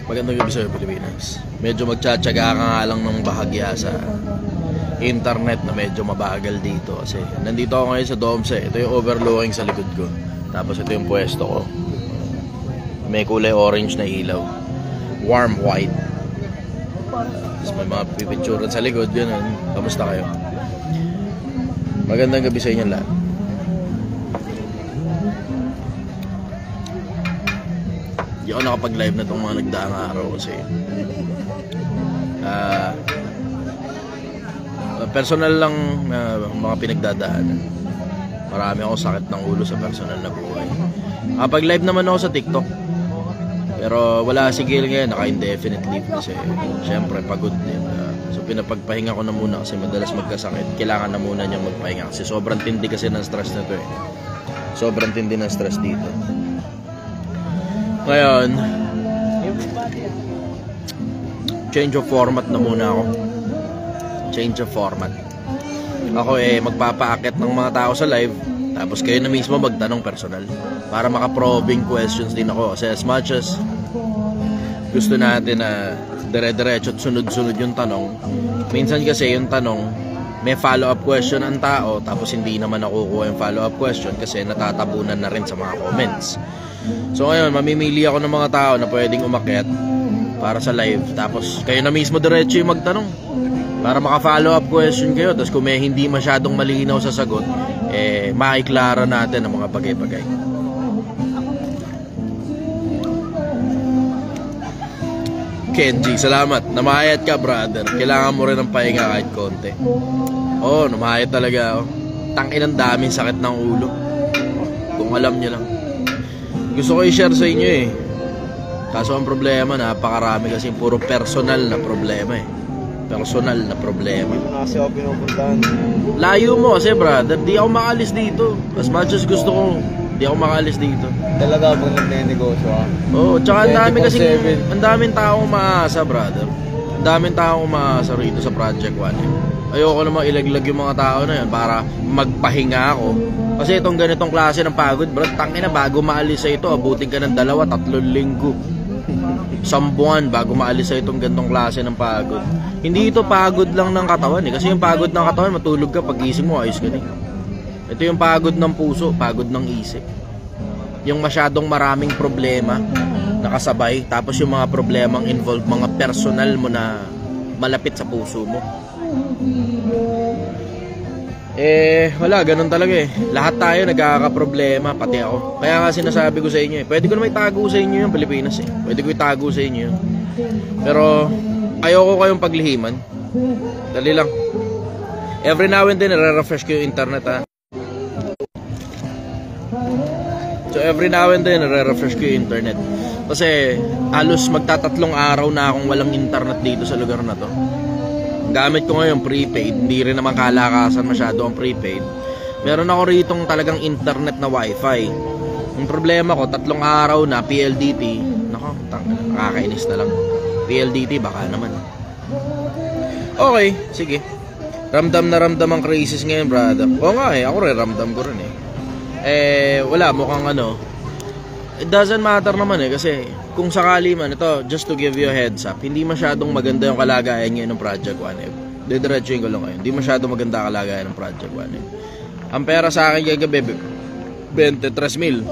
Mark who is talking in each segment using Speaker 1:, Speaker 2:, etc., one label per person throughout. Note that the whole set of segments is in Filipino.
Speaker 1: Magandang gabi sa'yo, Pilipinas. Medyo magtsatsaga ka nga lang ng bahagya sa internet na medyo mabagal dito. Kasi nandito ako ngayon sa Domse. Ito yung overlooking sa likod ko. Tapos ito yung pwesto ko. May kulay orange na ilaw. Warm white. Tapos may mga pipicturan sa likod. Yun. Kamusta kayo? Magandang gabi sa inyo lahat. Hindi ako nakapag-live na itong mga nagdaang araw kasi personal lang mga pinagdadaanan. Marami akong sakit ng ulo sa personal na buhay. Nakapag-live naman ako sa TikTok, pero wala sigil ngayon, naka-indefinite leave kasi syempre pagod din. So pinapagpahinga ko na muna kasi madalas magkasakit. Kailangan na muna niyang magpahinga kasi sobrang tindi kasi ng stress na to eh. Sobrang tindi ng stress dito. Ngayon, change of format na muna ako. Change of format. Ako magpapaakit ng mga tao sa live, tapos kayo na mismo magtanong personal para maka-probing questions din ako. Kasi as much as gusto natin na dire-diretso at sunod-sunod yung tanong, minsan kasi yung tanong may follow-up question ang tao, tapos hindi naman nakukuha yung follow-up question kasi natatabunan na rin sa mga comments. So ngayon, mamimili ako ng mga tao na pwedeng umakyat para sa live. Tapos kayo na mismo diretso yung magtanong para maka-follow up question kayo. Tapos kung may hindi masyadong malinaw sa sagot, maiklara natin ang mga bagay-bagay. Kenji, salamat. Namayat ka, brother. Kailangan mo rin ng pahinga kahit konti. Oo, namayat talaga. Tangin ang daming sakit ng ulo. Kung alam nyo lang. Gusto ko i-share sa inyo eh. Kaso ang problema, napakarami kasi puro personal na problema eh. Personal na problema.
Speaker 2: Hindi mo na kasi ako pinupuntahan.
Speaker 1: Layo mo kasi, brother. Di ako makalis dito. As much as gusto ko, di ako makalis dito.
Speaker 2: Talaga pag nagne-negosyo ka?
Speaker 1: Oo, tsaka ang dami kasi, ang daming taong umaasa, brother. Ang daming taong umaasa rito sa Project 1. Ayoko namang ilaglag yung mga tao na yun para magpahinga ako. Kasi itong ganitong klase ng pagod, bro, tangina, bago maalis sa ito, abutin ka ng 2-3 linggo. 1 buwan bago maalis sa itong ganitong klase ng pagod. Hindi ito pagod lang ng katawan eh. Kasi yung pagod ng katawan, matulog ka, pagising mo, ayos ka din. Ito yung pagod ng puso, pagod ng isip. Yung masyadong maraming problema nakasabay, tapos yung mga problemang involved, mga personal mo na malapit sa puso mo. Wala, ganun talaga eh. Lahat tayo nagkakaproblema, pati ako. Kaya nga sinasabi ko sa inyo eh, pwede ko naman itago sa inyo yung Pilipinas eh. Pwede ko itago sa inyo yun. Pero ayoko kayong paglihiman. Dali lang. Every now and then, nare-refresh ko yung internet ha. So every now and then, nare-refresh ko yung internet. Kasi halos magtatatlong araw na akong walang internet dito sa lugar na to. Gamit ko ngayon prepaid, hindi rin naman kalakasan masyado ang prepaid. Meron ako ritong talagang internet na wifi. Ang problema ko, 3 araw na PLDT. Nako, nakakainis na lang. PLDT baka naman. Okay, sige. Ramdam na ramdam ang crisis ngayon, brother. Oo nga ako rin, ramdam ko rin wala, mukhang it doesn't matter naman kasi kung sakali man, ito, just to give you a heads up, hindi masyadong maganda yung kalagayan ngayon ng Project 1. Didiretsuhin ko lang kayo. Hindi masyadong maganda kalagayan ng Project 1. Ang pera sa akin kagabi, 23,000.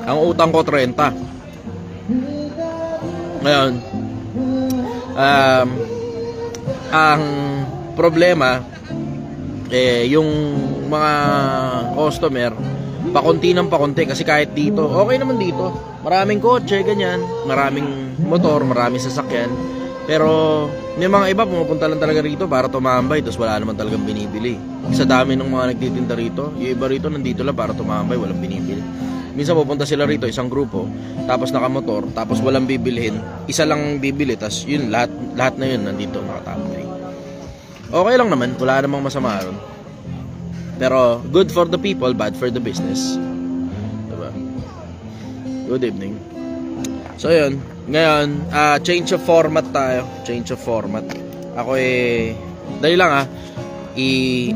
Speaker 1: Ang utang ko, 30. Ngayon, ang problema, yung mga customer, pakunti ng pakunti kasi kahit dito, okay naman dito. Maraming kotse, ganyan. Maraming motor, maraming sasakyan. Pero may mga iba pumupunta lang talaga rito para tumambay, tapos wala naman talagang binibili. Sa dami ng mga nagtitinda rito, yung iba rito nandito lang para tumambay, walang binibili. Minsan pupunta sila rito, isang grupo, tapos nakamotor, tapos walang bibilhin. Isa lang bibili, tapos yun, lahat na yun nandito nakatambay. Okay lang naman, wala namang masama ron. Pero good for the people, bad for the business. Diba? Good evening. So yun, ngayon change of format tayo. Change of format. Ako dali lang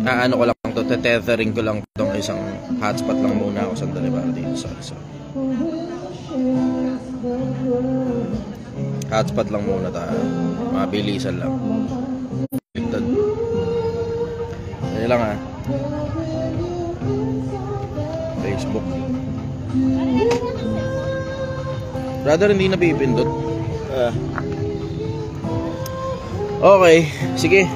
Speaker 1: ano ko lang to, tethering ko lang itong isang hotspot lang muna ako. Sandali ba dito, sorry. Hotspot lang muna tayo. Mabilisan lang. Ligtad. Dali lang ha. Facebook. Brother, hindi na pipindot. Okay, sige.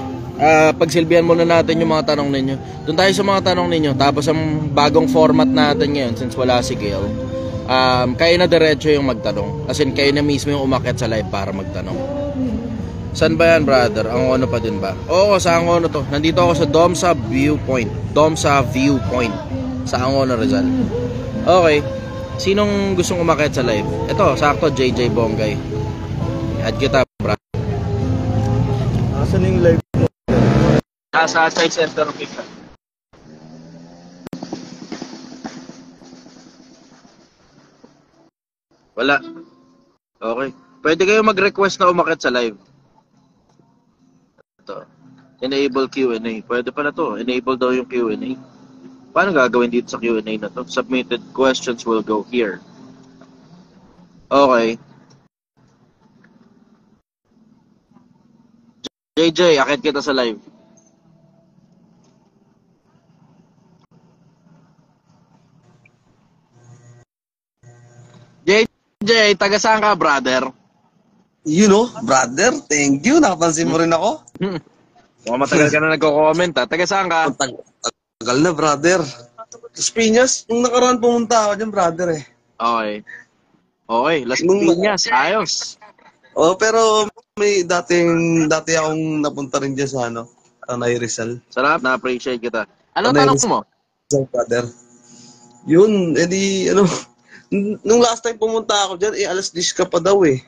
Speaker 1: Pagsilbihan muna natin yung mga tanong ninyo. Doon tayo sa mga tanong ninyo. Tapos ang bagong format natin ngayon, since wala si Gil, kayo na diretso yung magtanong. As in, kayo na mismo yung umakyat sa live para magtanong. San ba yan, brother? Angono pa din ba? Oo, sa Angono to. Nandito ako sa Domsa Viewpoint. Domsa Viewpoint. Sa Angono, Rizal. Okay. Sinong gustong umakyat sa live? Ito, sakto, JJ Bongay. Add kita, brother.
Speaker 2: Asan yung live mo?
Speaker 1: Nasa side center of Pika. Wala. Okay. Pwede kayo mag-request na umakyat sa live. Ito. Enable Q&A. Pwede pala to. Enable daw yung Q&A. Paano gagawin dito sa Q&A na to? Submitted questions will go here. Okay. JJ, akit kita sa live. JJ, taga saan ka, brother?
Speaker 3: You know, brother, thank you. Nakapansin mo rin ako.
Speaker 1: Mukhang matagal ka na nagko-comment ha. Taga saan ka?
Speaker 3: Tagal na, brother. Las Piñas, nung nakaraan pumunta ako dyan, brother eh.
Speaker 1: Okay. Okay, Las Piñas, ayos.
Speaker 3: Oh, pero may dati akong napunta rin dyan sa Tanay Rizal.
Speaker 1: Sarap, na-appreciate kita. Anong
Speaker 3: Tanay
Speaker 1: tanong mo?
Speaker 3: Rizal, brother. Yun, edi, nung last time pumunta ako dyan, alas 10 ka pa daw eh.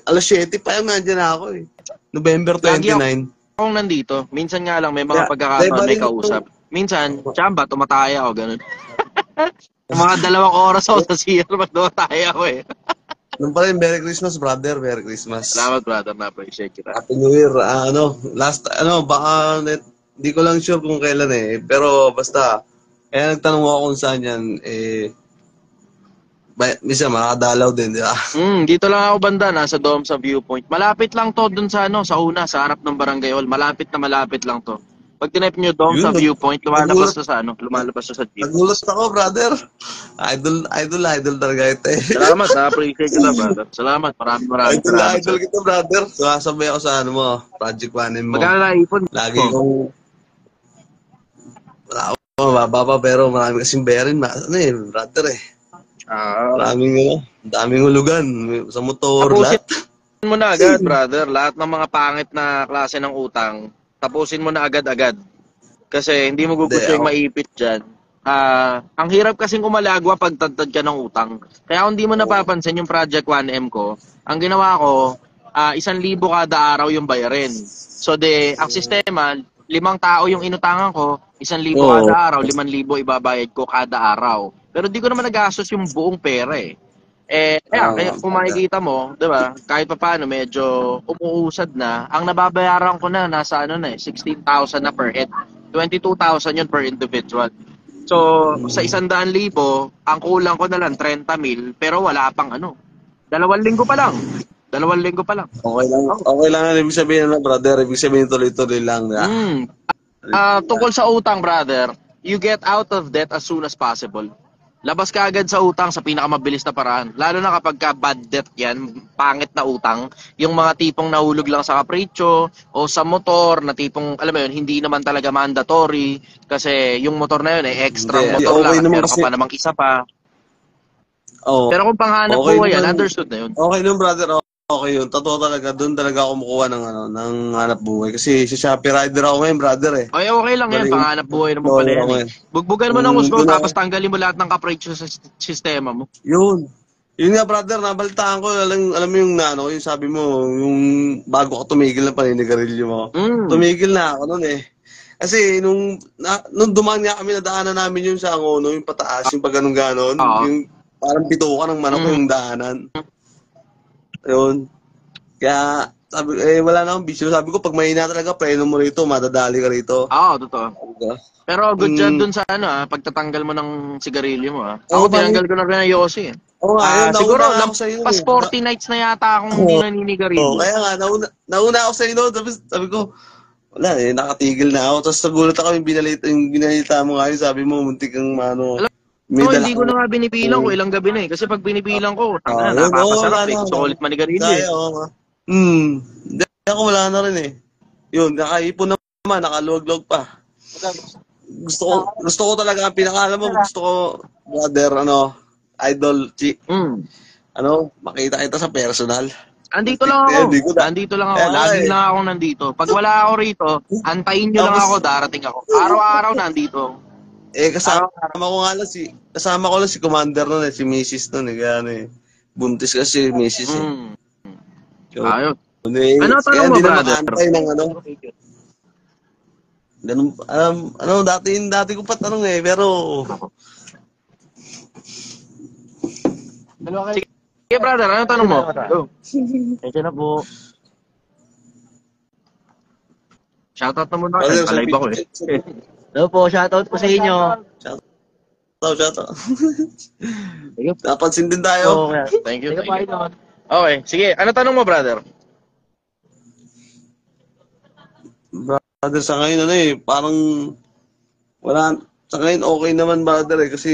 Speaker 3: Alas 7 pa yung nandyan ako eh. November 29.
Speaker 1: Kung nandito, minsan nga lang may mga pagkakataon may kausap. Minsan, tsamba, tumataya ako, ganun. Mga 2 oras ako sa CR, tumataya ako eh.
Speaker 3: Nung pala yung Merry Christmas, brother. Merry Christmas.
Speaker 1: Salamat, brother. Na-appreciate kita.
Speaker 3: Happy New Year. Baka, hindi ko lang sure kung kailan eh. Pero basta, nagtanong ako kung saan yan, misa makadalaw din, di ba?
Speaker 1: Dito lang ako banda, nasa Domsa Viewpoint. Malapit lang to dun sa sa una, sa harap ng Barangay Hall. Malapit lang to. Pag tinype nyo Domsa Viewpoint, lumalabas to sa lumalabas to sa jeep.
Speaker 3: Nagulat ako, brother. Idol talaga ito eh.
Speaker 1: Salamat, na-appreciate kita, brother. Salamat, maraming salamat.
Speaker 3: Idol kita, brother. Sumasabay ako sa Project 1M mo.
Speaker 1: Magkano naipon?
Speaker 3: Lagi kong... Wala ako, mababa pero marami kasing bayarin. Brother eh. Daming hulugan sa motor, lahat.
Speaker 1: Tapusin mo na agad, brother. Lahat ng mga pangit na klase ng utang, tapusin mo na agad-agad. Kasi hindi mo gugusto yung maipit dyan. Ang hirap kasing umalagwa pag tantad ka ng utang. Kaya kung hindi mo napapansin yung Project 1M ko, ang ginawa ko, 1,000 kada araw yung bayarin. So, ang sistema, 5 tao yung inutangan ko, 1,000 kada araw, 5,000 ibabayad ko kada araw. Pero di ko naman nagastos yung buong pera eh. Kaya kung makikita mo, 'di ba? Kahit papaano medyo umuusad na. Ang nababayaran ko na nasa 16,000 na per head. 22,000 'yun per individual. So, sa 100,000, ang kulang ko na lang 30,000 pero wala pang 2 linggo pa lang. 2 linggo pa lang.
Speaker 3: Okay lang na ibig sabihin brother. Ibig sabihin tuloy-tuloy lang.
Speaker 1: Tungkol sa utang, brother, you get out of debt as soon as possible. Labas ka agad sa utang sa pinakamabilis na paraan. Lalo na kapag ka bad debt yan, pangit na utang. Yung mga tipong nahulog lang sa kapritsyo o sa motor na tipong, alam mo yun, hindi naman talaga mandatory. Kasi yung motor na yun, extra motor lang. At meron ka pa namang isa pa. Pero kung panghanap buhay yan, understood na yun.
Speaker 3: Okay nun, brother. Okay yun. Totoo talaga. Doon talaga ako kumukuha ng hanap buhay. Kasi si Shopee rider ako ngayon, brother eh.
Speaker 1: Okay lang yan. Panghanap buhay naman pala yan. Bugbugan mo ng usgo, tapos tanggalin mo lahat ng kapritsyo sa sistema mo.
Speaker 3: Yun nga, brother. Nabalitaan ko. Alam mo yung yung sabi mo, yung bago ka tumigil na paninigarilyo mo. Tumigil na ako nun eh. Kasi nung dumaan nga kami, nadaanan namin yung sa Angono, yung pataas, yung pag ganon-ganon. Yung parang bituka ng manok yung daanan. Ayun. Kaya, wala na akong bisyo. Sabi ko, pag mahina talaga, preno mo rito, madadali ka rito.
Speaker 1: Totoo. Pero good job dun sa pagtatanggal mo ng sigarilyo mo Ako tinanggal ko na rin ng Yossi
Speaker 3: Oo nga, yun,
Speaker 1: Siguro,
Speaker 3: nauna ako sa'yo
Speaker 1: pas
Speaker 3: eh.
Speaker 1: 40 nights na yata akong hindi naninigarilyo.
Speaker 3: Kaya nga, nauna ako sa'yo noon. Tapos sabi ko, wala eh, nakatigil na ako. Tapos nagulat ako yung binalita mo nga yun, sabi mo, muntik kang ano, may
Speaker 1: No,
Speaker 3: dala
Speaker 1: hindi ko
Speaker 3: kang...
Speaker 1: na nga binibilang kung ilang gabi na eh. Kasi pag binibilang ko, tanga na,
Speaker 3: Yun, oo,
Speaker 1: napakasarap
Speaker 3: wala
Speaker 1: eh.
Speaker 3: na.
Speaker 1: Gusto ko ulit manigarilyo eh.
Speaker 3: Kaya, oo nga. Hindi ako, wala na rin eh. Yun, nakaipon naman, nakaluwag-luwag pa. Gusto ko talaga, ang pinakaalam mo, gusto ko, brother, idol,
Speaker 1: Mm.
Speaker 3: makita kita sa personal.
Speaker 1: Andito lang ako.
Speaker 3: Hindi ko na.
Speaker 1: Nandito lang ako.
Speaker 3: Kaya nga
Speaker 1: Lagi
Speaker 3: eh.
Speaker 1: lang ako nandito. Pag wala ako rito, antayin nyo lang
Speaker 3: Tapos-
Speaker 1: ako, darating ako. Araw-araw nandito.
Speaker 3: Kasama ko lang si Commander nun eh, si Mrs. nun eh, kaya buntis kasi si Mrs. eh.
Speaker 1: Mm.
Speaker 3: So,
Speaker 1: Ayos.
Speaker 3: kaya
Speaker 1: tanong mo,
Speaker 3: hindi na
Speaker 1: brother?
Speaker 3: makaantay ng ganun, dati ko pa tanong eh, pero,
Speaker 1: Sige, brother, ano tanong mo? Go.
Speaker 4: Medyo na po.
Speaker 1: Shoutout na muna.
Speaker 3: brother,
Speaker 1: Alive ako eh.
Speaker 4: Hello po, shoutout po sa inyo.
Speaker 3: shout out. Napansin din tayo.
Speaker 4: Oo, kaya.
Speaker 1: Thank you.
Speaker 4: Thank you, Idol.
Speaker 1: Okay, sige. Ano tanong mo, brother?
Speaker 3: Brother, sa ngayon, parang, sa ngayon okay naman, brother eh, kasi,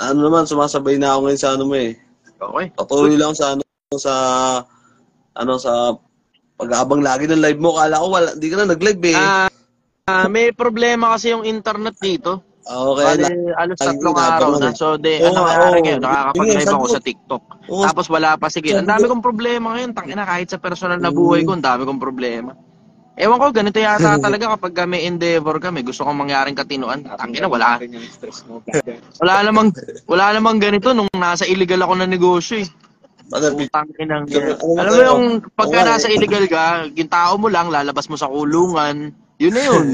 Speaker 3: sumasabay na ako ngayon sa mo eh.
Speaker 1: Okay.
Speaker 3: Patuloy lang sa sa pag-aabang lagi ng live mo. Kala ko di ka na nag-live eh.
Speaker 1: May problema kasi yung internet dito.
Speaker 3: Okay.
Speaker 1: Bali, alos
Speaker 3: lagi
Speaker 1: 3 araw
Speaker 3: inaabang
Speaker 1: na.
Speaker 3: eh.
Speaker 1: So,
Speaker 3: Oo,
Speaker 1: nangyayari
Speaker 3: oo.
Speaker 1: ngayon, nakakapag-live
Speaker 3: Yun,
Speaker 1: ako
Speaker 3: sabi
Speaker 1: sa TikTok.
Speaker 3: Oo.
Speaker 1: Tapos wala pa, sige. Ang dami kong problema ngayon. Tangina, kahit sa personal na buhay ko, ang dami kong problema. Ewan ko, ganito yata talaga kapag may endeavor ka, may gusto kong mangyaring katinuan. Tangina, wala. Wala namang ganito nung nasa illegal ako na negosyo eh. Tangina. Alam mo yung pagka nasa illegal ka, yung tao mo lang, lalabas mo sa kulungan. Yun na yun.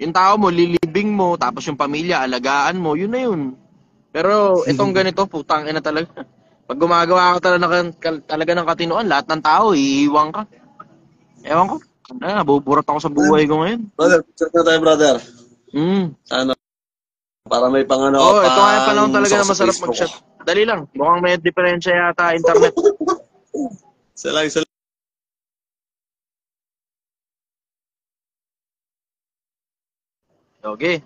Speaker 1: Yung tao mo, lilibing mo, tapos yung pamilya, alagaan mo, yun na yun. Pero itong ganito, putang ina talaga. Pag gumagawa ka talaga ng katinuan, lahat ng tao, iiwang ka. Ewan ko. Nabuburat ako sa buhay ko ngayon.
Speaker 3: Brother, chat na tayo, brother.
Speaker 1: Ano?
Speaker 3: Para may pangano.
Speaker 1: Oo, ito nga yung panahon talaga na masarap mag-chat. Dali lang. Mukhang may diferensya yata internet.
Speaker 3: Isa lang.
Speaker 1: Okay.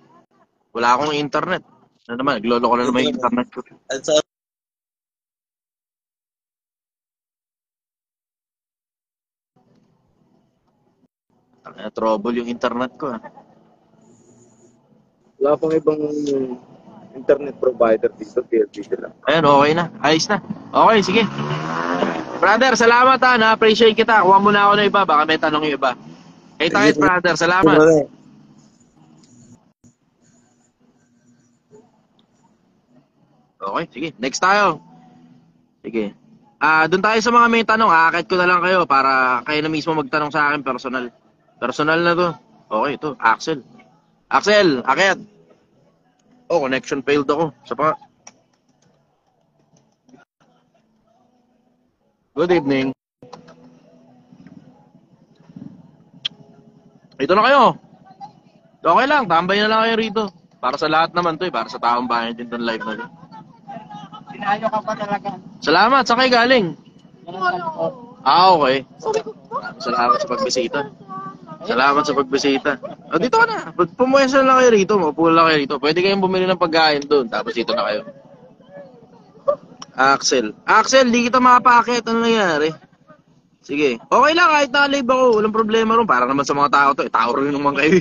Speaker 1: Wala akong internet. Ano naman, naglolo ko na naman yung internet ko.
Speaker 3: At sa
Speaker 1: Trouble yung internet ko.
Speaker 2: Wala pang ibang internet provider dito, PLDT lang.
Speaker 1: Ayan, okay na. Ayos na. Okay, sige. Brother, salamat ha. Na-appreciate kita. Kuha muna ako ng iba. Baka may tanong yung iba. Hey, tayo, brother. Salamat.
Speaker 3: brother.
Speaker 1: Okay, sige. Next tayo. Sige. Doon tayo sa mga may tanong. Aakit ko na lang kayo para kayo na mismo magtanong sa akin personal. Personal na to. Okay, ito. Axel. Axel, akit. Oh, connection failed ako. Sa pa. Good evening. Ito na kayo. Okay lang, tambay na lang kayo rito. Para sa lahat naman to eh. Para sa taong bayan din itong live na to.
Speaker 4: Sinayo ka pa talaga.
Speaker 1: Salamat, saan kayo galing? Okay. Salamat sa pagbisita. Salamat sa pagbisita. O, dito ka na. Pumuwesa lang kayo rito. Mapulo lang kayo rito. Pwede kayong bumili ng pagkain doon. Tapos dito na kayo. Axel. Axel, di kita makapakit. Ano nangyari? Sige. Okay lang, kahit na-live ako. Walang problema ron. Para naman sa mga tao to. Tao rin naman kayo.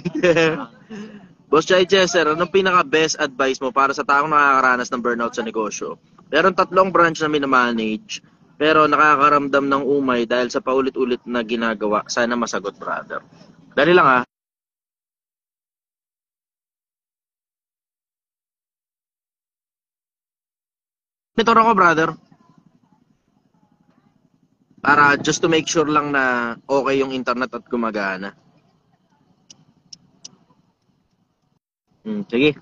Speaker 1: Boss Chai Chester, anong pinaka-best advice mo para sa taong nakakaranas ng burnout sa negosyo? Meron 3 branch na minamanage, pero nakakaramdam ng umay dahil sa paulit-ulit na ginagawa. Sana masagot, brother. Dali lang ha. Monitor ako, brother. Para just to make sure lang na okay yung internet at gumagana. Sige.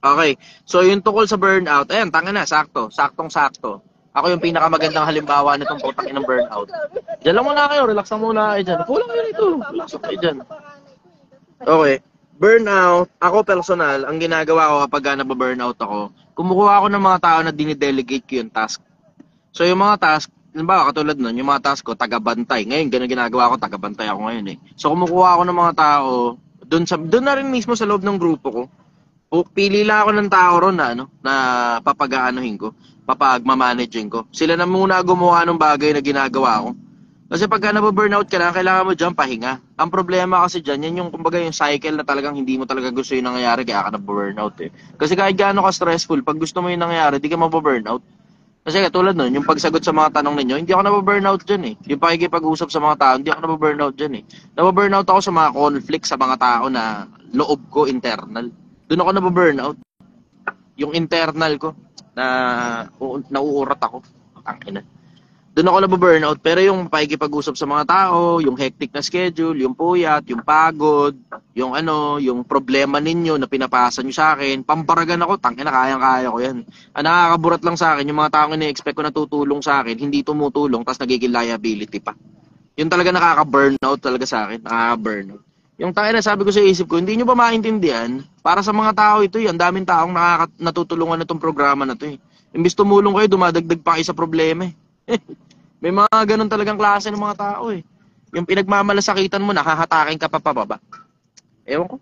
Speaker 1: Okay. So, yung tungkol sa burnout, ayan, tanga na, sakto. Saktong-sakto. Ako yung pinakamagandang halimbawa nitong putang ng burnout. Diyan lang muna kayo, relax lang muna kayo dyan. Pulang kayo rito, relax lang kayo dyan. Okay. Burnout, ako personal, ang ginagawa ko kapag nababurnout ako, kumukuha ako ng mga tao na dinidelegate ko yung task. So yung mga task, halimbawa katulad nun, yung mga task ko, taga-bantay. Ngayon, ganun ginagawa ko, taga-bantay ako ngayon eh. So kumukuha ako ng mga tao, doon na rin mismo sa loob ng grupo ko. O, pili lang ako ng tao ron na, na papag-aanuhin ko, papag-managing ko. Sila na muna gumawa ng bagay na ginagawa ko. Kasi pagka nababurnout ka na, kailangan mo dyan pahinga. Ang problema kasi dyan, yan yung kumbaga yung cycle na talagang hindi mo talaga gusto yung nangyayari kaya ka nababurnout eh. Kasi kahit gaano ka stressful, pag gusto mo yung nangyayari, di ka mababurnout. Kasi katulad nun, yung pagsagot sa mga tanong ninyo, hindi ako nababurnout dyan eh. Yung pakikipag-usap sa mga tao, hindi ako nababurnout dyan eh. Nababurnout ako sa mga conflict sa mga tao na loob ko internal. Doon ako nababurnout. Yung internal ko, na nauurat ako. Tangina. Doon ako nababurnout, pero yung pakikipag-usap sa mga tao, yung hectic na schedule, yung puyat, yung pagod, yung yung problema ninyo na pinapasa nyo sa akin, pamparagan ako, tangina, kayang-kaya ko yan. Ang nakakaburat lang sa akin, yung mga taong ini-expect ko na tutulong sa akin, hindi tumutulong, tapos nagiging liability pa. Yun talaga nakaka-burnout talaga sa akin, nakaka-burnout. Yung tangina, sabi ko sa isip ko, hindi nyo ba maintindihan? Para sa mga tao ito, ang daming taong natutulungan na itong programa na to eh. Imbis tumulong kayo, dumadagdag pa kayo sa problema eh. May mga ganun talagang klase ng mga tao eh. Yung pinagmamalasakitan mo, nakahatakin ka pa pababa. Ewan ko.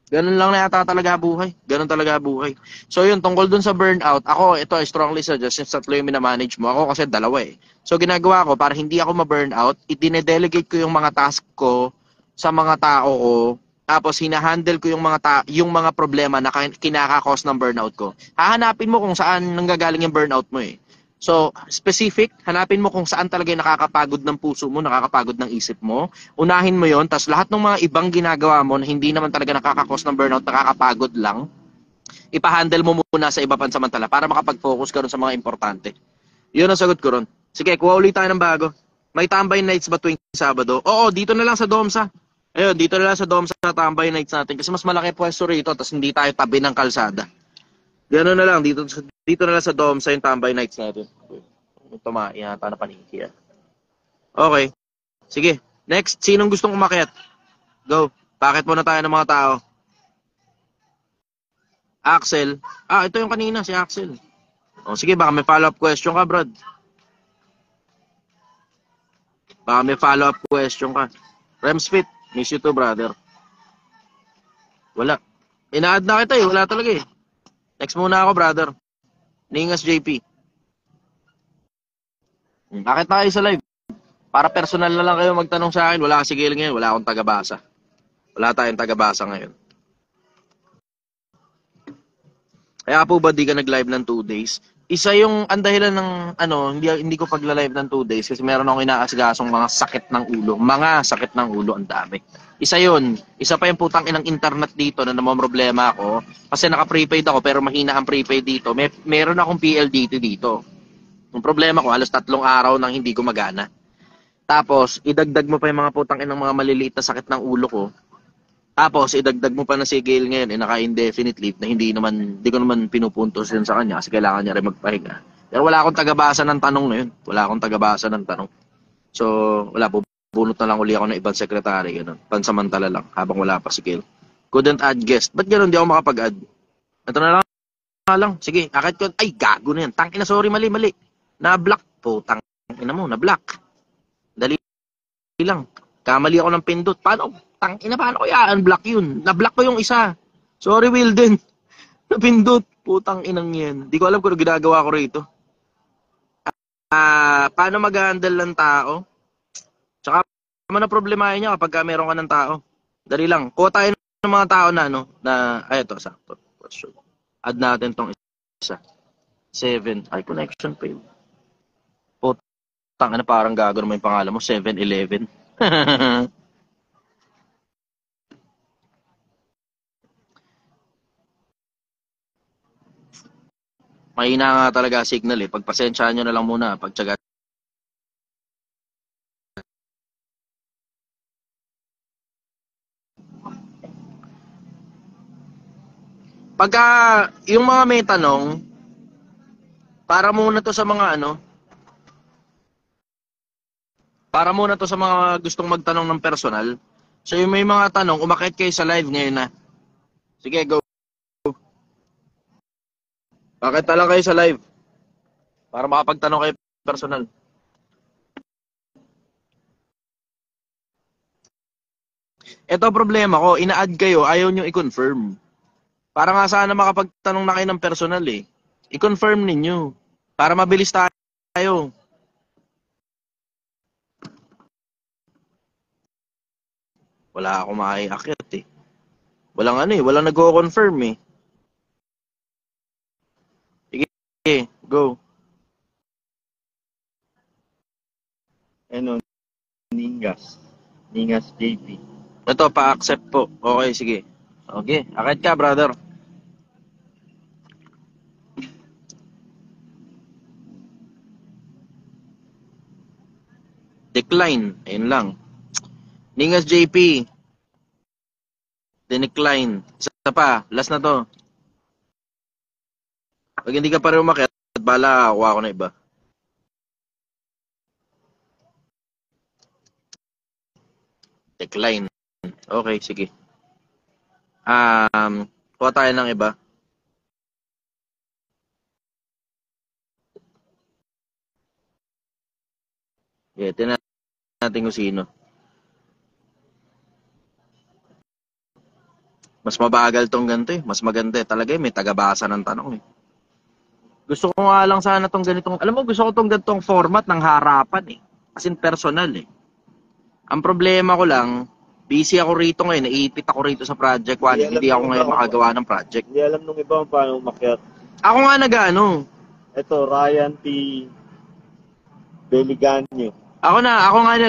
Speaker 1: Ganun lang na yata talaga buhay. Ganun talaga buhay. So yun, tungkol dun sa burnout, ako, ito, I strongly suggest, since tatlo yung minamanage mo, ako kasi dalawa eh. So ginagawa ko, para hindi ako ma-burnout, i-delegate ko yung mga task ko sa mga tao ko, tapos hinahandle ko yung mga problema na kinaka-cause ng burnout ko. Hahanapin mo kung saan nanggagaling yung burnout mo eh. So, specific, hanapin mo kung saan talaga yung nakakapagod ng puso mo, nakakapagod ng isip mo. Unahin mo yon, tas lahat ng mga ibang ginagawa mo na hindi naman talaga nakakakos ng burnout, nakakapagod lang, ipahandle mo muna sa iba pansamantala para makapag-focus ka ron sa mga importante. Yun ang sagot ko ron. Sige, kuha ulit tayo ng bago. May tambay nights ba tuwing Sabado? Oo, dito na lang sa Domsa. Ayun, dito na lang sa Domsa tambay nights natin kasi mas malaki pwesto rito tas hindi tayo tabi ng kalsada. Gano'n na lang, dito na lang sa Domsa yung tambay nights natin. Tumain yata na paniki yan. Okay. Sige. Next, sinong gustong umakyat? Go. Pakit muna tayo ng mga tao. Axel. Ito yung kanina, si Axel. O, sige, baka may follow-up question ka, Brad. Baka may follow-up question ka. Remsfit, miss you too, brother. Wala. Ina-add na kita eh, wala talaga eh. Next muna ako, brother. Ningas JP. Bakit na kayo sa live? Para personal na lang kayo magtanong sa akin. Wala kasi giling ngayon. Wala akong tagabasa. Wala tayong tagabasa ngayon. Kaya po ba di ka nag-live ng 2 days? Isa yung andahilan ng hindi ko pagla-live ng 2 days kasi meron akong inaasgasong mga sakit ng ulo. Mga sakit ng ulo, ang dami. Isa yun. Isa pa yung putang inang internet dito na namomroblema ako. Kasi naka-prepaid ako pero mahina ang prepaid dito. Meron akong PLDT dito. Yung problema ko, halos 3 araw nang hindi gumagana. Tapos, idagdag mo pa yung mga putang inang mga maliliit na sakit ng ulo ko. Tapos, idagdag mo pa na si Gail ngayon, naka-indefinite leave na hindi ko naman pinupuntos yun sa kanya kasi kailangan niya rin magpahinga. Pero wala akong tagabasa ng tanong na yun. Wala akong tagabasa ng tanong. So, wala po. Bunot na lang uli ako ng ibang sekretary. Ganun. Pansamantala lang habang wala pa si Gail. Couldn't add guest. Ba't gano'n? Di ako makapag-add. Ito na lang. Sige, akit ko. Ay, gago na yan. Tangina, sorry, mali. Na-block po. Tangina mo, na-block. Dali lang. Kamali ako ng pindot. Paano ko i-unblock yun? Na-block ko yung isa. Sorry, Wilden. Napindot. Putang inang yan. Di ko alam kung ginagawa ko rito. Paano mag-handle ng tao? Tsaka, na problemahin niya kapag meron ka ng tao. Dali lang. Kuha tayo ng mga tao na, ito, sakto. Add natin tong isa. 7. Ay, connection failed. Putang, parang gago naman yung pangalan mo. 7-11. Mahina nga talaga signal eh. Pagpasensyaan nyo na lang muna. Pagtsaga. Pagka yung mga may tanong, para muna to sa mga para muna to sa mga gustong magtanong ng personal. So yung may mga tanong, umakyat kayo sa live ngayon na. Sige, go. Bakit lang kayo sa live? Para makapagtanong kayo personal. Ito problema ko, ina-add kayo, ayaw nyo i-confirm. Para nga sana makapagtanong na kayo ng personal eh. I-confirm ninyo. Para mabilis tayo. Wala akong maiakyat eh. Walang ano eh, walang nag-confirm eh. Sige, go.
Speaker 4: Ano? Ningas. Ningas JP.
Speaker 1: Ito, pa-accept po. Okay, sige. Okay, akit ka, brother. Decline. Ayun lang. Ningas JP. Decline. Isa pa. Last na to. Pag hindi ka pa rin umakyat, bala, kuha ko na iba. Decline. Okay, sige. Kuha tayo ng iba. Yeah, tingnan natin kung sino. Mas mabagal tong ganito eh. Mas maganda eh. Talaga eh, may tagabasa ng tanong eh. Gusto ko nga lang sana tong ganitong, alam mo, gusto ko tong ganitong format ng harapan eh. As in personal eh. Ang problema ko lang, busy ako rito ngayon, naiipit ako rito sa project. Hindi ako ngayon makagawa ng project.
Speaker 2: Hindi alam nung iba kung paano umakyat.
Speaker 1: Ako nga nag-ano.
Speaker 2: Ito, Ryan T. Beliganyo.
Speaker 1: Ako nga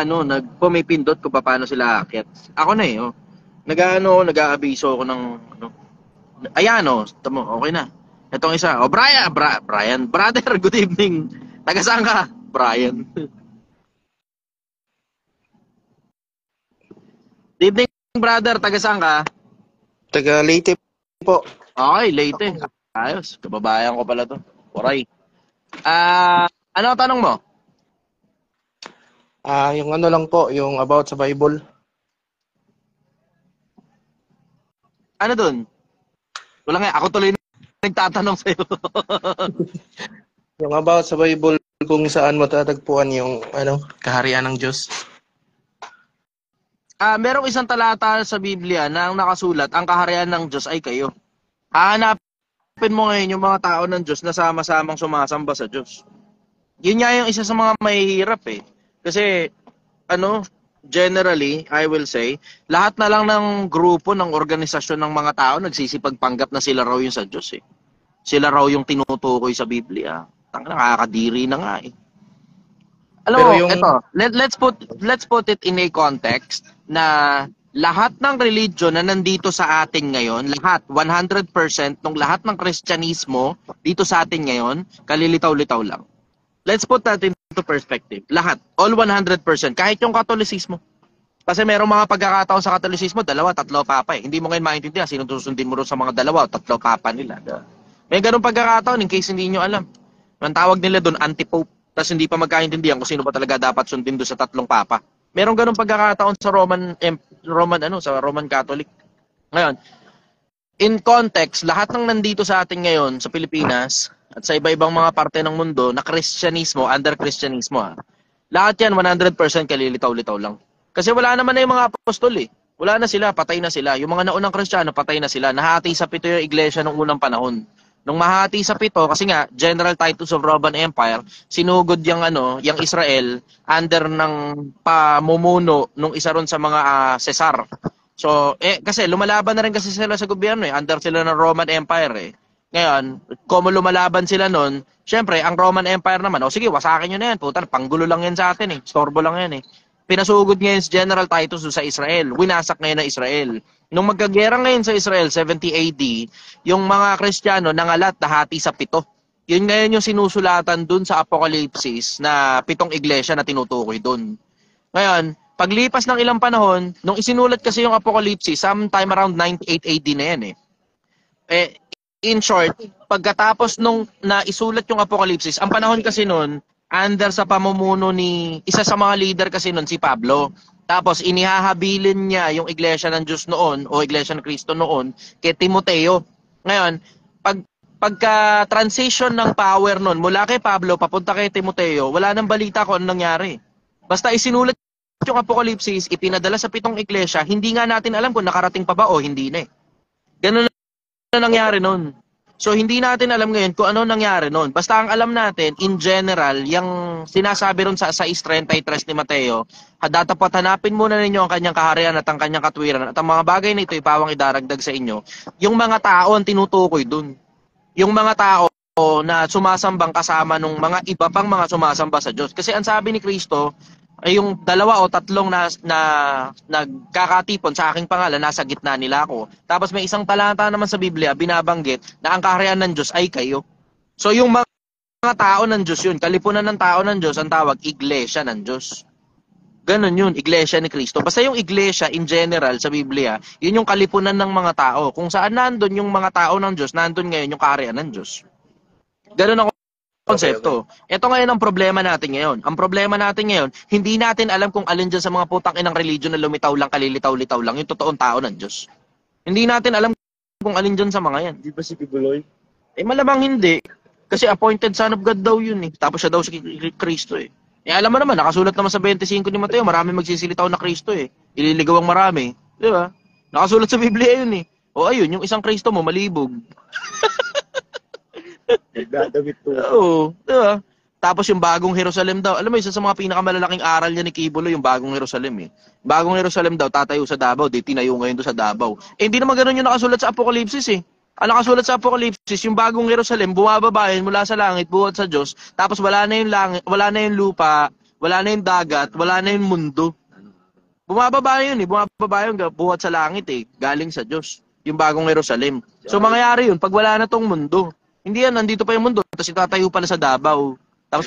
Speaker 1: nagpumipindot kung paano sila aakyat. Ako na eh, oh. Nag-aabiso ako ng, ano. Ayan, oh. Tamo, okay na. Itong isa. Oh, Brian, brother, good evening. Taga saan ka? Brian. Good evening, brother. Taga saan ka?
Speaker 5: Taga Leyte po.
Speaker 1: Okay, Leyte. Ayos. Kababayan ko pala to. Oray. Ano ang tanong mo?
Speaker 5: Yung ano lang po, yung about sa Bible.
Speaker 1: Ano dun? Wala nga, ako tuloy nagtatanong sa'yo.
Speaker 5: Yung about sa Bible, kung saan mo tatagpuan yung kaharian ng Diyos.
Speaker 1: Merong isang talata sa Biblia na ang nakasulat, ang kaharian ng Diyos ay kayo. Hahanapin mo ngayon yung mga tao ng Diyos na sama-samang sumasamba sa Diyos. Yun nga yung isa sa mga mahihirap eh. Kasi, generally, I will say, lahat na lang ng grupo, ng organisasyon ng mga tao, nagsisipagpanggap na sila raw yung sa Diyos eh. Sila raw yung tinutukoy sa Biblia. Nakakadiri na nga eh. Alam mo, ito, let's put it in a context na lahat ng religion na nandito sa atin ngayon, lahat, 100% ng lahat ng Kristyanismo dito sa atin ngayon, kalilitaw-litaw lang. Let's put that into perspective. Lahat, all 100%, kahit yung Katolisismo. Kasi merong mga pagkakataon sa Katolisismo, 2, 3 papa eh. Hindi mo ngayon maintindihan, sino susundin mo rin sa mga 2 o 3 papa nila. May ganung pagkakataon, in case hindi nyo alam. Ang tawag nila doon, anti-pope. Tapos hindi pa magkaintindihan kung sino ba talaga dapat sundin doon sa 3 papa. Merong ganung pagkakataon sa Roman Catholic. Ngayon, in context, lahat ng nandito sa atin ngayon sa Pilipinas at sa iba-ibang mga parte ng mundo na Kristyanismo, under Kristyanismo, lahat yan 100% kalilitaw-litaw lang. Kasi wala naman na yung mga apostol eh. Wala na sila, patay na sila. Yung mga naunang Kristiyano, patay na sila. Nahati sa 7 yung iglesia nung unang panahon. Nung mahati sa 7, kasi nga, General Titus of Roman Empire, sinugod yung Israel under ng pamumuno nung isa ron sa mga Cesar. So, kasi lumalaban na rin kasi sila sa gobyerno eh. Under sila ng Roman Empire eh. Ngayon, kung lumalaban sila nun, syempre, ang Roman Empire naman, sige, wasakin nyo na yan. Puta, panggulo lang yan sa atin eh. Storbo lang yan eh. Pinasugod ngayon si General Titus sa Israel. Winasak ngayon na Israel. Nung magkagera ngayon sa Israel, 70 AD, yung mga Kristiyano nangalat nahati sa 7. Yun ngayon yung sinusulatan dun sa Apocalypse na 7 iglesia na tinutukoy dun. Ngayon, paglipas ng ilang panahon, nung isinulat kasi yung Apocalypse, sometime around 98 AD na yan eh. In short, pagkatapos nung naisulat yung Apocalypse, ang panahon kasi nun, under sa pamumuno ni isa sa mga leader kasi noon, si Pablo. Tapos inihahabilin niya yung Iglesia ng Diyos noon o Iglesia ng Cristo noon kay Timoteo. Ngayon, pagka-transition ng power noon mula kay Pablo papunta kay Timoteo, wala nang balita kung ano nangyari. Basta isinulat yung Apokalipsis, ipinadala sa 7 iglesia, hindi nga natin alam kung nakarating pa ba o hindi na eh. Ganun na nangyari noon. So hindi natin alam ngayon kung ano nangyari noon. Basta ang alam natin, in general, yung sinasabi ron sa 6:33 ni Mateo, dapat hanapin muna ninyo ang kanyang kaharian at ang kanyang katwiran at ang mga bagay na ito ipawang idaragdag sa inyo. Yung mga tao ang tinutukoy dun. Yung mga tao na sumasambang kasama nung mga iba pang mga sumasamba sa Diyos. Kasi ang sabi ni Kristo, ay yung 2 o 3 na nagkakatipon sa aking pangalan, nasa gitna nila ako. Tapos may isang talata naman sa Biblia, binabanggit na ang kaharian ng Diyos ay kayo. So yung mga tao ng Diyos yun, kalipunan ng tao ng Diyos, ang tawag, iglesia ng Diyos. Ganon yun, iglesia ni Kristo. Basta yung iglesia in general sa Biblia, yun yung kalipunan ng mga tao. Kung saan nandun yung mga tao ng Diyos, nandun ngayon yung kaharian ng Diyos. Ganon ang konsepto. Ito ngayon ang problema natin ngayon. Ang problema natin ngayon, hindi natin alam kung alin dyan sa mga putang inang religion na lumitaw lang, kalilitaw-litaw lang, yung totoong tao ng Diyos. Hindi natin alam kung alin dyan sa mga yan.
Speaker 2: Di ba si Kibuloy?
Speaker 1: Eh malamang hindi. Kasi appointed son of God daw yun eh. Tapos siya daw si Kristo eh. Eh alam mo naman, nakasulat naman sa 25 ni Mateo, marami magsisilitaw na Kristo eh. Ililigaw ang marami. Di ba? Nakasulat sa Biblia yun eh. O ayun, yung isang Kristo mo, malibog.
Speaker 2: Nagdadawit to.
Speaker 1: Oo, di ba? Tapos yung bagong Jerusalem daw. Alam mo, isa sa mga pinakamalalaking aral niya ni Kibulo, yung bagong Jerusalem eh. Bagong Jerusalem daw, tatayo sa Davao. Di tinayo ngayon doon sa Davao. Eh hindi naman ganun yung nakasulat sa Apokalipsis eh. Ang nakasulat sa Apokalipsis, yung bagong Jerusalem, bumababayan mula sa langit, buhat sa Diyos. Tapos wala na yung langit, wala na yung lupa, wala na yung dagat, wala na yung mundo. Bumababa yun eh. Bumababa yun buhat sa langit eh. Galing sa Diyos. Yung bagong Jerusalem. So mangyayari yun pag wala na tong mundo. Hindi yan, nandito pa yung mundo. Tapos itatayo pala sa Davao. Tapos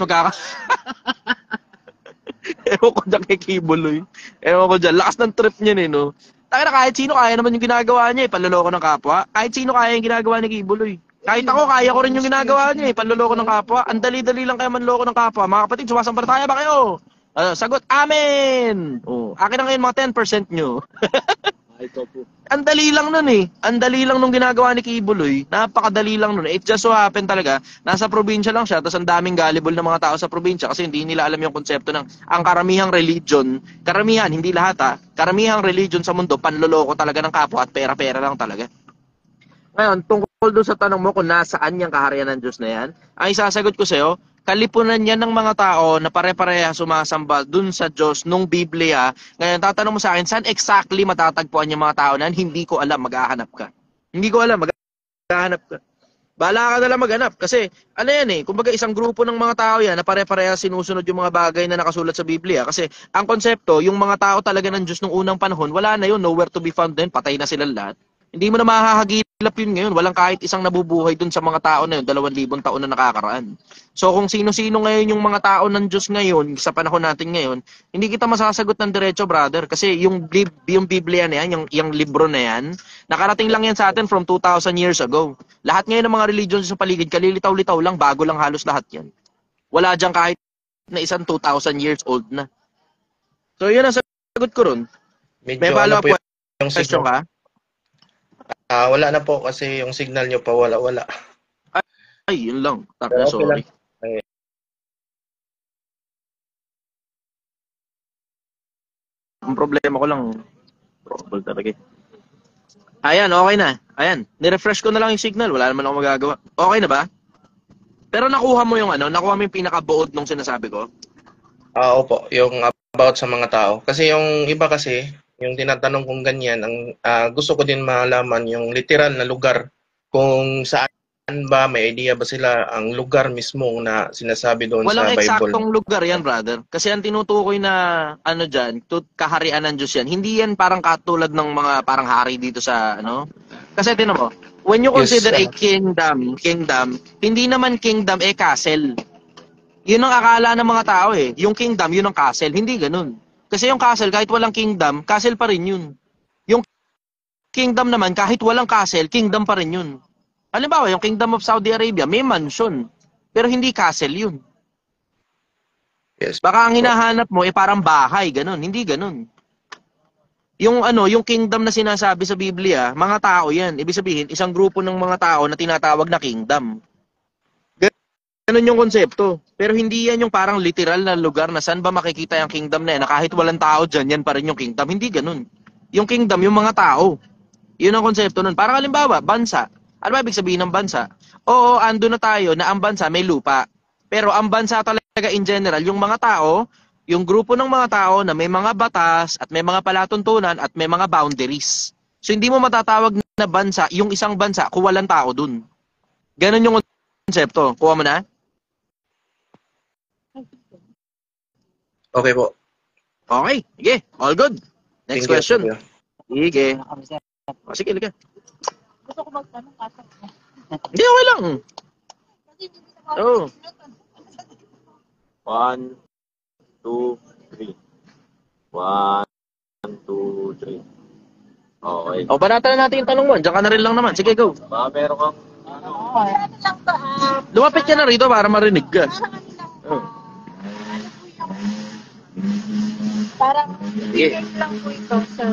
Speaker 1: Ewan ko dyan kay Kibuloy. Ewan ko dyan. Lakas ng trip niya eh, no? Taka na kahit sino, kaya naman yung ginagawa niya eh. Panloloko ng kapwa. Kahit sino kaya yung ginagawa ni Kibuloy. Kahit ako, kaya ko rin yung ginagawa niya eh. Panloloko ng kapwa. Ang dali-dali lang kaya manloko ng kapwa. Mga kapatid, sumasampalataya ba kayo? Sagot, amen! Oh, akin na ngayon mga 10% nyo.
Speaker 2: Ay, ito po.
Speaker 1: Ang dali lang nun eh. Ang dali lang nung ginagawa ni Kibuloy. Napakadali lang nun. It just so happen talaga, nasa probinsya lang siya, tapos ang daming gullible ng mga tao sa probinsya kasi hindi nila alam yung konsepto ng ang karamihang religion. Karamihan, hindi lahat ha. Karamihang religion sa mundo, panloloko talaga ng kapwa at pera-pera lang talaga. Ngayon, tungkol doon sa tanong mo kung nasaan yung kaharian ng Diyos na yan, ang isasagot ko sa'yo, kalipunan yan ng mga tao na pare-pareha sumasamba dun sa Diyos nung Biblia. Ngayon, tatanong mo sa akin, saan exactly matatagpuan yung mga tao na yan? Hindi ko alam, maghahanap ka. Hindi ko alam, maghahanap ka. Bahala ka na lang maghanap. Kasi, ano yan eh, kumbaga isang grupo ng mga tao yan na pare-pareha sinusunod yung mga bagay na nakasulat sa Biblia. Kasi, ang konsepto, yung mga tao talaga ng Diyos nung unang panahon, wala na yun, nowhere to be found din, patay na silang lahat. Hindi mo na mahahagilap yun ngayon. Walang kahit isang nabubuhay dun sa mga tao na yun, 2,000 taon na nakakaraan. So kung sino-sino ngayon yung mga tao ng Diyos ngayon, sa panahon natin ngayon, hindi kita masasagot ng diretso, brother. Kasi yung Biblia na yan, yung libro na yan, nakarating lang yan sa atin from 2,000 years ago. Lahat ngayon ng mga religions sa paligid, kalilitaw-litaw lang, bago lang halos lahat yan. Wala dyan kahit na isang 2,000 years old na. So yun ang sagot ko ron. May follow-up question ka?
Speaker 5: Wala na po kasi yung signal nyo pa wala.
Speaker 1: Ay, yun lang. Taka, sorry.
Speaker 5: Okay.
Speaker 1: Ang problema ko lang, trouble talaga eh. Ayan, okay na. Ayan, nirefresh ko na lang yung signal. Wala naman ako magagawa. Okay na ba? Pero nakuha mo yung nakuha mo yung pinakabuod nung sinasabi ko?
Speaker 5: Opo, yung about sa mga tao. Kasi yung iba kasi, yung tinatanong kong ganyan, gusto ko din malaman yung literal na lugar kung saan ba, may idea ba sila ang lugar mismo na sinasabi doon sa Bible.
Speaker 1: Walang eksaktong lugar yan, brother. Kasi ang tinutukoy na dyan, kaharian ng Diyos yan, hindi yan parang katulad ng mga parang hari dito sa Kasi tinan mo, when you consider a kingdom, hindi naman kingdom castle. Yun ang akala ng mga tao eh. Yung kingdom, yun ang castle. Hindi ganun. Kasi yung castle, kahit walang kingdom, castle pa rin yun. Yung kingdom naman, kahit walang castle, kingdom pa rin yun. Halimbawa, yung Kingdom of Saudi Arabia, may mansion. Pero hindi castle yun.
Speaker 5: Yes.
Speaker 1: Baka ang hinahanap mo parang bahay, ganun. Hindi ganun. Yung kingdom na sinasabi sa Biblia, mga tao 'yan. Ibig sabihin, isang grupo ng mga tao na tinatawag na kingdom. Ganun yung konsepto. Pero hindi yan yung parang literal na lugar na saan ba makikita yung kingdom na yan, na kahit walang tao dyan, yan pa rin yung kingdom. Hindi ganun. Yung kingdom, yung mga tao. Yun ang konsepto nun. Parang halimbawa, bansa. Ano ba ibig sabihin ng bansa? Oo, ando na tayo na ang bansa may lupa. Pero ang bansa talaga in general, yung mga tao, yung grupo ng mga tao na may mga batas at may mga palatuntunan at may mga boundaries. So hindi mo matatawag na bansa yung isang bansa kung walang tao dun. Ganun yung konsepto. Kuha mo na?
Speaker 5: Okay po.
Speaker 1: Okay. Sige. All good. Next
Speaker 5: Thank you,
Speaker 1: question.
Speaker 5: kuya.
Speaker 1: Sige. O, sige, liga.
Speaker 6: Gusto ko magtanong kaso.
Speaker 1: Hindi, okay lang.
Speaker 6: Kasi hindi ko
Speaker 1: Oo.
Speaker 2: 1, 2, 3. 1, 2, 3. Okay.
Speaker 1: O, banatan na natin yung tanong mo. Diyan ka na rin lang naman. Sige, go.
Speaker 2: Baka meron kang
Speaker 6: ano lang ba?
Speaker 1: Lumapit ka na rito para marinig ka.
Speaker 6: Parang ano lang
Speaker 1: Oh.
Speaker 6: ano po yung parang bigay lang po ito sa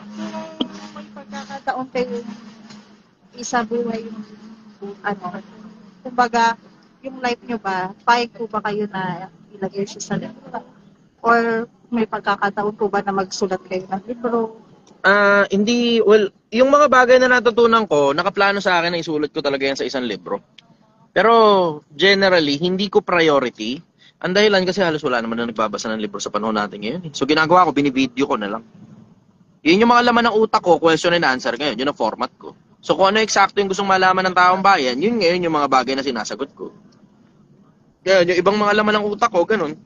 Speaker 6: kung may pagkakataon kayo isa buhay yung kumbaga yung life nyo ba, payag po ba kayo na ilagay siya sa libro? Or may pagkakataon po ba na magsulat kayo ng libro?
Speaker 1: Hindi, well, yung mga bagay na natutunan ko, nakaplano sa akin na isulat ko talaga yan sa isang libro. Pero, generally, hindi ko priority. Ang dahilan kasi halos wala naman na nagbabasa ng libro sa panahon natin ngayon. So, ginagawa ko, binivideo ko na lang. Yun yung mga laman ng utak ko, question and answer ngayon. Yun ang format ko. So, kung ano eksakto yung gustong malaman ng taong bayan, yun ngayon yung mga bagay na sinasagot ko. Kaya yung ibang mga laman ng utak ko, ganun.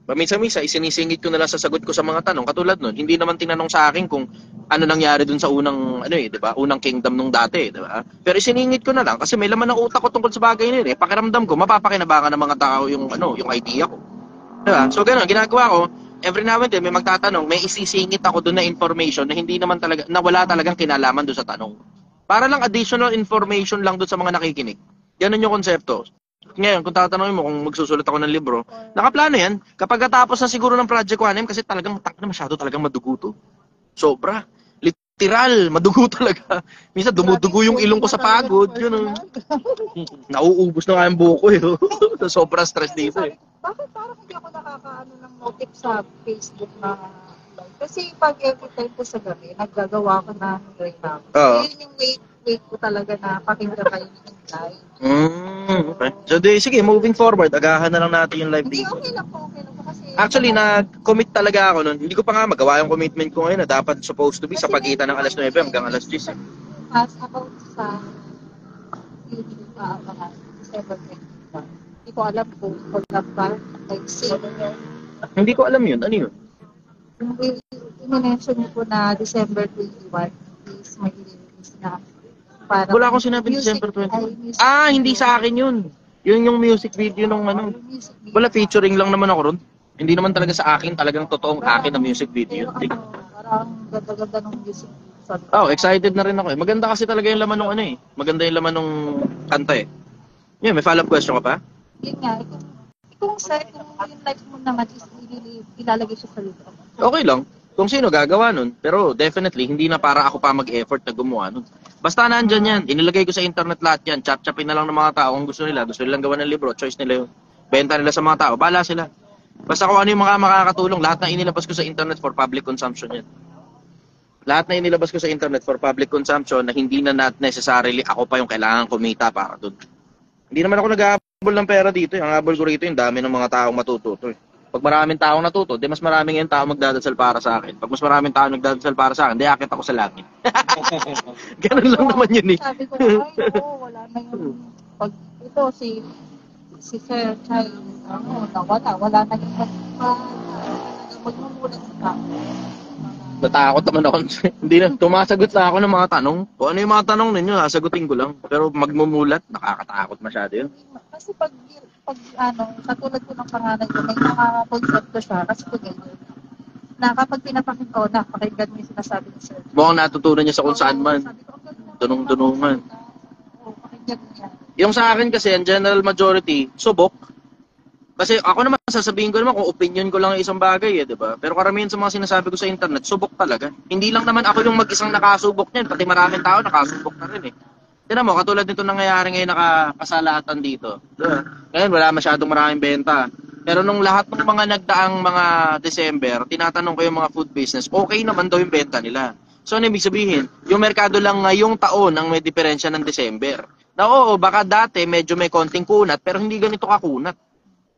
Speaker 1: Paminsan-minsan, isinisingit ko na lang sa sagot ko sa mga tanong. Katulad nun, hindi naman tinanong sa akin kung ano nangyari dun sa unang, di ba? Unang kingdom nung dati, di ba? Pero isiningit ko na lang kasi may laman ng utak ko tungkol sa bagay na yun. Pakiramdam ko, mapapakinabangan ng mga tao yung idea ko. Di ba? So, ganun, ginagawa ko, every now and then, may magtatanong, may isisingit ako dun na information na hindi naman talaga, na wala talagang kinalaman dun sa tanong. Para lang additional information lang dun sa mga nakikinig. Ganun yung konsepto. Ngayon, kung tatanungin mo kung magsusulat ako ng libro, nakaplano yan. Kapag katapos na siguro ng Project 1M, kasi talagang masyado talagang madugo to. Sobra. Literal, madugo talaga. Minsan dumudugo yung ilong ko sa pagod. Yun, nauubos na nga yung buko eh. Sobra stress dito eh.
Speaker 6: Bakit parang hindi ako nakakaano ng notif sa Facebook na live? Kasi pag every time po sa gabi, naggagawa ko na recap.
Speaker 1: Oo.
Speaker 6: Yun yung wait ko talaga na pakinggan kayo ng live.
Speaker 1: Okay. So, sige, moving forward, agahan na lang natin yung live
Speaker 6: Hindi,
Speaker 1: dito.
Speaker 6: okay lang po kasi...
Speaker 1: Actually, nag-commit talaga ako nun. Hindi ko pa nga magawa yung commitment ko ngayon na dapat supposed to be sa pagitan ng alas 9 hanggang alas 10.
Speaker 6: As about sa YouTube, mga December 21. Hindi ko alam kung collab ba, like sale.
Speaker 1: Hindi ko alam yun. Ano yun?
Speaker 6: Yung i-mention niyo po na December 21 is may release na parang
Speaker 1: Wala akong sinabi
Speaker 6: music-
Speaker 1: December 21.
Speaker 6: ay, music
Speaker 1: Hindi
Speaker 6: video.
Speaker 1: sa akin yun. Yun yung music video nung ano.
Speaker 6: Yung music video.
Speaker 1: Wala, featuring lang naman ako ron. Hindi naman talaga sa akin, talagang totoong akin na music video.
Speaker 6: Pero parang ganda-ganda ng music video.
Speaker 1: Oh, excited na rin ako eh. Maganda kasi talaga yung laman nung ano eh. Maganda yung laman nung kanta eh. Yun, may follow-up question ka pa?
Speaker 6: Yun nga, kung yung life mo naman is ilalagay siya sa libro.
Speaker 1: Okay lang. Kung sino gagawa nun. Pero definitely, hindi na para ako pa mag-effort na gumawa nun. Basta nandyan yan. Inilagay ko sa internet lahat yan. Chap-chapin na lang ng mga tao kung gusto nila. Gusto nilang gawa ng libro. Choice nila yun. Benta nila sa mga tao. Bala sila. Basta kung ano yung mga makakatulong. Lahat na inilabas ko sa internet for public consumption yan. Lahat na inilabas ko sa internet for public consumption na hindi na not necessarily ako pa yung kailangan kumita para dun. Hindi naman ako nag-aabol ng pera dito. Ang abol ko rito yung dami ng mga taong matututo. Pag maraming taong natuto, di mas maraming yung tao magdadasal para sa akin. Pag mas maraming tao nagdadasal para sa akin, di akit ako sa langit. Ganun lang naman yun eh.
Speaker 6: Sabi ko, ay, wala na yung pag ito, si Sir Chai, wala na yung magmumulat sa
Speaker 1: Natakot naman ako. Hindi na, tumasagot na ako ng mga tanong. Kung ano yung mga tanong ninyo, sasagutin ko lang. Pero magmumulat, nakakatakot masyado yun.
Speaker 6: Kasi pag katulad ko ng panganay ko, may mga konsepto siya, kasi ko ganyan. Na kapag pinapakita ko, pakinggan mo yung sinasabi ni Sir.
Speaker 1: Mukhang natutunan niya sa kung saan man. Dunong-dunungan.
Speaker 6: Oo, pakinggan mo yan.
Speaker 1: Yung sa akin kasi, ang general majority, subok. Kasi ako naman, sasabihin ko naman kung opinion ko lang yung isang bagay, di ba? Pero karamihan sa mga sinasabi ko sa internet, subok talaga. Hindi lang naman ako yung mag-isang nakasubok niyan, pati maraming tao nakasubok na rin eh. Tignan mo, katulad nito nangyayari ngayon nakasalatan dito. Diba? Ngayon, wala masyadong maraming benta. Pero nung lahat ng mga nagdaang mga December, tinatanong ko yung mga food business, okay naman daw yung benta nila. So, ano ibig sabihin? Yung merkado lang ngayong taon ang may diferensya ng December. Na oo, baka dati medyo may konting kunat, pero hindi ganito kakunat.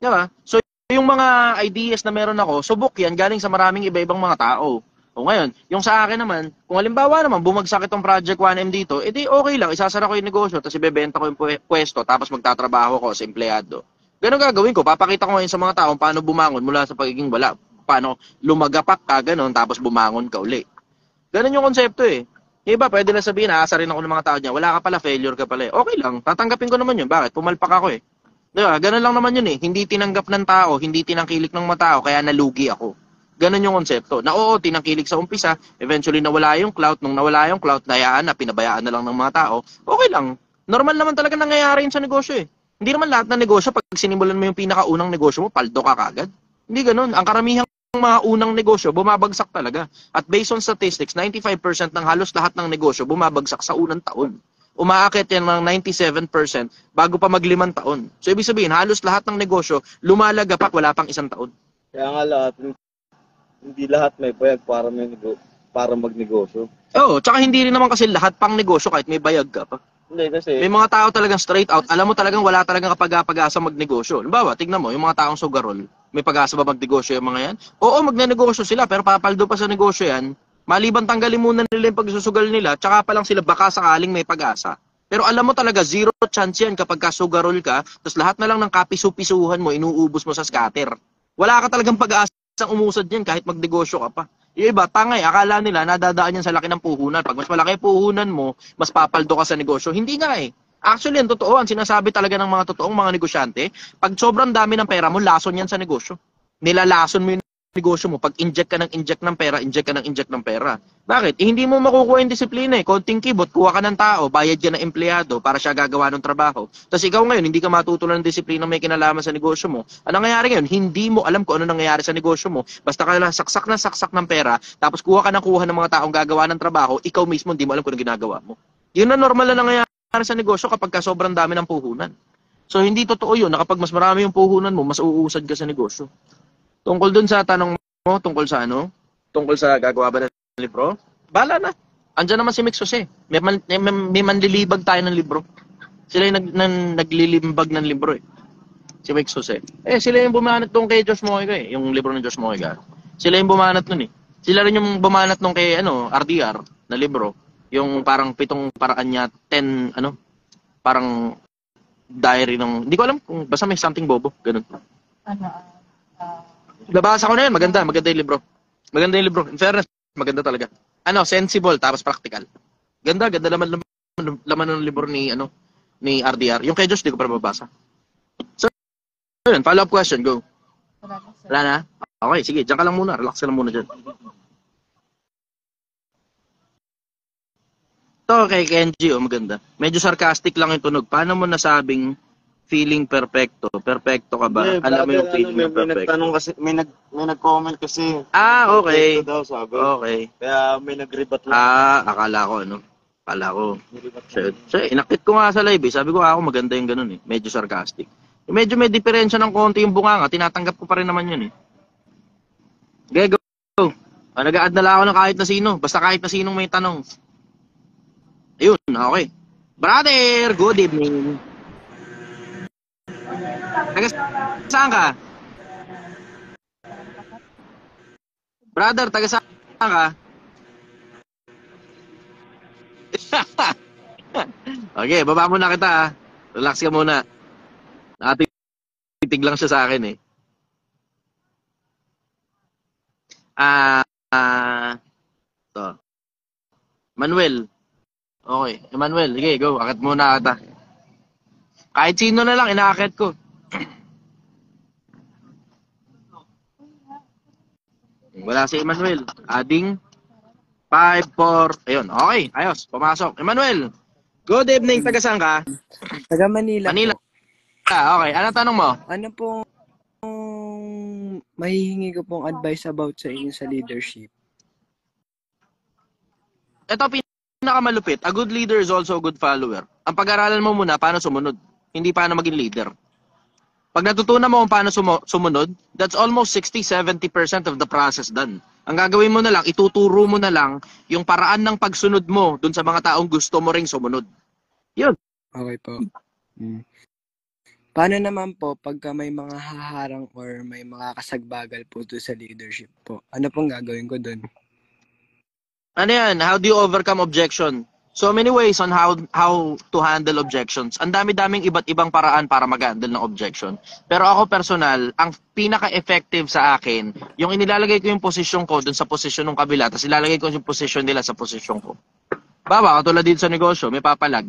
Speaker 1: Diba? So, yung mga ideas na meron ako, subok yan galing sa maraming iba-ibang mga tao. O ngayon, yung sa akin naman, kung halimbawa naman, bumagsak itong Project 1M dito, edi okay lang, isasara ko yung negosyo, tapos ibebenta ko yung pwesto, tapos magtatrabaho ko sa empleyado. Ganun gagawin ko, papakita ko ngayon sa mga tao paano bumangon mula sa pagiging wala, paano lumagapak ka, ganun, tapos bumangon ka uli. Ganun yung konsepto eh. Yung iba, pwede na sabihin, aasa rin ako ng mga tao niya, wala ka pala, failure ka pala eh. Okay lang, tatanggapin ko naman yun. Bakit? Pumalpak ako eh. Diba? Ganun lang naman yun eh. Hindi tinanggap ng tao, hindi tinangkilik ng mga tao, kaya nalugi ako. Ganun yung konsepto. Na oo, tinangkilik sa umpisa, eventually nawala yung clout, nung nawala yung clout, nayaan na, pinabayaan na lang ng mga tao, okay lang. Normal naman talaga nangyayari yun sa negosyo eh. Hindi naman lahat ng negosyo, pag sinimulan mo yung pinakaunang negosyo mo, paldo ka kagad. Hindi ganun. Ang karamihang mga unang negosyo, bumabagsak talaga. At based on statistics, 95% ng halos lahat ng negosyo bumabagsak sa unang taon. Umaakit yan ng 97% bago pa mag-5 taon. So, ibig sabihin, halos lahat ng negosyo, lumalagapak wala pang 1 taon.
Speaker 2: Kaya nga lahat, hindi lahat may bayag para magnegosyo.
Speaker 1: Oo, tsaka hindi rin naman kasi lahat pang negosyo kahit may bayag ka pa.
Speaker 2: Hindi kasi,
Speaker 1: May mga tao talagang straight out, alam mo talagang wala talagang kapag-asa magnegosyo. Halimbawa, tignan mo, yung mga taong sugarol, may pag-asa ba magnegosyo yung mga yan? Oo, magnenegosyo sila, pero papaldo pa sa negosyo yan. Maliban tanggalin muna nila yung pagsusugal nila, tsaka pa lang sila baka sakaling may pag-asa. Pero alam mo talaga, zero chance yan kapag kasugarol ka, tapos lahat na lang ng kapisu-pisuhan mo, inuubos mo sa scatter. Wala ka talagang pag-asang umusad yan kahit magnegosyo ka pa. Yung iba, tangay, akala nila nadadaan yan sa laki ng puhunan. Pag mas malaki puhunan mo, mas papaldo ka sa negosyo. Hindi nga eh. Actually, ang totoo, ang sinasabi talaga ng mga totoong mga negosyante, pag sobrang dami ng pera mo, lason yan sa negosyo. Nilalason mo yung negosyo mo. Pag inject ka ng pera, inject ka ng pera. Bakit? Hindi mo makukuha yung disiplina eh. Konting kibot, kuha ka ng tao, bayad ka ng empleyado para siya gagawa ng trabaho. Tapos ikaw ngayon, hindi ka matutunan ng disiplina may kinalaman sa negosyo mo. Ano nangyayari ngayon? Hindi mo alam kung ano nangyayari sa negosyo mo. Basta ka lang saksak ng pera, tapos kuha ng mga taong gagawa ng trabaho, ikaw mismo hindi mo alam kung ano ginagawa mo. Yun na normal na nangyayari sa negosyo kapag ka sobrang dami ng puhunan. So hindi totoo yun na kapag mas marami yung puhunan mo, mas uusad ka sa negosyo. Tungkol dun sa tanong mo, tungkol sa ano? Tungkol sa gagawa ba ng libro? Bala na. Andiyan naman si Mix Jose. May manlilibag tayo ng libro. Sila yung naglilimbag ng libro eh. Si Mix Jose. Sila yung bumanat nung kay Josh Mojica eh. Yung libro ng Josh Mojica. Sila yung bumanat nun eh. Sila rin yung bumanat nung kay RDR na libro. Yung parang 7 paraan niya, 10, parang diary ng, hindi ko alam kung basta may something bobo. Ganun. Nabasa ko na yun. Maganda yung libro. Maganda yung libro. In fairness, maganda talaga. Sensible, tapos practical. Ganda laman ng libro ni RDR. Yung kay Josh, di ko pa mabasa. So, yun, follow-up question, go. Wala na? Okay, sige, dyan ka lang muna. Relax ka lang muna dyan. Ito kay Kenji, maganda. Medyo sarcastic lang yung tunog. Paano mo nasabing feeling perfecto? Perfecto ka ba? Alam mo yung feeling na perfecto.
Speaker 2: May nagtanong kasi, may nag-comment kasi.
Speaker 1: Okay.
Speaker 2: Daw, sabi.
Speaker 1: Okay.
Speaker 2: Kaya may nag-rebat lang.
Speaker 1: Akala ko, Akala ko. So, inakit ko nga sa live eh. Sabi ko, ako maganda yung ganun eh. Medyo sarcastic. Medyo may diferensya ng konti yung bunganga. Tinatanggap ko pa rin naman yun eh. Okay, go. Nag-a-add na lang ako ng kahit na sino. Basta kahit na sinong may tanong. Ayun, okay. Brother, good evening. Saan ka? Brother, taga saan ka? Okay, baba muna kita ha. Relax ka muna. Nakatitig lang siya sa akin eh. To. Manuel. Okay, Emmanuel, sige, go. Akit muna kita. Kahit sino na lang, inaakit ko. Wala si Emmanuel. Adding 5, 4. Ayun, okay. Ayos, pumasok. Emmanuel, good evening. Taga saan ka?
Speaker 7: Taga Manila.
Speaker 1: Manila. Okay, ano tanong mo?
Speaker 7: Ano po mahihingi ko pong advice about sa inyo sa leadership.
Speaker 1: Ito pinakamalupit. A good leader is also a good follower. Ang pag-aralan mo muna paano sumunod, hindi paano maging leader. Pag natutunan mo kung paano sumunod, that's almost 60-70% of the process done. Ang gagawin mo na lang, ituturo mo na lang yung paraan ng pagsunod mo dun sa mga taong gusto mo ring sumunod. Yun.
Speaker 7: Okay po. Paano naman po pagka may mga haharang or may mga kasagbagal po to sa leadership po? Ano pong gagawin ko dun?
Speaker 1: Ano yan? How do you overcome objection? So many ways on how to handle objections. Ang dami-daming iba't ibang paraan para mag-handle ng objection. Pero ako personal, ang pinaka-effective sa akin, yung inilalagay ko yung posisyon ko dun sa posisyon ng kabila, tapos ilalagay ko yung posisyon nila sa posisyon ko. Bawa, katulad dito sa negosyo, may papalag.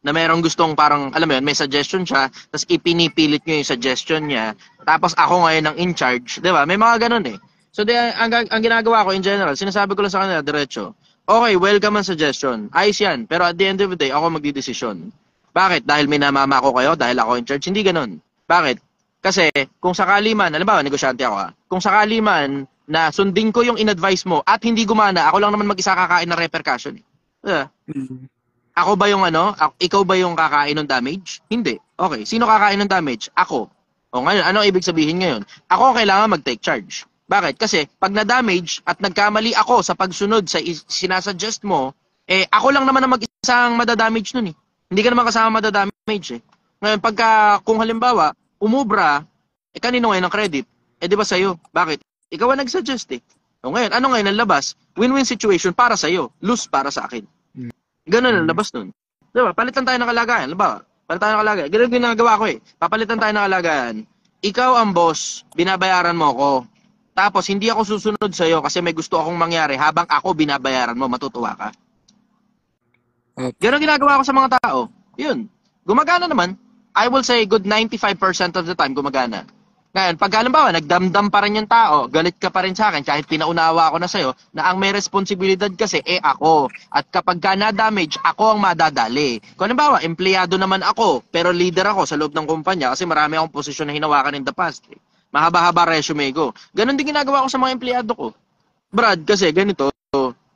Speaker 1: Na mayroong gustong parang, alam mo yun, may suggestion siya, tapos ipinipilit nyo yung suggestion niya, tapos ako ngayon ang in charge, di ba? May mga ganun eh. So, ang ginagawa ko in general, sinasabi ko lang sa kanila, diretso, okay, welcome ang suggestion. Ayos yan. Pero at the end of the day, ako magdidesisyon. Bakit? Dahil minamama ko kayo? Dahil ako in charge? Hindi ganun. Bakit? Kasi kung sakali man, alam ba, negosyante ako kung sakali man na sundin ko yung in-advise mo at hindi gumana, ako lang naman mag-isa kakain ng repercussion. Ako ba yung ikaw ba yung kakain ng damage? Hindi. Okay, sino kakain ng damage? Ako. O ngayon, ano ibig sabihin ngayon? Ako kailangan mag-take charge. Bakit? Kasi pag na-damage at nagkamali ako sa pagsunod sa sinasuggest mo, ako lang naman ang mag-isang madadamage nun eh. Hindi ka naman kasama madadamage eh. Ngayon, kung halimbawa, umubra, kanino ngayon ang credit? Di ba sa'yo? Bakit? Ikaw ang nag-suggest eh. O ngayon, ano ngayon ang labas? Win-win situation para sa'yo, lose para sa akin. Ganun ang labas nun. Diba? Palitan tayo ng kalagayan. Diba? Palitan tayo ng kalagayan. Ganun yung ginagawa ko eh. Papalitan tayo ng kalagayan. Ikaw ang boss, binabayaran mo ako. Tapos, hindi ako susunod sa'yo kasi may gusto akong mangyari habang ako binabayaran mo, matutuwa ka. Ganun ginagawa ko sa mga tao. Yun. Gumagana naman. I will say good 95% of the time gumagana. Ngayon, pag halimbawa, nagdamdam pa rin yung tao, galit ka pa rin sa akin kahit pinaunawa ako na sa'yo, na ang may responsibilidad kasi, ako. At kapag ka na-damage, ako ang madadali. Kung halimbawa, empleyado naman ako, pero leader ako sa loob ng kumpanya kasi marami akong posisyon na hinawakan in the past. Mahaba-haba resume ko. Ganon din ginagawa ko sa mga empleyado ko. Brad, kasi ganito,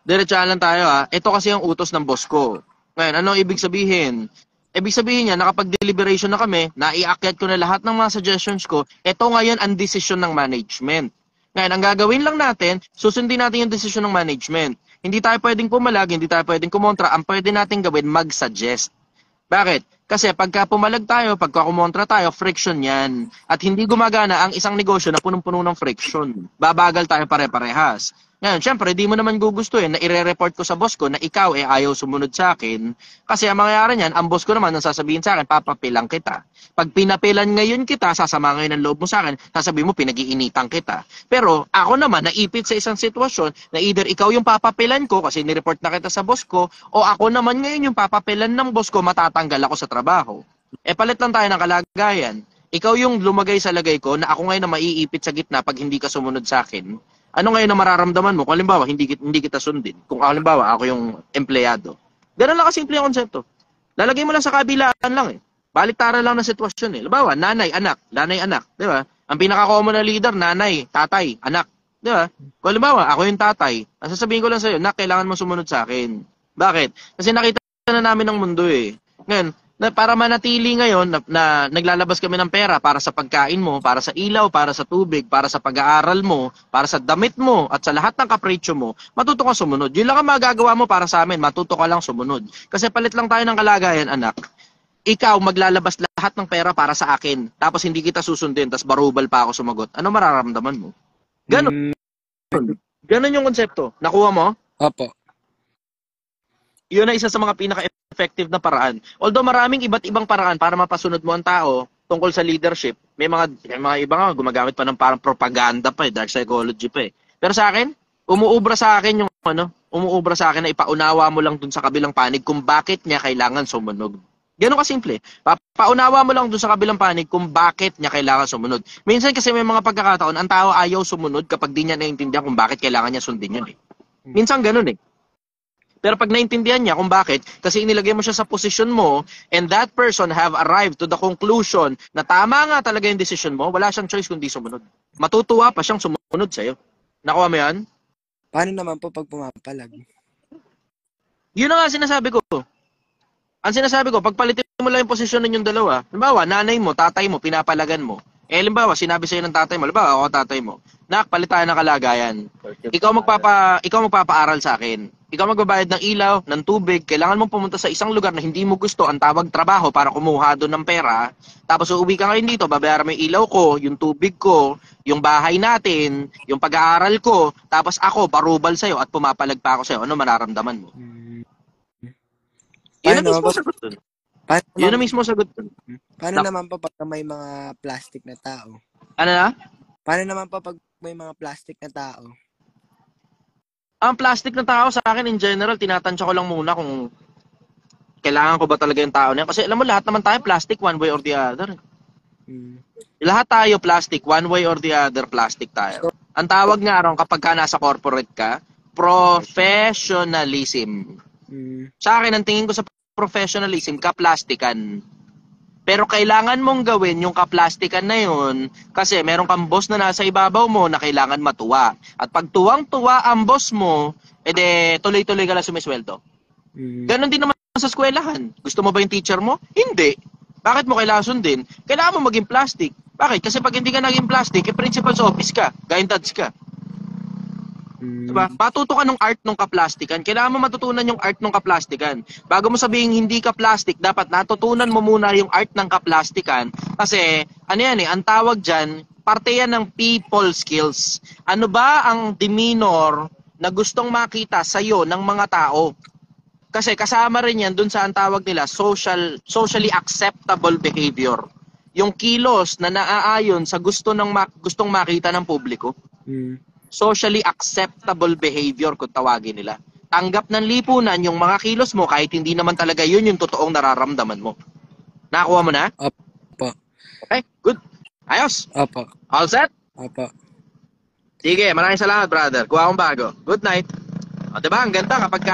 Speaker 1: diretsahan lang tayo ito kasi ang utos ng boss ko. Ngayon, ano ibig sabihin? Ibig sabihin niya, nakapag-deliberation na kami, naiakyat ko na lahat ng mga suggestions ko, ito ngayon ang desisyon ng management. Ngayon, ang gagawin lang natin, susundin natin yung desisyon ng management. Hindi tayo pwedeng pumalag, hindi tayo pwedeng kumontra, ang pwede natin gawin, mag-suggest. Bakit? Kasi pagka pumalag tayo, pagka kumontra tayo, friction yan. At hindi gumagana ang isang negosyo na punong-puno ng friction. Babagal tayo pare-parehas. Ngayon, syempre, di mo naman gugustuhin na ire-report ko sa boss ko na ikaw ayaw sumunod sa akin. Kasi ang mangyayari niyan, ang boss ko naman ang sasabihin sa akin, papapilang kita. Pag pinapilan ngayon kita, sasama ngayon ang loob mo sa akin, sasabihin mo, pinag-iinitan kita. Pero ako naman, naipit sa isang sitwasyon na either ikaw yung papapilan ko kasi nireport na kita sa boss ko, o ako naman ngayon yung papapilan ng boss ko, matatanggal ako sa trabaho. Palit lang tayo ng kalagayan. Ikaw yung lumagay sa lagay ko na ako ngayon na maiipit sa gitna pag hindi ka sumunod sa akin. Ano ngayon na mararamdaman mo? Kung halimbawa, hindi kita sundin. Kung halimbawa, ako yung empleyado. Ganun lang kasimple yung konsepto. Lalagay mo lang sa kabilaan lang Baliktaran lang ng sitwasyon Halimbawa, nanay, anak. Di ba? Ang pinaka-common na leader, nanay, tatay, anak. Di ba? Kung halimbawa, ako yung tatay. Ang sasabihin ko lang sa'yo, nak, kailangan mo sumunod sa akin. Bakit? Kasi nakita na namin ng mundo Ngayon, para manatili ngayon na naglalabas kami ng pera para sa pagkain mo, para sa ilaw, para sa tubig, para sa pag-aaral mo, para sa damit mo, at sa lahat ng kapritsyo mo, matuto ka sumunod. Yun lang ang magagawa mo para sa amin, matuto ka lang sumunod. Kasi palit lang tayo ng kalagayan, anak. Ikaw maglalabas lahat ng pera para sa akin, tapos hindi kita susundin, tapos barubal pa ako sumagot. Ano mararamdaman mo? Ganon. Ganon yung konsepto. Nakuha mo?
Speaker 7: Opo.
Speaker 1: Yun na isa sa mga pinaka-effective na paraan. Although maraming iba't ibang paraan para mapasunod mo ang tao tungkol sa leadership, may mga iba nga gumagamit pa ng parang propaganda pa dark psychology pa Pero sa akin, umuubra sa akin na ipaunawa mo lang dun sa kabilang panig kung bakit niya kailangan sumunod. Gano'n kasimple. Paunawa mo lang dun sa kabilang panig kung bakit niya kailangan sumunod. Minsan kasi may mga pagkakataon, ang tao ayaw sumunod kapag di niya naiintindihan kung bakit kailangan niya sundin yun Minsan gano'n Pero pag naintindihan niya kung bakit, kasi inilagay mo siya sa posisyon mo, and that person have arrived to the conclusion na tama nga talaga yung decision mo, wala siyang choice kundi sumunod. Matutuwa pa siyang sumunod sa'yo. Nakuha mo yan?
Speaker 7: Paano naman po pag pumapalag?
Speaker 1: Yun na nga sinasabi ko. Ang sinasabi ko, pagpalitin mo lang yung posisyon ninyong dalawa, halimbawa, nanay mo, tatay mo, pinapalagan mo. Halimbawa, sinabi sa'yo ng tatay mo, halimbawa, ako tatay mo, nak, palit tayo ng kalagayan. Ikaw magpapaaral sa akin. Ikaw magbabayad ng ilaw, ng tubig, kailangan mong pumunta sa isang lugar na hindi mo gusto, ang tawag trabaho para kumuha doon ng pera. Tapos uuwi ka ngayon dito, babayaran mo yung ilaw ko, yung tubig ko, yung bahay natin, yung pag-aaral ko, tapos ako, barubal sa'yo at pumapalag pa ako sa'yo. Ano mararamdaman mo? Yun na mismo sagot dun. Yun na mismo sagot dun.
Speaker 7: Paano naman po pag may mga plastic na tao?
Speaker 1: Ano na?
Speaker 7: Paano naman po pag may mga plastic na tao?
Speaker 1: Ang plastic na tao sa akin in general, tinatansya ko lang muna kung kailangan ko ba talaga yung tao na yan. Kasi alam mo, lahat naman tayo plastic one way or the other. Lahat tayo plastic, one way or the other, plastic tayo. Ang tawag nga ron kapag ka nasa corporate ka, professionalism. Sa akin, ang tingin ko sa professionalism, kaplastikan. Pero kailangan mong gawin yung kaplastikan na yun kasi meron kang boss na nasa ibabaw mo na kailangan matuwa. At pag tuwang-tuwa ang boss mo, edi tuloy-tuloy ka lang sumisweldo. Ganon din naman sa eskwelahan. Gusto mo ba yung teacher mo? Hindi. Bakit mo kailangan sundin? Kailangan mo maging plastic. Bakit? Kasi pag hindi ka naging plastic, principal's office ka, guidance ka. Diba? Matuto ka ng art ng kaplastikan. Kailangan mo matutunan yung art ng kaplastikan. Bago mo sabihin hindi ka plastic, dapat natutunan mo muna yung art ng kaplastikan. Kasi, ano yan ang tawag dyan, parte yan ng people skills. Ano ba ang demeanor na gustong makita sa'yo ng mga tao? Kasi kasama rin yan dun sa ang tawag nila, socially acceptable behavior. Yung kilos na naaayon sa gustong makita ng publiko. Socially acceptable behavior kung tawagin nila. Tanggap ng lipunan yung mga kilos mo kahit hindi naman talaga yun yung totoong nararamdaman mo. Nakakuha mo na?
Speaker 7: Opo.
Speaker 1: Okay, good. Ayos.
Speaker 7: Opo.
Speaker 1: All set?
Speaker 7: Opo.
Speaker 1: Sige, maraming salamat brother. Kuha akong bago. Good night. O, diba? Ang ganda kapag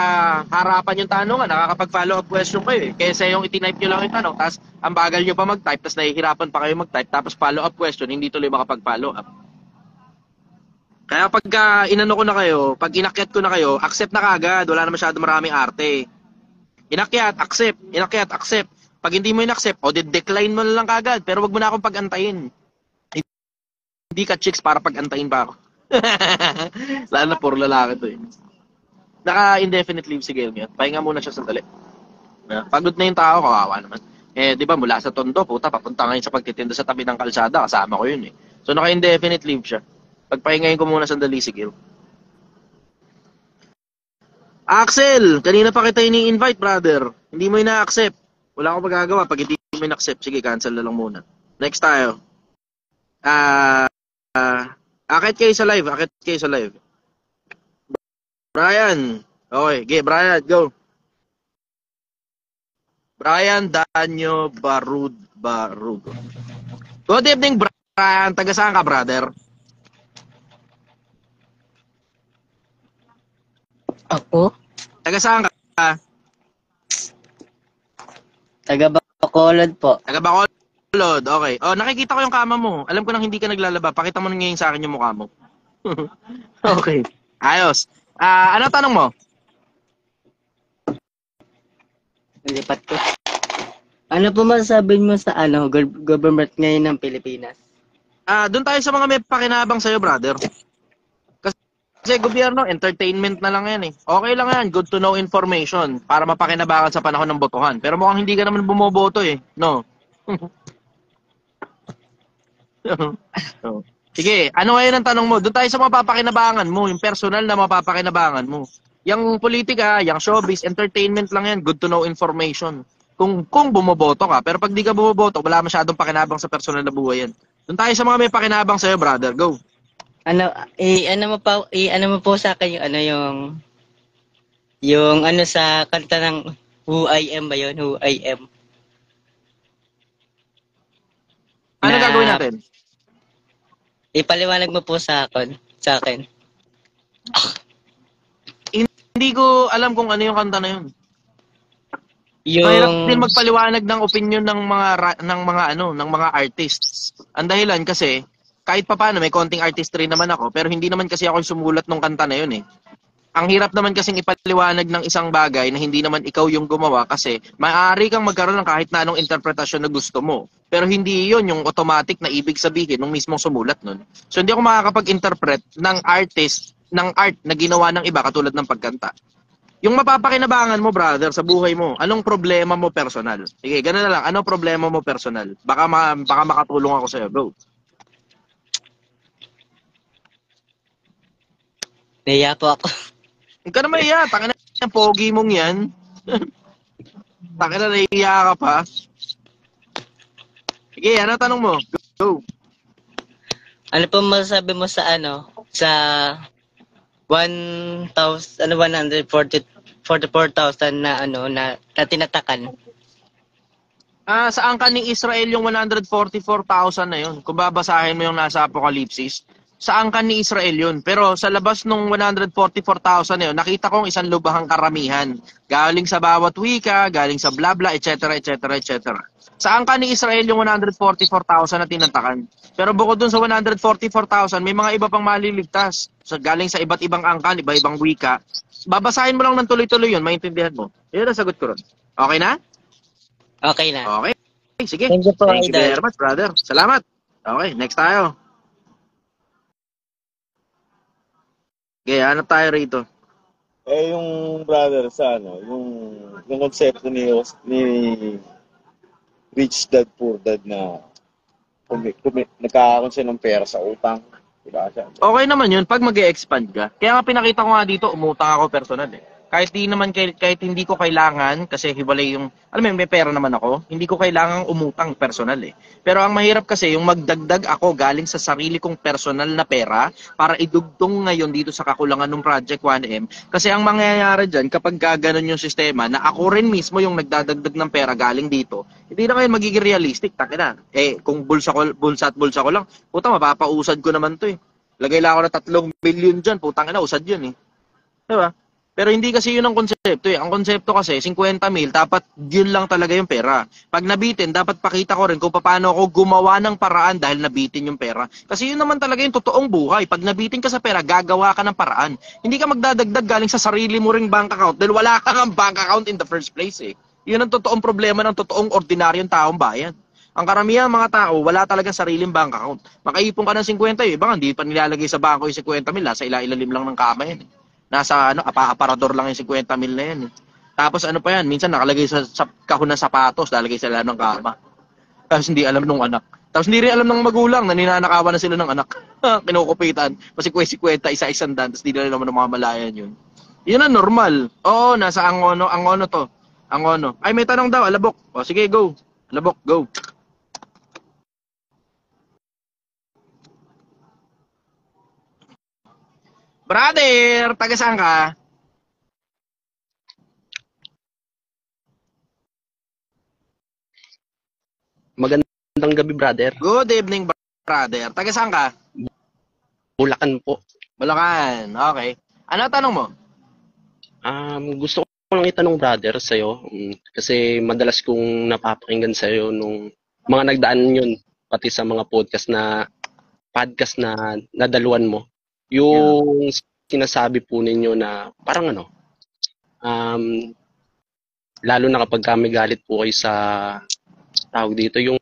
Speaker 1: harapan yung tanong, nakakapag-follow up question kayo Kaysa yung itinype nyo lang yung tanong, tapos ang bagal nyo pa mag-type, tapos nahihirapan pa kayo mag-type, tapos follow up question, hindi tuloy makapag-follow up. Kaya pag inano ko na kayo, pag inakyat ko na kayo, accept na kagad. Wala na masyado maraming arte. Inakyat, accept. Inakyat, accept. Pag hindi mo in-accept, decline mo na lang kagad. Pero wag mo na akong pag-antayin. Hindi ka chicks para pag-antayin pa ako. Lalo na puro lalaki to Naka-indefinite leave si Gail ngayon. Pahinga muna siya sandali. Pagod na yung tao, kawawa naman. Di ba, mula sa Tondo, puta, papunta ngayon sa pagtitinda sa tabi ng kalsada. Kasama ko yun So, naka-indefinite leave siya. Pagpahingayin ko muna sandali si Gil. Axel, kanina pa kita ini-invite, brother. Hindi mo ina-accept. Wala akong magagawa pag hindi mo ina-accept. Sige, cancel na lang muna. Next tayo. Akit kayo sa live. Brian. Okay, Brian, go. Brian Danyo Barugo. Good evening, Brian. Taga saan ka, brother?
Speaker 8: Ako?
Speaker 1: Taga saan ka?
Speaker 8: Taga Bacolod po.
Speaker 1: Taga Bacolod, okay. Nakikita ko yung kama mo. Alam ko nang hindi ka naglalaba. Pakita mo ngayon sa akin yung mukha mo. Okay. Ayos. Ano tanong mo?
Speaker 8: Nalipat ko. Ano po masasabi mo sa government ngayon ng Pilipinas?
Speaker 1: Doon tayo sa mga may pakinabang sa'yo, brother. Kasi gobyerno, entertainment na lang yan Okay lang yan, good to know information para mapakinabangan sa panahon ng botohan. Pero mukhang hindi ka naman bumoboto no? Sige, ano ngayon ang tanong mo? Doon tayo sa mapapakinabangan mo, yung personal na mapapakinabangan mo. Yung politika, yung showbiz, entertainment lang yan, good to know information. Kung bumoboto ka, pero pag di ka bumoboto, wala masyadong pakinabang sa personal na buhay yan. Doon tayo sa mga may pakinabang sa'yo, brother. Go.
Speaker 8: Ano mo po sa akin yung sa kanta ng Who I Am ba yun? Who I Am.
Speaker 1: Ano gagawin natin?
Speaker 8: Ipaliwanag mo po sa akin.
Speaker 1: hindi ko alam kung ano yung kanta na yun. Mahirap din
Speaker 8: Yung
Speaker 1: magpaliwanag ng opinion ng mga artists. Ang dahilan kasi kahit papaano may konting artistry naman ako, pero hindi naman kasi ako yung sumulat ng kanta na yun eh. Ang hirap naman kasing ipaliwanag ng isang bagay na hindi naman ikaw yung gumawa kasi maaari kang magkaroon ng kahit na anong interpretasyon na gusto mo. Pero hindi yun yung automatic na ibig sabihin ng mismong sumulat nun. So hindi ako makakapag-interpret ng ng art na ginawa ng iba katulad ng pagkanta. Yung mapapakinabangan mo, brother, sa buhay mo, anong problema mo personal? Sige, ganun na lang. Anong problema mo personal? Baka makatulong ako sa'yo, bro.
Speaker 8: naiya po ako.
Speaker 1: Huwag ka na maiya. Tangina na yung pogi mong yan. Tangina na naiya ka pa. Sige, ano tanong mo? Go.
Speaker 8: Ano po masasabi mo sa sa 144,000 na na tinatakan?
Speaker 1: Sa angkan ni Israel yung 144,000 na yun. Kung babasahin mo yung nasa Apokalipsis, sa angkan ni Israel yun. Pero sa labas nung 144,000 na yun, nakita kong isang lubhang karamihan. Galing sa bawat wika, galing sa blabla, etc. Sa angkan ni Israel yung 144,000 na tinatakan. Pero bukod dun sa 144,000, may mga iba pang maliligtas. So, galing sa iba't ibang angkan, iba-ibang wika. Babasahin mo lang ng tuloy-tuloy yun, maintindihan mo. Yun ang sagot ko ron. Okay na?
Speaker 8: Okay na.
Speaker 1: Okay. Sige.
Speaker 8: Thank you po,
Speaker 1: Thank you
Speaker 8: Idol.
Speaker 1: very much, brother. Salamat. Okay, next tayo. Okay, hanap tayo rito.
Speaker 2: Yung brother sa yung konsepto ni Rich Dad Poor Dad na nagkakaroon siya ng pera sa utang. Diba siya?
Speaker 1: Okay naman yun pag mag-e-expand ka. Kaya nga pinakita ko nga dito, umutang ako personal eh. Kahit hindi ko kailangan, kasi hiwalay yung, alam mo, may pera naman ako, hindi ko kailangang umutang personal eh. Pero ang mahirap kasi, yung magdagdag ako galing sa sarili kong personal na pera para idugtong ngayon dito sa kakulangan ng Project 1M. Kasi ang mangyayari dyan, kapag gaganon yung sistema, na ako rin mismo yung nagdadagdag ng pera galing dito, hindi na kayo magiging realistic, takina. Kung bulsa ko lang, puta, mapapausad ko naman to eh. Lagay lang ako na 3 million dyan, putang ina, usad yun eh. Diba? Pero hindi kasi yun ang konsepto eh. Ang konsepto kasi, 50 mil, dapat yun lang talaga yung pera. Pag nabitin, dapat pakita ko rin kung paano ako gumawa ng paraan dahil nabitin yung pera. Kasi yun naman talaga yung totoong buhay. Pag nabitin ka sa pera, gagawa ka ng paraan. Hindi ka magdadagdag galing sa sarili mo ring bank account dahil wala kang bank account in the first place eh. Yun ang totoong problema ng totoong ordinaryong taong bayan. Ang karamihan mga tao, wala talaga sariling bank account. Makaipon ka ng 50, yung iba hindi pa nilalagay sa bangko yung 50 mil, nasa ilalim lang ng kama yan eh. Nasa aparador lang yung 50 mil na yan eh. Tapos ano pa yan, minsan nakalagay sa kahon ng sapatos, lalagay sa ilalim ng kama. Tapos hindi alam nung anak. Tapos hindi rin alam ng magulang na ninanakawan na sila ng anak. Kinukupitan. Kasi 50, isa-isang dan, tapos hindi na naman ng mga malayan yun. Yun ang normal. Oo, nasa Angono to. Angono. Ay, may tanong daw, Alabok. O sige, go. Alabok, go. Brother, taga saan ka?
Speaker 9: Magandang gabi, brother.
Speaker 1: Good evening, brother. Taga saan ka?
Speaker 9: Bulacan po.
Speaker 1: Bulacan. Okay. Ano tanong mo?
Speaker 9: Gusto ko lang itanong, brother, sa'yo. Kasi madalas kong napapakinggan sa'yo nung mga nagdaan yun, pati sa mga podcast na nadaluan mo. Yung sinasabi po ninyo na parang lalo na kapag kami galit po kayo sa tawag dito, yung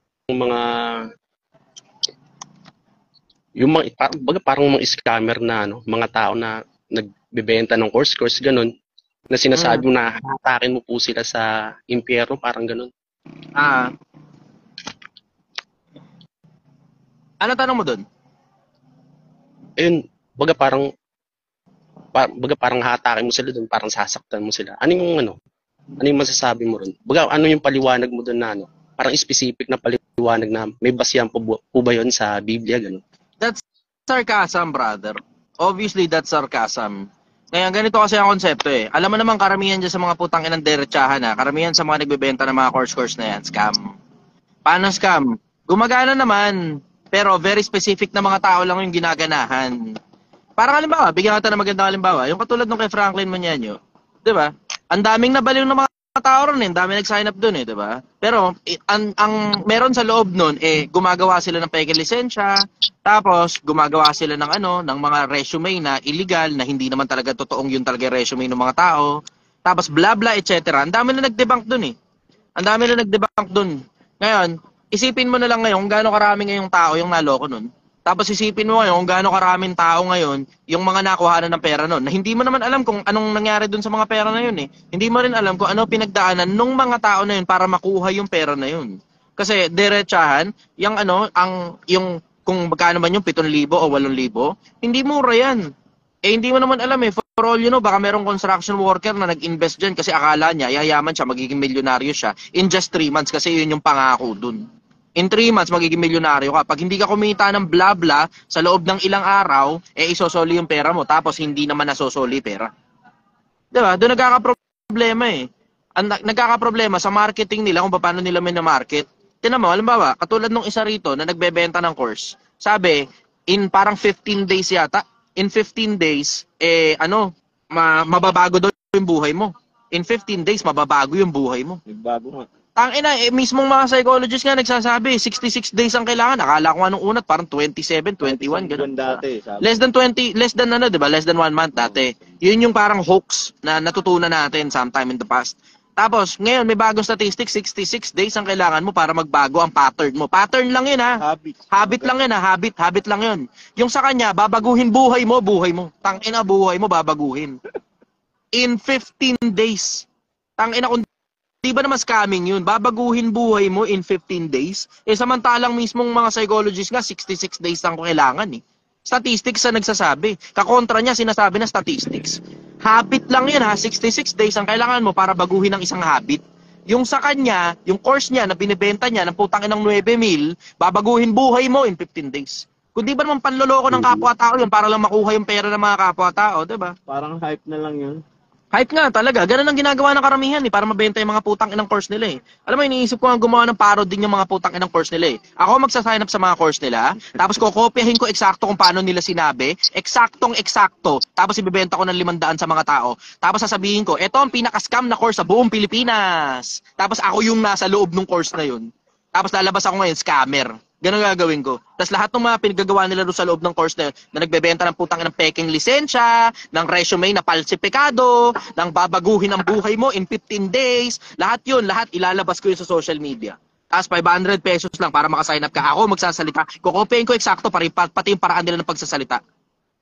Speaker 9: parang mga scammer na mga tao na nagbebenta ng course ganun, na sinasabi mo na hatakin mo po sila sa impyerno, parang ganun.
Speaker 1: Ano tanong mo dun?
Speaker 9: Ayun, parang hatakin mo sila doon, parang sasaktan mo sila. Ano yung masasabi mo ron? Ano yung paliwanag mo doon na parang specific na paliwanag na may basihan po ba yun sa Biblia, gano'n?
Speaker 1: That's sarcasm, brother. Obviously, that's sarcasm. Ngayon, ganito kasi ang konsepto eh. Alam mo naman, karamihan dyan sa mga putang inang derechahan karamihan sa mga nagbebenta ng mga course na yan, scam. Paano scam? Gumagana naman, pero very specific na mga tao lang yung ginaganahan. Parang halimbawa, bigyan kita ng magandang halimbawa, yung katulad nung kay Franklin Manyanyo, 'di ba? Ang daming nabaliw ng mga tao ron, ang daming nag-sign up doon 'di ba? Pero ang meron sa loob noon gumagawa sila ng peke lisensya, tapos gumagawa sila ng ng mga resume na illegal na hindi naman talaga totoong yun talaga resume ng mga tao. Tapos bla bla etc. Ang dami na nag-debunk doon Ang dami na nag-debunk doon. Ngayon, isipin mo na lang ngayon kung gaano karami ngayong tao yung naloko noon. Tapos isipin mo ngayon kung gaano karaming tao ngayon yung mga nakuhanan ng pera noon na hindi mo naman alam kung anong nangyari doon sa mga pera na yun Hindi mo rin alam kung ano pinagdaanan ng mga tao na yun para makuha yung pera na yun. Kasi diretsahan, yung kung magkano man yung 7,000 o 8,000, hindi mura yan. Hindi mo naman alam for all you know, baka merong construction worker na nag-invest dyan kasi akala niya, yayaman siya, magiging milyonaryo siya in just 3 months kasi yun yung pangako dun. In 3 months, magiging milyonaryo ka. Pag hindi ka kumita ng bla-bla sa loob ng ilang araw, isosoli yung pera mo. Tapos hindi naman nasosoli pera. Diba? Doon nagkakaproblema Nagkakaproblema sa marketing nila kung paano nila minamarket. Tinan mo, halimbawa, katulad nung isa rito na nagbebenta ng course. Sabi, in parang 15 days yata, in 15 days, mababago daw yung buhay mo. In 15 days, mababago yung buhay mo.
Speaker 2: Nagbago nga.
Speaker 1: Tangina, mismong mga psychologists nga nagsasabi, 66 days ang kailangan. Akala ko anong unat, parang 27, 21, gano'n. Less than 20, less than 1 month dati. Yun yung parang hoax na natutunan natin sometime in the past. Tapos, ngayon may bagong statistics, 66 days ang kailangan mo para magbago ang pattern mo. Pattern lang yun Habit lang yun Habit lang yun. Yung sa kanya, babaguhin buhay mo. Tangina, buhay mo, babaguhin. In 15 days. Tangina, kung di ba naman scamming yun? Babaguhin buhay mo in 15 days? Samantalang mismong mga psychologists nga, 66 days lang kailangan Statistics na nagsasabi. Kakontra niya, sinasabi na statistics. Habit lang yan 66 days ang kailangan mo para baguhin ang isang habit. Yung sa kanya, yung course niya na binibenta niya ng putang inang 9,000, babaguhin buhay mo in 15 days. Kung di ba naman panloloko ng kapwa-tao yun para lang makuha yung pera ng mga kapwa-tao, di ba?
Speaker 2: Parang hype na lang yun.
Speaker 1: Hype nga talaga. Ganun ang ginagawa ng karamihan para mabenta yung mga putang inang course nila Alam mo, iniisip ko ang gumawa ng parody yung mga putang inang course nila Ako magsasign up sa mga course nila, tapos kokopyahin ko eksakto kung paano nila sinabi, eksaktong-eksakto, tapos ibebenta ko ng 500 sa mga tao. Tapos sasabihin ko, eto ang pinaka-scam na course sa buong Pilipinas. Tapos ako yung nasa loob ng course na yun. Tapos lalabas ako ngayon, scammer. Ganun gagawin ko. Tapos lahat ng mga pinagagawa nila doon sa loob ng course na yun, na nagbebenta ng putang ng peking lisensya, ng resume na falsifikado, ng babaguhin ang buhay mo in 15 days, lahat ilalabas ko yun sa social media. Tapos 500 pesos lang para makasign up ka. Ako magsasalita. Kukopihin ko eksakto pati yung paraan nila ng pagsasalita.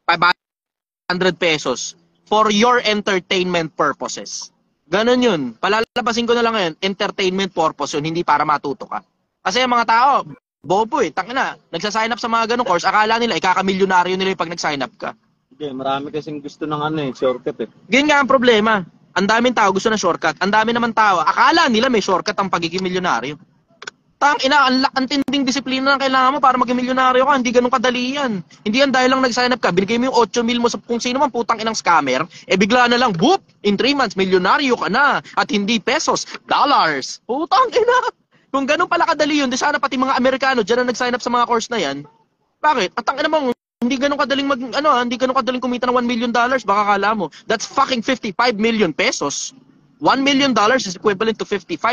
Speaker 1: 500 pesos for your entertainment purposes. Ganun yun. Palalabasin ko na lang ngayon, entertainment purpose yun, hindi para matuto ka. Kasi yung mga tao, bobo tangina, nagsa-sign up sa mga ganung course, akala nila ikakamilyonaryo nila yung pag nag-sign up ka.
Speaker 2: Hindi, marami kasing gusto ng shortcut
Speaker 1: Ganyan nga ang problema. Ang daming tao gusto ng shortcut. Ang dami naman tao, akala nila may shortcut ang pagiging milyonaryo. Tangina, ang tinding disiplina na kailangan mo para maging milyonaryo ka, hindi ganun kadali yan. Hindi yan dahil lang nag-sign up ka, binigay mo yung 8,000 mo sa kung sino man putang inang scammer, bigla na lang, whoop, in 3 months, milyonaryo ka na. At hindi pesos, dollars. Putang ina. Kung ganun pala kadali yun, di sana pati mga Amerikano dyan na nag-sign up sa mga course na yan. Bakit? At ang ina mo, hindi ganun kadaling hindi ganun kadaling kumita ng $1 million, baka kala mo. That's fucking 55 million pesos. $1 million is equivalent to 56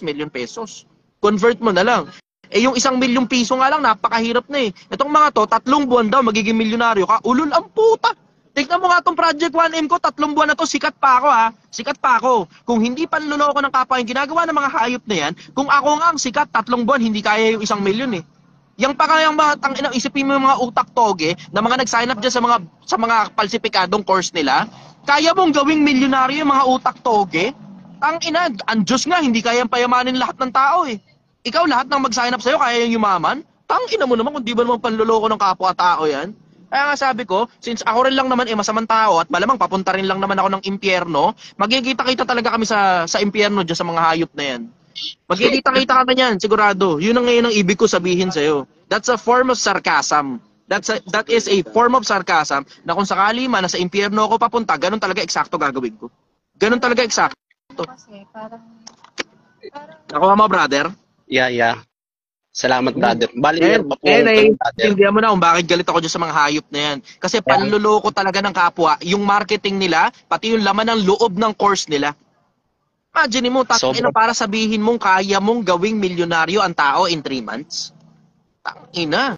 Speaker 1: million pesos. Convert mo na lang. Yung 1 milyong piso nga lang, napakahirap na Itong mga to, 3 buwan daw, magiging milyonaryo ka. Ulul ang puta! Tignan mo nga itong Project 1M ko, 3 buwan na to, sikat pa ako Sikat pa ako. Kung hindi panluloko ng kapwa yung ginagawa ng mga hayop na yan, kung ako nga ang sikat, 3 buwan, hindi kaya yung 1 milyon Yang pa kayang mga isipin mo yung mga utak toge na mga nag-sign up dyan sa mga palsipikadong course nila, kaya mong gawing milyonaryo yung mga utak toge? Tangina, ang Diyos nga, hindi kayang payamanin lahat ng tao Ikaw lahat ng mag-sign up sa'yo, kaya yung yumaman? Tangina mo naman kung di ba naman panluloko ng kapwa-tao yan? Kaya nga sabi ko, since ako rin lang naman masamang tao at malamang papunta rin lang naman ako ng impyerno, magkikita-kita talaga kami sa impyerno dyan sa mga hayop na yan. Magkikita-kita kami yan, sigurado. Yun ang ngayon ang ibig ko sabihin sa'yo. That's a form of sarcasm. That is a form of sarcasm na kung sakali man nasa impyerno ako papunta, ganun talaga eksakto gagawin ko. Ganun talaga eksakto.
Speaker 6: Kasi parang
Speaker 1: Nakuha mo, brother?
Speaker 9: Yeah. Salamat, brother. Bali, meron pa po akong tanong, brother.
Speaker 1: Naiintindihan mo na kung bakit galit ako dyan sa mga hayop na yan. Kasi panluloko talaga ng kapwa. Yung marketing nila, pati yung laman ng loob ng course nila. Imagine mo, tangina para sabihin mong kaya mong gawing milyonaryo ang tao in 3 months. Tangina.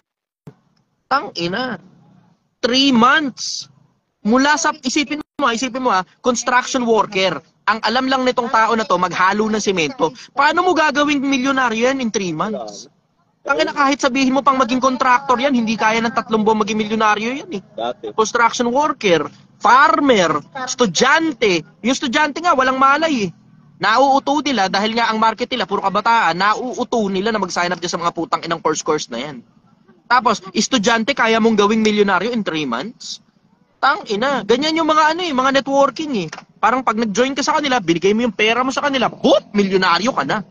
Speaker 1: 3 months. Mula sa, isipin mo construction worker. Ang alam lang nitong tao na to, maghalo ng semento. Paano mo gagawing milyonaryo yan in 3 months? Tangina, kahit sabihin mo pang maging contractor yan, hindi kaya ng 3 buwan maging milyonaryo yan eh. Construction worker, farmer, estudyante. Yung estudyante nga, walang malay eh. Nauuto nila dahil nga ang market nila, puro kabataan, nauuto nila na mag-sign up dyan sa mga putang inang course na yan. Tapos, estudyante, kaya mong gawing milyonaryo in 3 months? Tangina, ganyan yung mga mga networking eh. Parang pag nag-join ka sa kanila, binigay mo yung pera mo sa kanila, boop, milyonaryo ka na.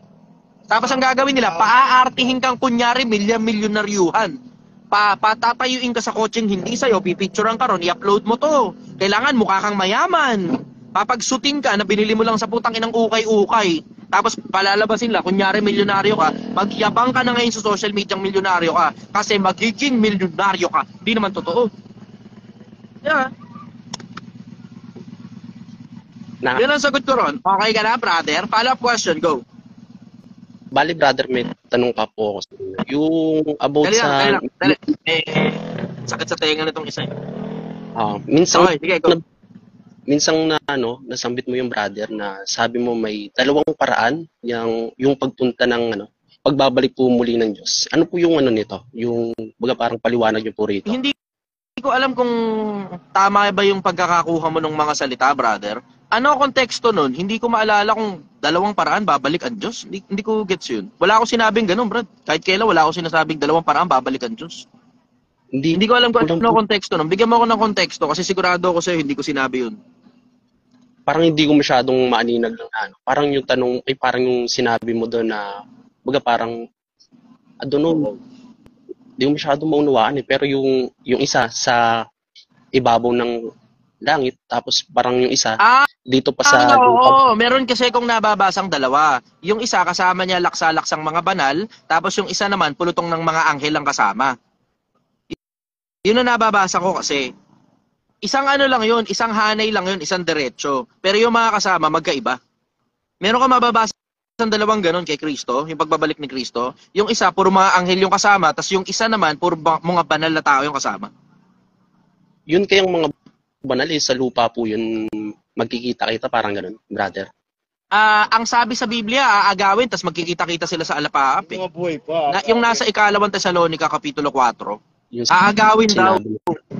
Speaker 1: Tapos ang gagawin nila, paaartihin kang kunyari milyonaryuhan. Patatayuin ka sa coaching hindi sa'yo, pipicturean ka ron, i-upload mo to. Kailangan mukha kang mayaman. Papagsutin ka na binili mo lang sa putang inang ukay-ukay. Tapos palalabasin lang, kunyari milyonaryo ka, magyabang ka na ngayon sa social media milyonaryo ka. Kasi magiging milyonaryo ka. Hindi naman totoo. Yeah. Yun ang sagot ko ron. Okay ka na, brother? Follow-up question, go.
Speaker 9: Bali, brother, may tanong pa po ako sa inyo. Yung about
Speaker 1: dali. Sakit sa tenga nitong isa.
Speaker 9: Minsan,
Speaker 1: okay, sige, go.
Speaker 9: Minsan nasambit mo yung brother na sabi mo may 2 paraan yung pagpunta ng pagbabalik po muli ng Diyos. Ano po yung nito? Yung parang paliwanag niyo po rito. Hindi
Speaker 1: ko alam kung tama ba yung pagkakakuha mo ng mga salita, brother. Ano ang konteksto nun? Hindi ko maalala kung 2 paraan babalik ang Diyos. Hindi ko gets yun. Wala akong sinabing ganun, brad. Kahit kailan wala akong sinasabing 2 paraan babalik ang Diyos. Hindi ko alam kung ano konteksto nun. Bigyan mo ako ng konteksto kasi sigurado ako sa'yo hindi ko sinabi yun.
Speaker 9: Parang hindi ko masyadong maaninag lang parang yung tanong, parang yung sinabi mo doon na, parang, I don't know, hindi ko masyadong maunawaan pero yung isa sa ibabaw ng langit, tapos parang yung isa, dito pa sa...
Speaker 1: Oo, meron kasi kung nababasang 2. Yung isa kasama niya laksa-laksang mga banal, tapos yung isa naman pulutong ng mga anghel ang kasama. Yun ang nababasa ko kasi. Isang lang yun, isang hanay lang yun, isang diretso. Pero yung mga kasama, magkaiba. Meron ka mababasa ng 2 ganun kay Kristo, yung pagbabalik ni Kristo. Yung isa, puro mga anghel yung kasama, tapos yung isa naman, puro mga banal na tao yung kasama.
Speaker 9: Yun kayang mga banal sa lupa po yun, magkikita-kita parang ganun, brother.
Speaker 1: Ang sabi sa Biblia, aagawin, tapos magkikita-kita sila sa alapaap. Yung nasa 2 Tesalonica, Kapitulo 4. Aagawin daw.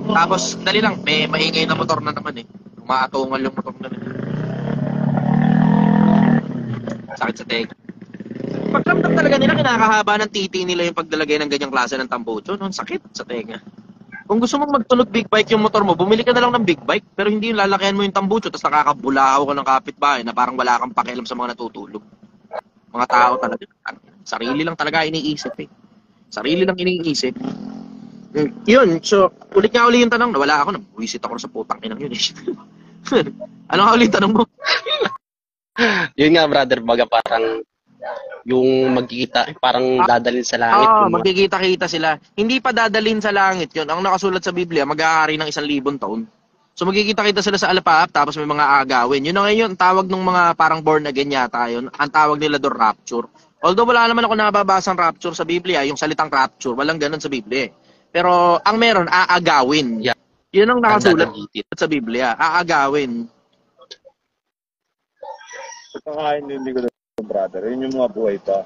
Speaker 1: Tapos, dali lang, may maingay na motor na naman eh. Umaatungal yung motor na naman. Sakit sa teg. Pagramdam talaga nila, kinakahaba ng titi nila yung pagdalagay ng ganyang klase ng tambucho. No? Sakit sa tenga. Kung gusto mong magtunog big bike yung motor mo, bumili ka na lang ng big bike. Pero hindi yung lalakihan mo yung tambucho, tapos nakakabulahaw ka ng kapitbahay na parang wala kang pakialam sa mga natutulog. Mga tao talaga. Sarili lang talaga iniisip eh. Sarili lang iniisip. Yun, so, ulit yung tanong, nawala ako, nag-visit ako sa putang inang yun eh. Ano nga ulit tanong mo?
Speaker 9: Yun nga, brother, parang yung magkikita, parang dadalhin sa langit.
Speaker 1: Magkikita-kita sila. Hindi pa dadalhin sa langit yun. Ang nakasulat sa Biblia, mag-aari ng 1,000 taon. So magkikita-kita sila sa alapaap, tapos may mga agawin. Yun na ngayon, ang tawag ng mga parang born again yata yun. Ang tawag nila doon rapture. Although wala naman ako nababasang rapture sa Biblia, yung salitang rapture, walang ganun sa Biblia. Pero ang meron, aagawin. Yeah. Yun ang nakasulat sa Biblia, aagawin.
Speaker 2: Hindi ko na, brother. Yun yung mga buhay pa.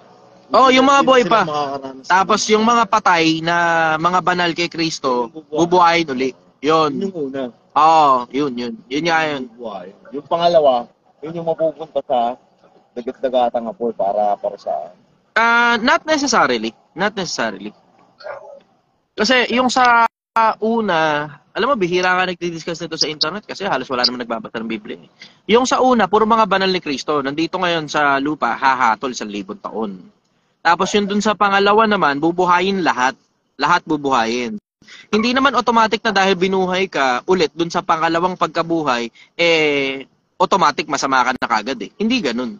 Speaker 1: Yung mga buhay pa. Tapos yung mga patay na mga banal kay Kristo, bubuhayin uli. Yun.
Speaker 2: Yung una.
Speaker 1: Yun. Yun nga yun.
Speaker 2: Yung pangalawa, yun yung mapupunta sa dagat-dagatang apoy para saan?
Speaker 1: Not necessarily. Not necessarily. Kasi yung sa una, alam mo, bihira ka nagdi-discuss nito sa internet kasi halos wala naman nagbabasa ng Biblia. Yung sa una, puro mga banal ni Kristo. Nandito ngayon sa lupa, hahatol 1,000 taon. Tapos yung dun sa pangalawa naman, bubuhayin lahat. Lahat bubuhayin. Hindi naman automatic na dahil binuhay ka ulit dun sa pangalawang pagkabuhay, automatic masama ka na kagad eh. Hindi ganun.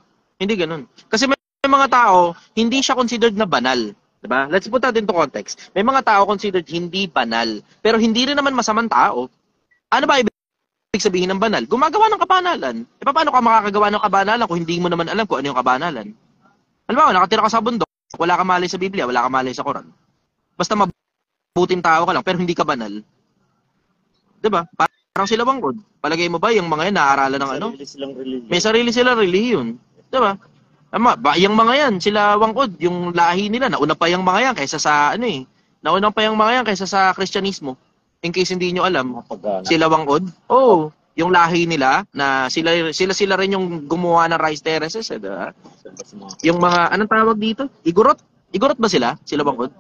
Speaker 1: Kasi may mga tao, hindi siya considered na banal. Diba? Let's put that into context. May mga tao considered hindi banal, pero hindi rin naman masamang tao. Ano ba ibig sabihin ng banal? Gumagawa ng kabanalan. E paano ka makakagawa ng kabanalan kung hindi mo naman alam kung ano yung kabanalan? Alam mo, nakatira ka sa bundok, wala ka malay sa Biblia, wala ka malay sa Quran. Basta mabuting tao ka lang, pero hindi ka banal. Diba? Parang sila Wangod. Palagay mo ba yung mga yan naaaralan ng ano? May sarili silang relihiyon. Diba? Yung mga yan, sila Wangod, yung lahi nila, nauna pa yung mga yan kaysa sa ano eh. Nauna pa yung mga yan kaysa sa Kristyanismo. In case hindi nyo alam, sila Wangod, yung lahi nila, na sila rin yung gumawa ng rice terraces, diba? Yung mga, anong tawag dito? Igorot? Igorot ba sila? Sila Wangod?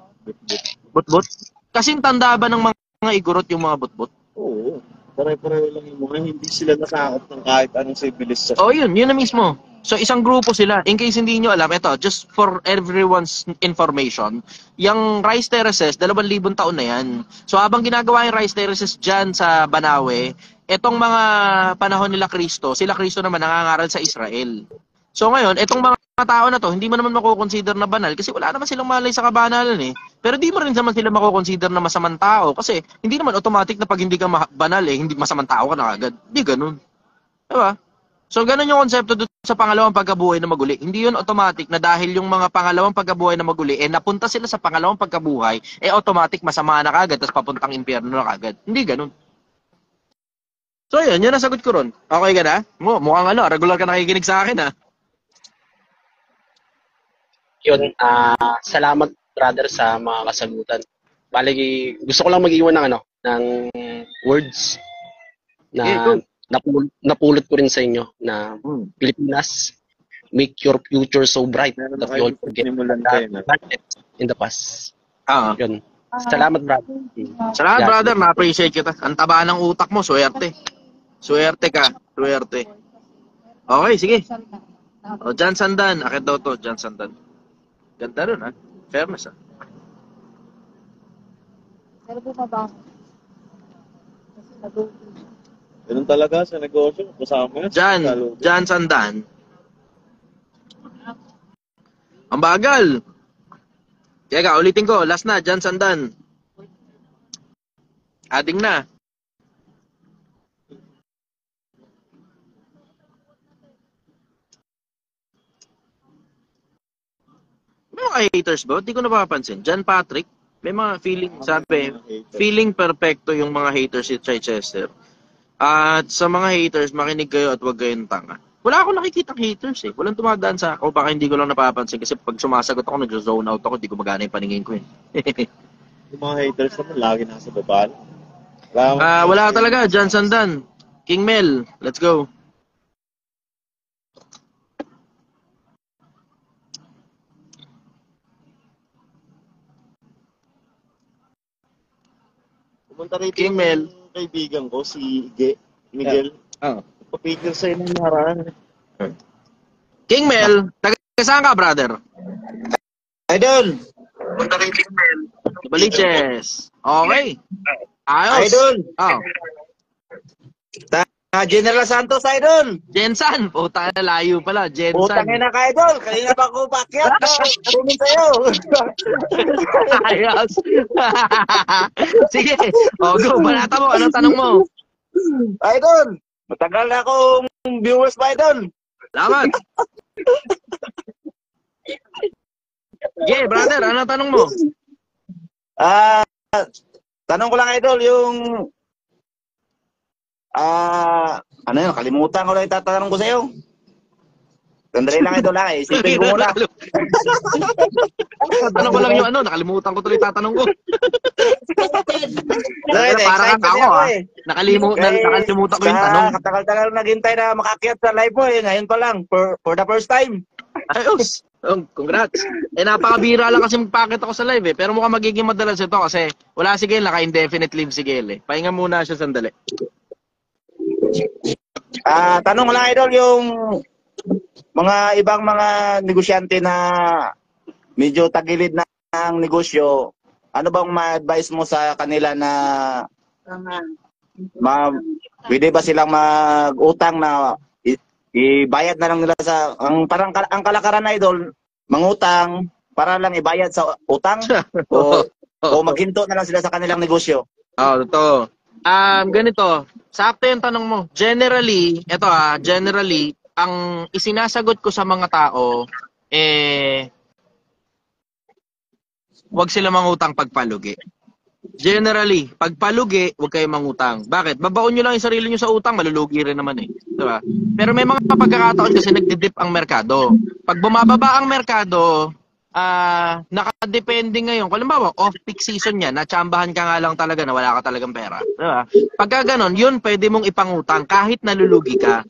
Speaker 1: Butbut? Kasing tanda ba ng mga igorot yung mga butbut?
Speaker 2: Oo. Pare-pareho lang yung mga hindi sila nasakop ng kahit anong civilization.
Speaker 1: Yun na mismo. So, isang grupo sila. In case hindi nyo alam, ito, just for everyone's information, yung rice terraces, 2,000 taon na yan. So, habang ginagawa yung rice terraces dyan sa Banawe, etong mga panahon nila Kristo, sila Kristo naman nangangaral sa Israel. So, ngayon, etong mga tao na to, hindi mo naman makukonsider na banal kasi wala naman silang malay sa kabanalan eh. Pero di mo rin naman sila makukonsider na masamang tao kasi hindi naman automatic na pag hindi ka banal eh, hindi masamang tao ka na agad. Hindi ganun. Diba? So, ganun yung konsepto doon sa pangalawang pagkabuhay na maguli. Hindi yun automatic na dahil yung mga pangalawang pagkabuhay na maguli, napunta sila sa pangalawang pagkabuhay, automatic masama na kagad, tapos papuntang impyerno na kagad. Hindi ganun. So, yun ang sagot ko ron. Okay ka na? Mukhang regular ka nakikinig sa akin, ha?
Speaker 9: Yun, salamat, brother, sa mga kasagutan. Bali, gusto ko lang mag-iwan ng words na napulot ko rin sa inyo na Pilipinas, make your future so bright that you all forget in the past. Yun. Salamat, brother.
Speaker 1: Salamat, brother. Na-appreciate kita. Ang taba ng utak mo. Swerte. Swerte ka. Swerte. Okay, sige. Jan Sandan. Akit daw to, Jan Sandan. Ganda rin, ha? Fairness, ha?
Speaker 6: Pero bumaba. Kasi nag-uwi.
Speaker 2: Ganun talaga sa negosyo. Kasama yan.
Speaker 1: Jan Sandan. Ang bagal. Teka, ulitin ko. Last na, Jan Sandan. Adding na. May mga haters ba? Di ko napapansin. John Patrick, may mga feeling perfecto yung mga haters si Chichester. At sa mga haters, makinig kayo at huwag kayong tanga. Wala akong nakikitang haters eh. Walang tumadaan sa ako. Baka hindi ko lang napapansin kasi pag sumasagot ako, nag-zone out ako, di ko magana yung paningin ko eh.
Speaker 2: Yung mga haters naman, lagi nasa baba.
Speaker 1: Wala talaga. Jan Sandan. King Mel, let's go.
Speaker 2: Pumunta rito yung kaibigan ko, si Miguel. Papicture sa'yo ng nakaraan.
Speaker 1: King Mel, taga-saan ka, brother?
Speaker 10: Idol!
Speaker 1: Punta rin King Mel. Baliches. Okay. Ayos.
Speaker 10: Idol!
Speaker 1: Oh.
Speaker 10: General Santos, Idol!
Speaker 1: Jensan. Puta na, layo pala. Jensan.
Speaker 10: Putang ina ka, Idol! Kanina pa ako pakyat. Tumin sa'yo.
Speaker 1: Ayos. Sige. O, go. Balata mo. Anong tanong mo?
Speaker 10: Idol! Matagal na akong viewers pa, Idol.
Speaker 1: Salamat. Sige, brother. Anong tanong mo?
Speaker 10: Tanong ko lang, Idol, yung... ano yun? Kalimutan ko lang itatanong ko sa'yo. Sandali lang, Idol, lang. Isipin ko muna.
Speaker 1: Tanong ko lang yung nakalimutan ko tuloy tatanong ko.
Speaker 10: Parang ako,
Speaker 1: nakalimutan ko yung tanong.
Speaker 10: Katagal-tagal naghintay na makakyat sa live mo, ngayon pa lang, for the first time.
Speaker 1: Ayos. Congrats. Napakabira lang kasi magpakit ako sa live pero mukhang magiging madalas ito kasi wala si Gail, naka-indefinite leave si Gail eh. Pahinga muna siya sandali.
Speaker 10: Tanong lang, Idol, yung mga ibang mga negosyante na medyo tagilid na ang negosyo, ano bang ma-advise mo sa kanila na pwede ba silang mag-utang na ibayad na lang nila sa ang kalakaran, Idol, mangutang para lang ibayad sa utang o maghinto na lang sila sa kanilang negosyo?
Speaker 1: Totoo. Ganito, sakto yung tanong mo. Generally, generally, ang isinasagot ko sa mga tao, wag sila mangutang pagpalugi. Generally, pagpalugi, wag kayo mangutang. Bakit? Babaon nyo lang yung sarili nyo sa utang, malulugi rin naman eh. Diba? Pero may mga pagkakataon kasi nagdidip ang merkado. Pag bumababa ang merkado, nakadepende ngayon. Kung halimbawa, off-peak season yan, natsambahan ka nga lang talaga na wala ka talagang pera. Diba? Pagka ganon, yun pwede mong ipangutang kahit nalulugi ka.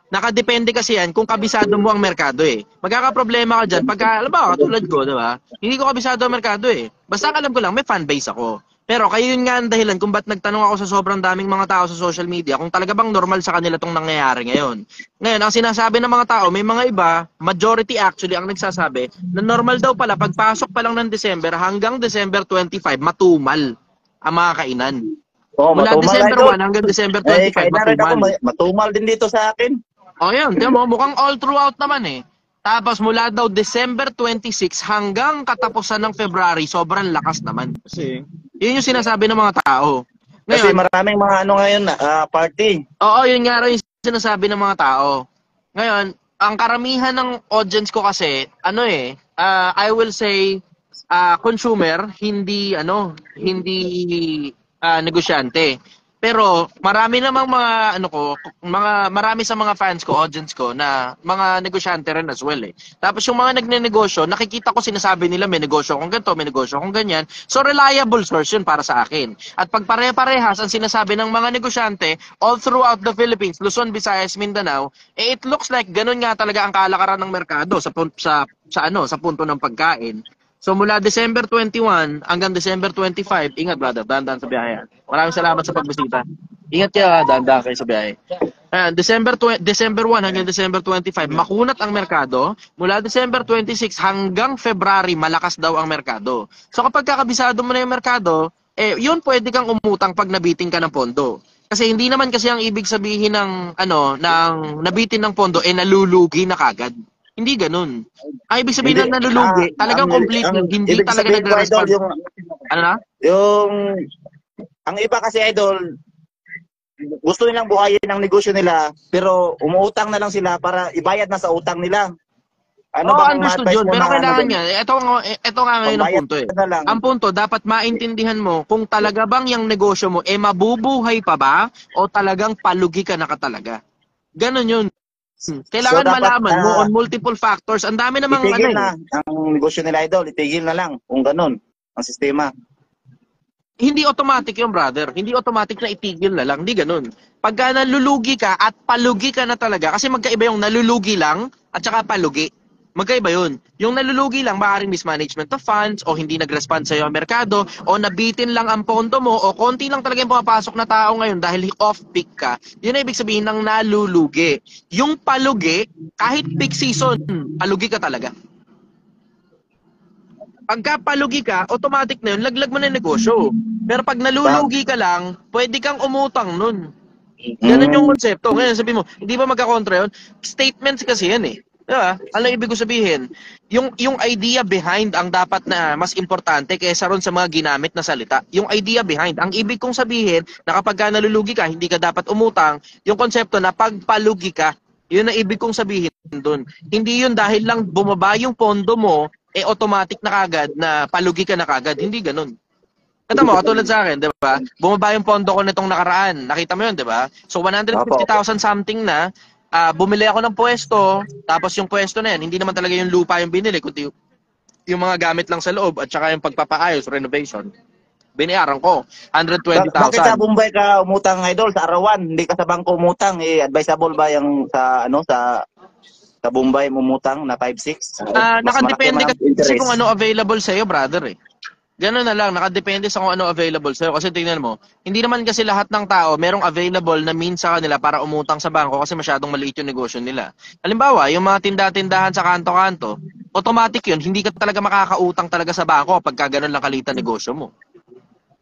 Speaker 1: Nakadepende kasi yan kung kabisado mo ang merkado eh. Magkakaproblema ka dyan pagka, alam ba, katulad ko, diba? Hindi ko kabisado ang merkado eh. Basta alam ko lang, may fanbase ako. Pero kayo yun nga ang dahilan kung ba't nagtanong ako sa sobrang daming mga tao sa social media kung talaga bang normal sa kanila tong nangyayari ngayon. Ngayon, ang sinasabi ng mga tao, may mga iba, majority actually ang nagsasabi, na normal daw pala, pagpasok pa lang ng December hanggang December 25, matumal ang mga kainan. Mula December 1 hanggang December 25, matumal.
Speaker 10: Matumal din dito sa akin.
Speaker 1: Yun. Tiyan mo, mukhang all throughout naman eh. Tapos mula daw December 26 hanggang katapusan ng February, sobrang lakas naman.
Speaker 2: Kasi
Speaker 1: yun yung sinasabi ng mga tao. Ngayon,
Speaker 10: kasi maraming mga ngayon, party.
Speaker 1: Oo, yun nga rin yung sinasabi ng mga tao. Ngayon, ang karamihan ng audience ko kasi, I will say, consumer, hindi negosyante. Pero marami namang marami sa mga fans ko, audience ko na mga negosyante rin as well eh. Tapos yung mga nagnenegosyo, nakikita ko sinasabi nila may negosyo kung ganito, may negosyo kung ganyan. So reliable source yun para sa akin. At pag pare-parehas ang sinasabi ng mga negosyante all throughout the Philippines, Luzon, Visayas, Mindanao, it looks like ganun nga talaga ang kalakaran ng merkado sa punto ng pagkain. So mula December 21 hanggang December 25, ingat brother, dahan-dahan sa biyahe. Maraming salamat sa pagbisita. Ingat kayo, dahan-dahan kayo sa biyahe. December 1 hanggang December 25, makunat ang merkado. Mula December 26 hanggang February, malakas daw ang merkado. So kapag kakabisado mo na yung merkado, yun pwede kang umutang pag nabiting ka ng pondo. Kasi hindi naman kasi ang ibig sabihin ng nabitin ng pondo, nalulugi na kagad. Hindi ganun. Ang ibig sabihin ng nalulugi, talagang complete, hindi talaga nagre-respond.
Speaker 10: Ang iba kasi idol, gusto nilang buhayin ang negosyo nila, pero umuutang na lang sila para ibayad na sa utang nila.
Speaker 1: Understood yun. Pero kailangan niya, ito nga ngayon ang punto eh. Ang punto, dapat maintindihan mo kung talaga bang yung negosyo mo, mabubuhay pa ba o talagang palugi ka na ka talaga. Ganon yun. Kailangan so, malaman mo on multiple factors. Ang dami namang
Speaker 10: itigil na ang negosyo nila idol, itigil na lang kung ganun ang sistema.
Speaker 1: Hindi automatic yung brother. Hindi automatic na itigil na lang. Hindi ganun. Pagka nalulugi ka at palugi ka na talaga, kasi magkaiba yung nalulugi lang at saka palugi. Magkaiba yun. Yung nalulugi lang, maaaring mismanagement of funds o hindi nag-respond sa'yo ang merkado o nabitin lang ang pondo mo o konti lang talaga yung pumapasok na tao ngayon dahil off-peak ka. Yun ang ibig sabihin ng nalulugi. Yung palugi, kahit peak season, palugi ka talaga. Pagka palugi ka, automatic na yun, laglag mo na yung negosyo. Pero pag nalulugi ka lang, pwede kang umutang nun. Ganun yung konsepto. Ngayon sabi mo, hindi ba magkakontra yun? Statements kasi yan eh. Diba? Alam ibig ko sabihin, yung idea behind ang dapat na mas importante kaysa ron sa mga ginamit na salita. Yung idea behind. Ang ibig kong sabihin na kapag ka nalulugi ka, hindi ka dapat umutang, yung konsepto na pagpalugi ka, yun ang ibig kong sabihin doon. Hindi yun dahil lang bumaba yung pondo mo, automatic na kagad na palugi ka na kagad. Hindi ganun. Kata mo, katulad sa akin, di ba? Bumaba yung pondo ko nitong nakaraan. Nakita mo yun, di ba? So 150,000 something na, bumili ako ng pwesto, tapos yung pwesto na yan, hindi naman talaga yung lupa yung binili, kundi yung mga gamit lang sa loob at saka yung pagpapaayos, renovation. Binayaran ko, 120,000.
Speaker 10: Bakit sa Bombay ka umutang idol sa arawan? Hindi ka sa bangko umutang, advisable ba yung sa Bombay umutang na 5-6?
Speaker 1: Nakadepende kasi kung ano available sa iyo, brother eh. Gano'n na lang, nakadepende sa kung ano available sa'yo. Kasi tingnan mo, hindi naman kasi lahat ng tao merong available na means sa kanila para umutang sa bangko kasi masyadong maliit yung negosyo nila. Halimbawa, yung mga tinda-tindahan sa kanto-kanto, automatic yun, hindi ka talaga makakautang talaga sa bangko pagka gano'n lang kalita negosyo mo.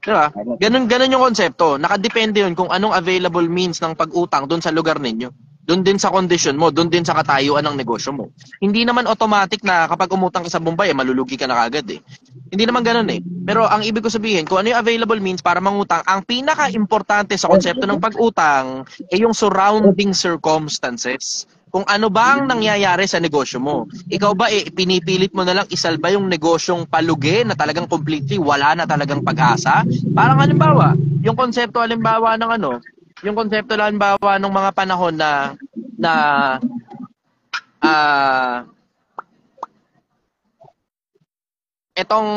Speaker 1: Diba? Ganun yung konsepto. Nakadepende yun kung anong available means ng pag-utang doon sa lugar ninyo. Doon din sa kondisyon mo, doon din sa katayuan ng negosyo mo. Hindi naman automatic na kapag umutang ka sa Bombay, malulugi ka na kagad eh. Hindi naman ganun eh. Pero ang ibig ko sabihin, kung ano yung available means para mangutang, ang pinaka-importante sa konsepto ng pag-utang ay yung surrounding circumstances. Kung ano ba ang nangyayari sa negosyo mo. Ikaw ba pinipilit mo na lang isalba yung negosyong palugi na talagang completely wala na talagang pag-asa? Parang halimbawa, yung konsepto halimbawa ng yung konsepto halimbawa ng mga panahon na etong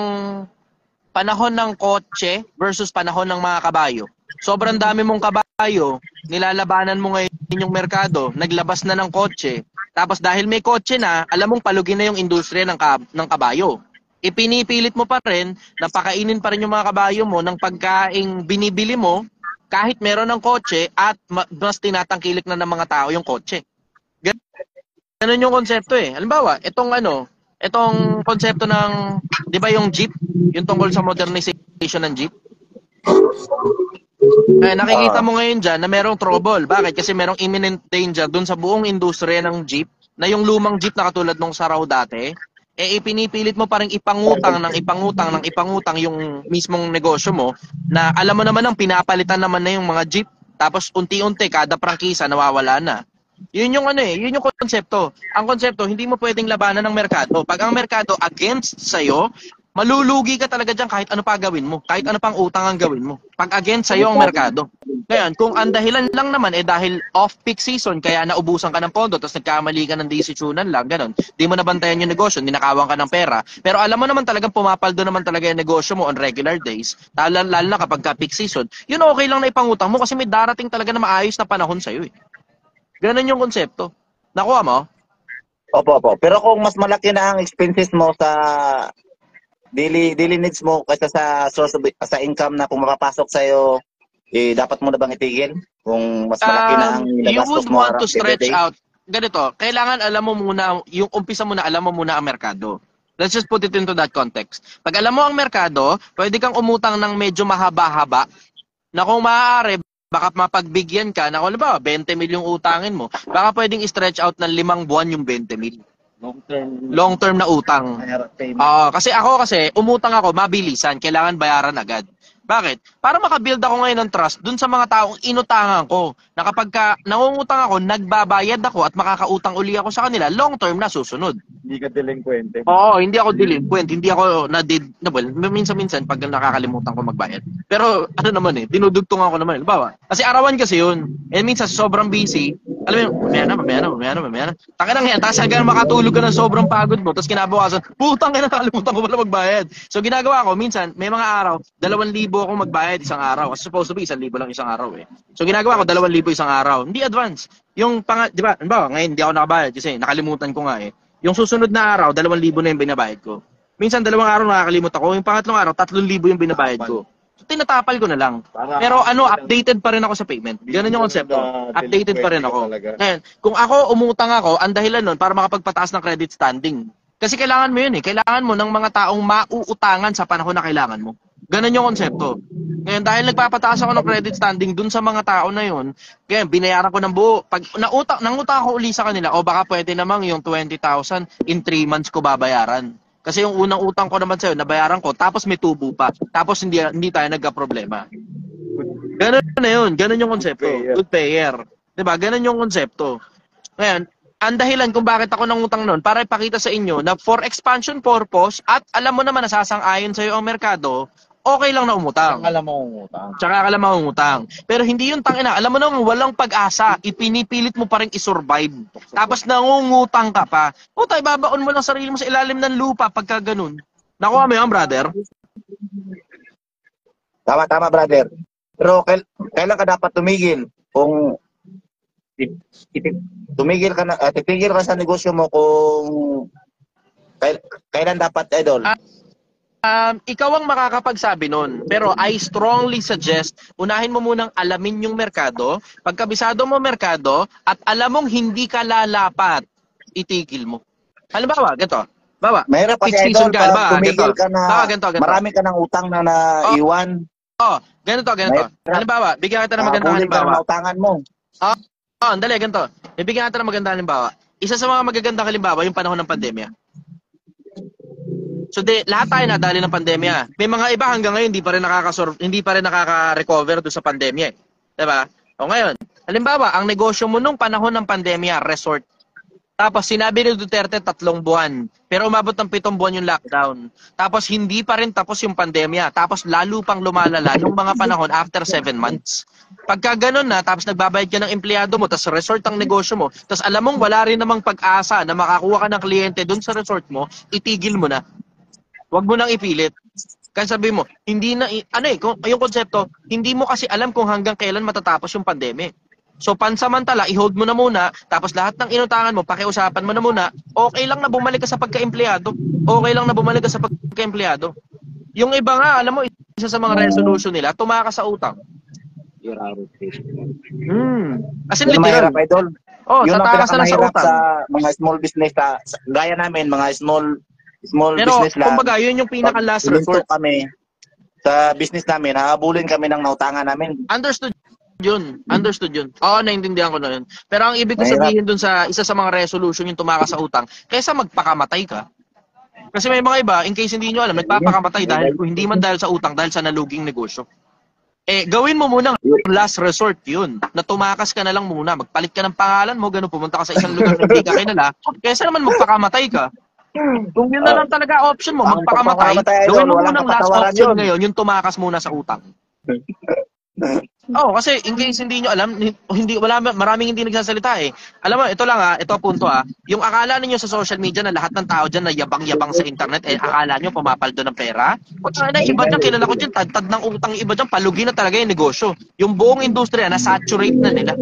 Speaker 1: panahon ng kotse versus panahon ng mga kabayo. Sobrang dami mong kabayo, nilalabanan mo ngayon yung merkado, naglabas na ng kotse, tapos dahil may kotse na, alam mong palugi na yung industriya ng kabayo. Ipinipilit mo pa rin, napakainin pa rin yung mga kabayo mo ng pagkaing binibili mo, kahit meron ng kotse at mas tinatangkilik na ng mga tao yung kotse. Ganun yung konsepto eh. Halimbawa, itong konsepto ng, di ba yung jeep? Yung tungkol sa modernization ng jeep? Nakikita mo ngayon dyan na merong trouble. Bakit? Kasi merong imminent danger dun sa buong industriya ng jeep na yung lumang jeep na katulad nung Saraw dati, ipinipilit mo pa rin ipangutang yung mismong negosyo mo na alam mo naman ang pinapalitan naman na yung mga jeep. Tapos unti-unti kada prangkisa nawawala na. Yun yung yun yung konsepto. Ang konsepto, hindi mo pwedeng labanan ng merkado. Pag ang merkado against sa'yo, malulugi ka talaga dyan kahit ano pa gawin mo. Kahit ano pang utang ang gawin mo. Pag against sa'yo ang merkado. Ngayon, kung ang dahilan lang naman dahil off-peak season, kaya naubusan ka ng pondo, tapos nagkamali ka ng desisyonan lang, ganun. Di mo nabantayan yung negosyo, ninakawan ka ng pera. Pero alam mo naman talagang pumapaldo naman talaga yung negosyo mo on regular days, lalo na kapag ka-peak season, yun okay lang na ipangutang mo kasi may darating talaga na maayos na panahon sa'yo eh. Ganun yung konsepto. Nakuha mo?
Speaker 10: Opo. Pero kung mas malaki na ang expenses mo sa daily needs mo kaysa sa source of, sa income na kung makapasok sa'yo, dapat mo na bang itigil? Kung mas malaki na ang
Speaker 1: you would want to stretch out. Ganito, kailangan alam mo muna, yung umpisa muna, alam mo muna ang merkado. Let's just put it into that context. Pag alam mo ang merkado, pwede kang umutang ng medyo mahaba-haba na kung maaari, baka mapagbigyan ka na kung ba 20 mil yung utangin mo, baka pwedeng i-stretch out ng 5 buwan yung 20 mil. Long term na utang. Kasi umutang ako mabilisan, kailangan bayaran agad. Bakit? Para makabuild ako ngayon ng trust dun sa mga taong inutangan ko. Na kapag nangungutang ako, nagbabayad ako at makakautang uli ako sa kanila, long term na susunod.
Speaker 4: Hindi ka delinquente.
Speaker 1: Oo, hindi ako delinquent. Hindi ako minsan-minsan pag nakakalimutan ko magbayad. Pero dinudugtong ako naman. Bawa. Kasi arawan kasi yun. Minsan sobrang busy. Alam mo yun, mamaya na. Taka na nga, tapos hanggang makatulog ka ng sobrang pagod mo, tapos kinabukasan, putang ina, nakalimutan ko pala magbayad. So ginagawa ko, minsan, may mga araw, 2,000 akong magbayad isang araw. Kasi supposed to be, 1,000 lang isang araw eh. So ginagawa ko, 2,000 isang araw. Hindi advance. Yung di ba, ngayon hindi ako nakabayad kasi nakalimutan ko nga eh. Yung susunod na araw, 2,000 na yung binabayad ko. Minsan, 2 araw nakakalimut ako. Yung pangatlong araw, 3,000 yung binabayad ko. So, tinatapal ko na lang. Pero updated pa rin ako sa payment. Ganun yung konsepto. Updated pa rin ako. Ngayon, kung ako umutang ako, ang dahilan nun para makapagpataas ng credit standing. Kasi kailangan mo yun eh. Kailangan mo ng mga taong mauutangan sa panahon na kailangan mo. Ganun yung konsepto. Ngayon, dahil nagpapataas ako ng credit standing dun sa mga tao na yun, kaya binayaran ko ng buo. Pag nangutang ako uli sa kanila, baka pwede namang yung 20,000 in 3 months ko babayaran. Kasi yung unang utang ko naman sa'yo, nabayaran ko, tapos may tubo pa. Tapos hindi tayo nagka-problema. Ganun na yun. Ganun yung konsepto. Good payer. Diba? Ganun yung konsepto. Ngayon, ang dahilan kung bakit ako nangutang nun, para ipakita sa inyo na for expansion purpose, at alam mo naman nasasang-ayon sa'yo ang merkado, okay lang na umutang. Tsaka alam mo umutang. Pero hindi yung tangina. Alam mo naman, walang pag-asa. Ipinipilit mo pa rin isurvive. Tapos nangungutang ka pa. Puta, ibabaon mo lang sarili mo sa ilalim ng lupa pagka ganun. Nakuha mo yan, brother?
Speaker 10: Tama, brother. Pero kailan ka dapat tumigil? Kung titigil ka sa negosyo mo kung kailan dapat, idol?
Speaker 1: Ikaw ang makakapagsabi nun. Pero I strongly suggest, unahin mo munang alamin yung merkado. Pagkabisado mo merkado, at alam mong hindi ka lalapat, itigil mo. Halimbawa, ganito.
Speaker 10: Mahirap kasi, idol, pag tumigil ka na, marami ka ng utang na naiwan.
Speaker 1: Ganito. Halimbawa, bigyan kita ng magandang halimbawa.
Speaker 10: Ka na utangan mo.
Speaker 1: Dali, ganito. Bibigyan natin ng magandang halimbawa. Isa sa mga magagandang halimbawa, yung panahon ng pandemya. So, lahat tayo nadali ng pandemya. May mga iba hanggang ngayon hindi pa rin nakaka-recover doon sa pandemya. Eh. Diba? O ngayon, halimbawa, ang negosyo mo nung panahon ng pandemya, resort. Tapos sinabi ni Duterte 3 buwan. Pero umabot ng 7 buwan yung lockdown. Tapos hindi pa rin tapos yung pandemya. Tapos lalo pang lumalala nung mga panahon after 7 months. Pagka ganun na, tapos nagbabayad ka ng empleyado mo, tapos resort ang negosyo mo, tapos alam mong wala rin namang pag-asa na makakuha ka ng kliyente dun sa resort mo, itigil mo na. Huwag mo nang ipilit. Kasi sabi mo, hindi na, yung konsepto, hindi mo kasi alam kung hanggang kailan matatapos yung pandemya. So pansamantala, i-hold mo na muna, tapos lahat ng inutangan mo, pakiusapan mo na muna, okay lang na bumalik ka sa pagka-empleyado. Okay lang na bumalik ka sa pagka-empleyado. Yung iba nga, alam mo, isa sa mga resolution nila, tumakas sa utang. As in, literal.
Speaker 10: Mahirap, idol.
Speaker 1: Yun ang
Speaker 10: pinakamahirap sa mga small business gaya namin, mga small business lang.
Speaker 1: Pero, kumbaga, yun yung pinaka-last resort.
Speaker 10: Kami sa business namin, hahabulin kami ng nautangan namin.
Speaker 1: Understood yun. Oo, naintindihan ko na yun. Pero ang ibig ko sabihin dun sa isa sa mga resolution yung tumakas sa utang, kaysa magpakamatay ka. Kasi may mga iba, in case hindi nyo alam, nagpapakamatay dahil hindi man dahil sa utang, dahil sa naluging negosyo. Gawin mo muna last resort yun, na tumakas ka na lang muna, magpalit ka ng pangalan mo, ganun, pumunta ka sa isang lugar na hindi ka kilala, kaysa naman magpakamatay ka. Kung yun na lang talaga option mo, magpakamatay, gawin mo muna last option ngayon, yung tumakas muna sa utang. Kasi in case hindi nyo alam, maraming hindi nagsasalita eh. Alam mo, ito lang ito punto yung akala niyo sa social media na lahat ng tao diyan na yabang-yabang sa internet, akala niyo pumapaldo ng pera. Iba diyan, kilala ko diyan, tad ng utang, iba diyan, palugi na talaga yung negosyo. Yung buong industriya na saturate na nila.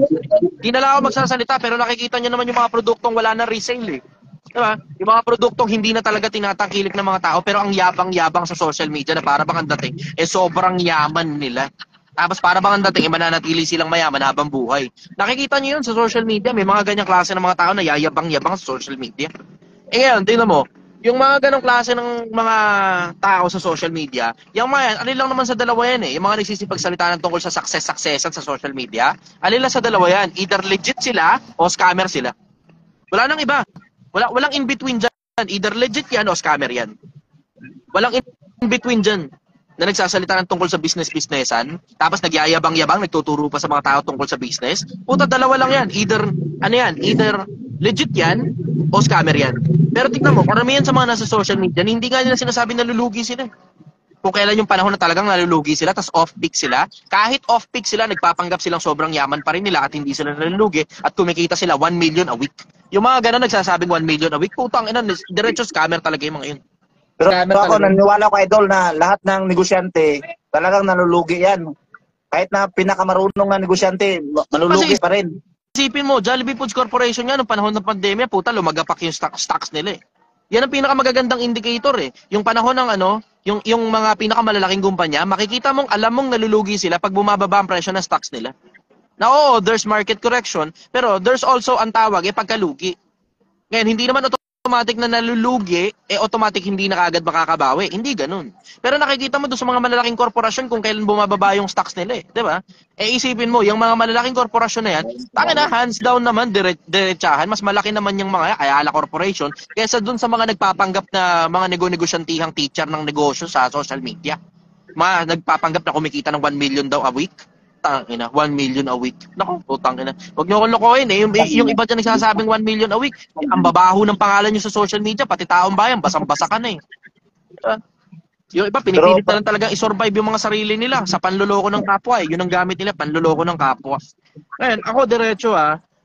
Speaker 1: Hindi na lang ako magsasalita, pero nakikita niyo naman yung mga produktong wala na resale eh. Diba? Yung mga produktong hindi na talaga tinatangkilik ng mga tao, pero ang yabang-yabang sa social media na para bang ang dating, sobrang yaman nila. Tapos para bang ang dating, mananatili silang mayaman habang buhay. Nakikita niyo yun sa social media, may mga ganyang klase ng mga tao na yayabang-yabang sa social media. Ngayon, tingnan mo, yung mga ganong klase ng mga tao sa social media, yung mga yan, alin lang naman sa dalawa yan eh. Yung mga nagsisipagsalita ng tungkol sa successan sa social media, alin lang sa dalawa yan. Either legit sila o scammer sila. Wala nang iba. Walang in-between dyan. Either legit yan o scammer yan. Walang in-between dyan na nagsasalita ng tungkol sa business-businessan, tapos nagyayabang-yabang, nagtuturo pa sa mga tao tungkol sa business. Puta, dalawa lang yan. Either legit yan o scammer yan. Pero tignan mo, karamihan sa mga nasa social media, hindi nga nila sinasabi na lulugi sila. Kung kailan yung panahon na talagang nalulugi sila, tas off-peak sila, kahit off-peak sila, nagpapanggap silang sobrang yaman pa rin nila at hindi sila nalulugi at kumikita sila 1 million a week. Yung mga ganun nagsasabing 1 million a week, putang ina, diretso scammer talaga yung mga yun.
Speaker 10: Pero ako, naniwala ko, idol, na lahat ng negosyante, talagang nalulugi yan. Kahit na pinakamarunong na negosyante, nalulugi pa rin.
Speaker 1: Isipin mo, Jollibee Foods Corporation nga, nung panahon ng pandemya, puta, lumagapak yung stocks nila eh. Yan ang pinakamagagandang indicator eh. Yung panahon ng yung mga pinakamalalaking kumpanya, makikita mong, alam mong nalulugi sila pag bumababa ang presyo ng stocks nila. Na oo, there's market correction, pero there's also ang tawag, pagkalugi. Ngayon, hindi naman automatic na nalulugi, automatic hindi na kaagad makakabawi. Hindi ganun. Pero nakikita mo doon sa mga malalaking korporasyon kung kailan bumababa yung stocks nila eh. Diba? Isipin mo, yung mga malalaking korporasyon na yan, tangina, hands down naman, diretsahan, mas malaki naman yung mga Ayala Corporation kaysa doon sa mga nagpapanggap na mga negosyantihang teacher ng negosyo sa social media. Mga nagpapanggap na kumikita ng 1 million daw a week. Tangina, 1 million a week. Naku, putangina. Huwag niyo akong lokohin eh. Yung iba dyan nagsasabing 1 million a week. Ang babaho ng pangalan niyo sa social media, pati taong bayan, basang-basa ka na eh. Yung iba, pinipilit na lang talagang isurvive yung mga sarili nila sa panluloko ng kapwa eh. Yun ang gamit nila, panluloko ng kapwa. Ngayon, ako diretso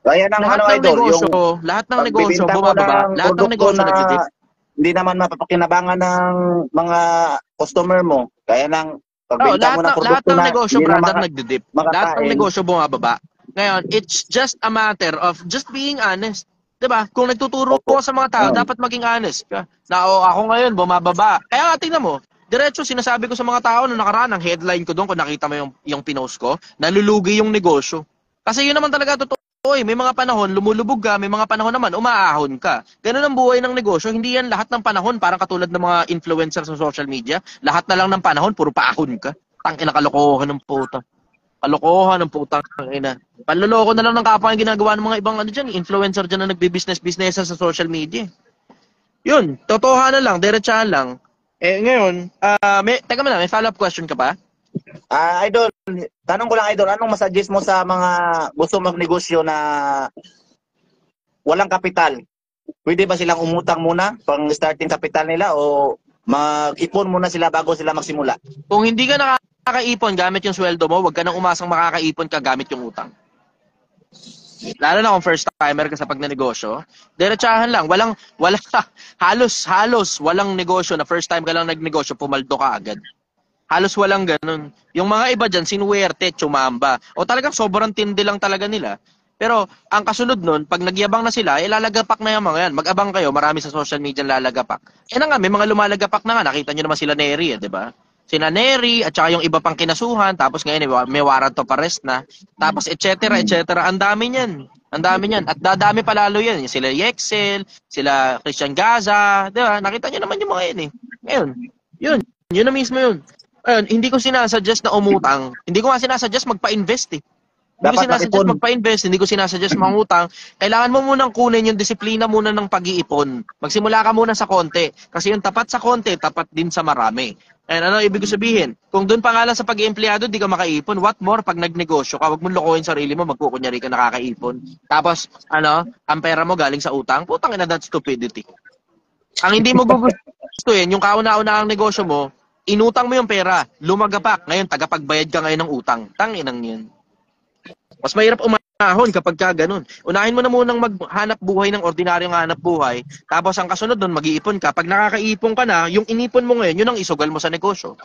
Speaker 10: Kaya ng
Speaker 1: lahat ng negosyo bumababa, lahat ng negosyo nagdidip.
Speaker 10: Hindi naman mapapakinabangan ng mga customer mo. Kaya ng
Speaker 1: lahat ng negosyo, brother, nagdidip. Lahat ng negosyo bumababa. Ngayon, it's just a matter of just being honest. Diba? Kung nagtuturo ko sa mga tao, dapat maging honest ka. Na ako ngayon, bumababa. Kaya nga, tingnan mo, diretso sinasabi ko sa mga tao na nakaraan, ang headline ko doon, kung nakita mo yung pinost ko, nalulugi yung negosyo. Kasi yun naman talaga totoo. May mga panahon, lumulubog ka, may mga panahon naman, umaahon ka. Ganun ang buhay ng negosyo. Hindi yan lahat ng panahon, parang katulad ng mga influencers sa social media. Lahat na lang ng panahon, puro paahon ka. Tangina, kalokohan ng puta. Kalokohan ng putang ina. Panloloko na lang ng kapwa yung ginagawa ng mga ibang ano dyan, influencer dyan na nagbi-business sa social media. Yun, totohanan lang, diretsahan lang. Ngayon, teka muna, may follow-up question ka pa?
Speaker 10: Idol, tanong ko lang idol, anong masuggest mo sa mga gusto magnegosyo na walang kapital? Pwede ba silang umutang muna pang starting capital nila o mag-ipon muna sila bago sila magsimula?
Speaker 1: Kung hindi ka nakakaipon gamit yung sweldo mo, huwag ka nang umasang makakaipon ka gamit yung utang. Lalo na kung first timer ka sa pagnenegosyo, diretsahan lang, halos walang negosyo na first time ka lang nagnegosyo, pumaldo ka agad. Halos walang ganun. Yung mga iba dyan, sinuwerte, tsumamba. O talagang sobrang tindi lang talaga nila. Pero ang kasunod nun, pag nagyabang na sila, lalagapak na yung mga yan. Mag-abang kayo, marami sa social media lalagapak. Na nga, may mga lumalagapak na nga. Nakita nyo naman sila Neri, di ba? Sina Neri, at saka yung iba pang kinasuhan, tapos ngayon may warrant of arrest na. Tapos et cetera. Ang dami niyan. Ang dami niyan. At dadami pa lalo yan. Sila Yexel, sila Christian Gaza, di ba? Nakita nyo naman yung mga yan eh. Ngayon, yun na mismo yun. Ayun, hindi ko sinasuggest na umutang. Hindi ko nga sinasuggest magpa-invest eh. Hindi ko sinasuggest magpa-invest, hindi ko sinasuggest mangutang. Kailangan mo munang kunin yung disiplina muna ng pag-iipon. Magsimula ka muna sa konti. Kasi yung tapat sa konti, tapat din sa marami. And ano ibig sabihin? Kung doon pa nga lang sa pag-empleyado, di ka makaipon. What more pag nagnegosyo ka? Huwag mong lokohin sarili mo, magkukunyari ka nakakaipon. Tapos, ang pera mo galing sa utang, putang ina, that's stupidity. Ang hindi mo gugustuhin, yung kauna-una ang negosyo mo, inutang mo yung pera, lumagapak, ngayon tagapagbayad ka ngayon ng utang. Tanginang yun. Mas mahirap umahon kapag ka ganun. Unahin mo na munang maghanap buhay ng ordinaryong hanap buhay, tapos ang kasunod nun, mag-iipon ka. Pag nakakaipon ka na, yung inipon mo ngayon, yun ang isugal mo sa negosyo.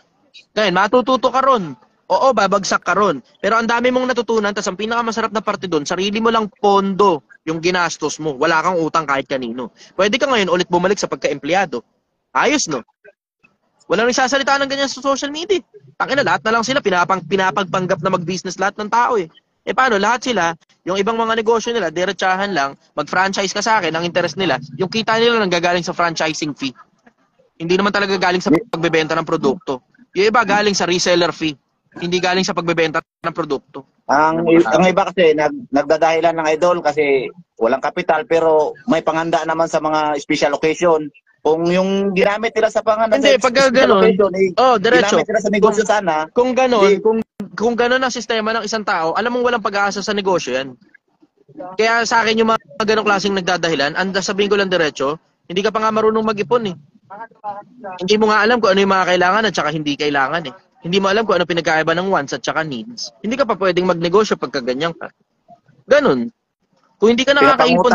Speaker 1: Ngayon, matututo ka ron. Oo, babagsak ka ron. Pero ang dami mong natutunan, tas ang pinakamasarap na parte doon, sarili mo lang pondo yung ginastos mo. Wala kang utang kahit kanino. Pwede ka ngayon ulit bumalik sa pagka-empleyado. Ayos, no? Walang nagsasalita ng ganyan sa social media. Tangina, lahat na lang sila pinapagpanggap na mag-business lahat ng tao eh. Paano? Lahat sila, yung ibang mga negosyo nila, diretsahan lang, mag-franchise ka sa akin, ang interest nila, yung kita nila lang gagaling sa franchising fee. Hindi naman talaga galing sa pagbebenta ng produkto. Yung iba galing sa reseller fee. Hindi galing sa pagbebenta ng produkto.
Speaker 10: Ang iba kasi, nagdadahilan ng idol kasi walang kapital pero may panganda naman sa mga special occasion. Kung yung ginamit nila sa panganda
Speaker 1: hindi,
Speaker 10: sa
Speaker 1: pag ganun, diretso.
Speaker 10: Ginamit nila sa negosyo sana.
Speaker 1: Kung ganun, kung ganun ang sistema ng isang tao, alam mong walang pag-aasa sa negosyo yan. Kaya sa akin yung mga ganong klaseng nagdadahilan, sabihin ko lang diretso, hindi ka pa nga marunong mag-ipon eh. Hindi mo nga alam kung ano yung mga kailangan at saka hindi kailangan eh. Hindi mo alam kung ano pinagkaiba ng wants at saka needs. Hindi ka pa pwedeng magnegosyo pagka ganyan ka. Ganun. Kung hindi ka nakakaipon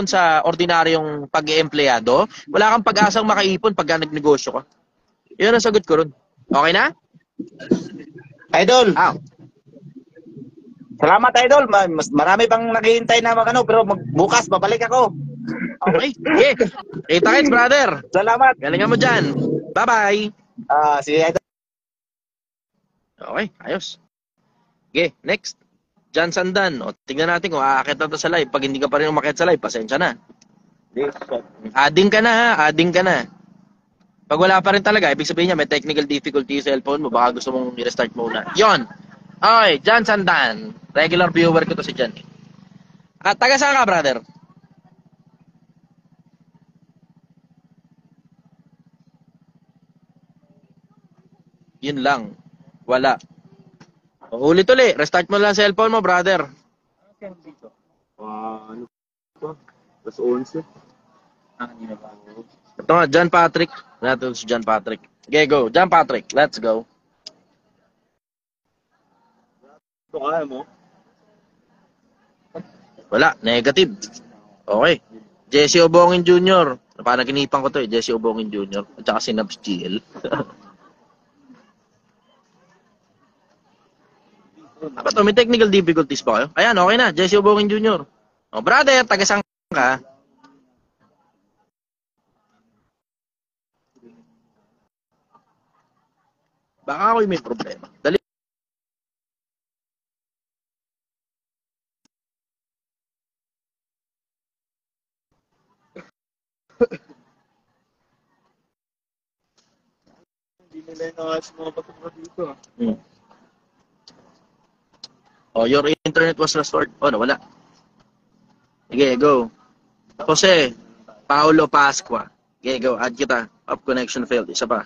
Speaker 1: sa ordinaryong pag-eempleyado, wala kang pag-asang makaipon pagka nagnegosyo ka. 'Yun ang sagot ko ron. Okay na?
Speaker 10: Idol. Salamat idol. Marami pang naghihintay na pero bukas babalik ako.
Speaker 1: Okay. Yeah. Kita kits, brother.
Speaker 10: Salamat.
Speaker 1: Galingan mo diyan. Bye-bye.
Speaker 10: Sige idol.
Speaker 1: Okay, ayos. Okay, next. Jan Sandan. O, tingnan natin kung aakit na to sa live. Pag hindi ka pa rin umakit sa live, pasensya na. Adding ka na ha, adding ka na. Pag wala pa rin talaga, ibig sabihin niya may technical difficulty sa cellphone mo, baka gusto mong i-restart muna. Yon. Okay, Jan Sandan. Regular viewer ko to si Jan. At taga saan ka, brother? Yun lang. Wala. Ulit-ulit. Restart mo lang cellphone mo, brother.
Speaker 2: Ano ito? Plus 11.
Speaker 1: Ito nga, John Patrick. Natin si John Patrick. Okay, go. John Patrick, let's go.
Speaker 2: Ito kaya mo?
Speaker 1: Wala, negative. Okay. Jesse Obongin Jr. Panaginipan ko to eh, Jesse Obongin Jr. At saka si Nabs GL. Ako to, may technical difficulties ba kayo? Ayan, okay na. Jesse Obongin Jr. Oh, brother, taga-sang ka? Baka ako may problema. Dali.
Speaker 2: Hindi nila yung mga patungkol dito.
Speaker 1: Oh, your internet was restored. Oh, nawala. Sige, go. Jose Paulo Pascua. Okay, go. Add kita. Up connection failed. Isa pa.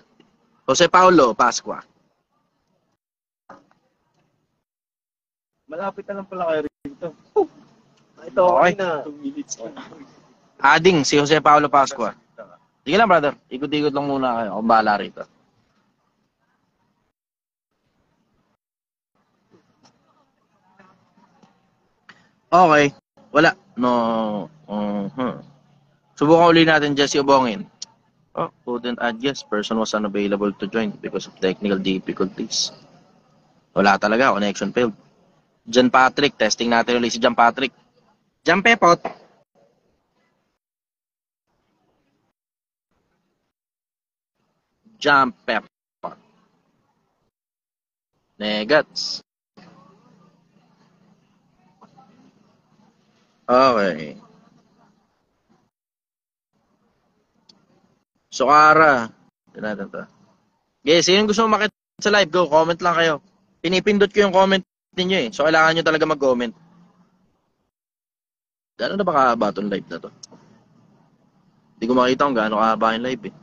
Speaker 1: Jose Paulo Pascua.
Speaker 2: Malapit na lang pala kayo rito. Ito,
Speaker 1: Okay.
Speaker 2: okay na. 2 minutes.
Speaker 1: Adding si Jose Paulo Pascua. Sige lang, brother. Ikot-ikot lang muna kayo. Ako bahala rito. Okay. Wala. No. Subukan ulit natin Jesse Obongin. Oh, couldn't add yes. Person was unavailable to join because of technical difficulties. Wala talaga. Connection failed. John Patrick. Testing natin ulit si John Patrick. John Pepot. John Pepot. Negats. Okay. Sukara. Tignan natin to. Okay, sino gusto makita sa live? Go, comment lang kayo. Pinipindot ko yung comment ninyo eh. So, kailangan nyo talaga mag-comment. Gano'n na ba kahaba itong live na to? Hindi ko makita kung gaano kahaba yung live eh.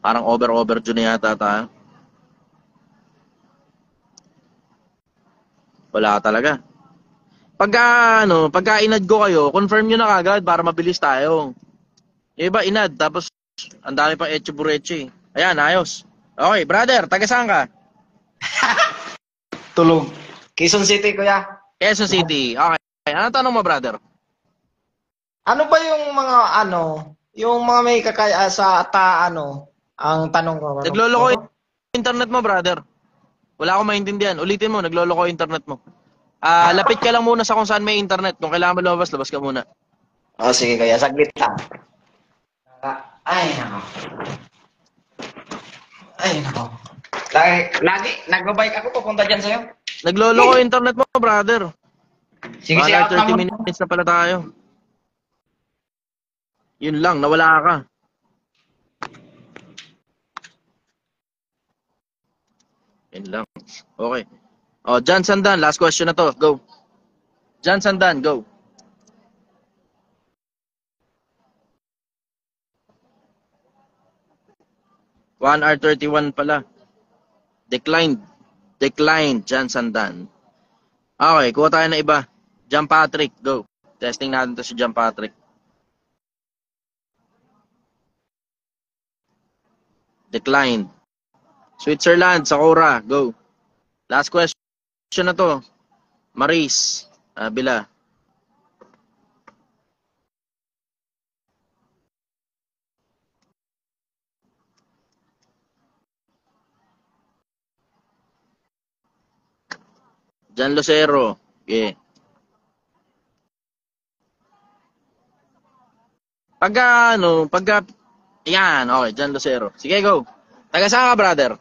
Speaker 1: Parang over-overdue na yata tayo. Wala talaga. Pagka inad ko kayo, confirm nyo na kagad para mabilis tayo. Yung iba inad, tapos ang dami pang etche-bureche eh. Ayan, ayos. Okay, brother, taga saan ka?
Speaker 11: Tulog. Quezon City, kuya.
Speaker 1: Quezon City. Okay. Ano tanong mo, brother?
Speaker 11: Ano ba yung mga yung mga may kakaya sa ang tanong ko.
Speaker 1: Nagloloko yung internet mo, brother. Wala akong maintindihan. Ulitin mo, nagloloko yung internet mo. Lapit ka lang muna sa kung saan may internet. Kung kailangan mo lumabas, labas ka muna.
Speaker 11: Oh, sige kuya, saglit lang. Ay, nako. Ay, nako. Lagi, nagbabike ako papunta dyan sa'yo.
Speaker 1: Nagloloko yung internet mo, brother.
Speaker 11: Sige,
Speaker 1: Wala,
Speaker 11: out na
Speaker 1: 30
Speaker 11: muna.
Speaker 1: minutes na pala tayo. Yun lang, nawala ka. Yun lang. Okay. Oh, John Sandan, last question na to. Go. John Sandan, go. One hour 31 pala. Declined. Declined, John Sandan. Okay, kuha tayo na iba. John Patrick, go. Testing natin to si John Patrick. Declined. Switzerland, Sakura, go. Last question na to. Maris, Bila. Jan Lucero. Okay. Yan, okay, Jan Lucero. Sige, go. Taga saan ka, brother?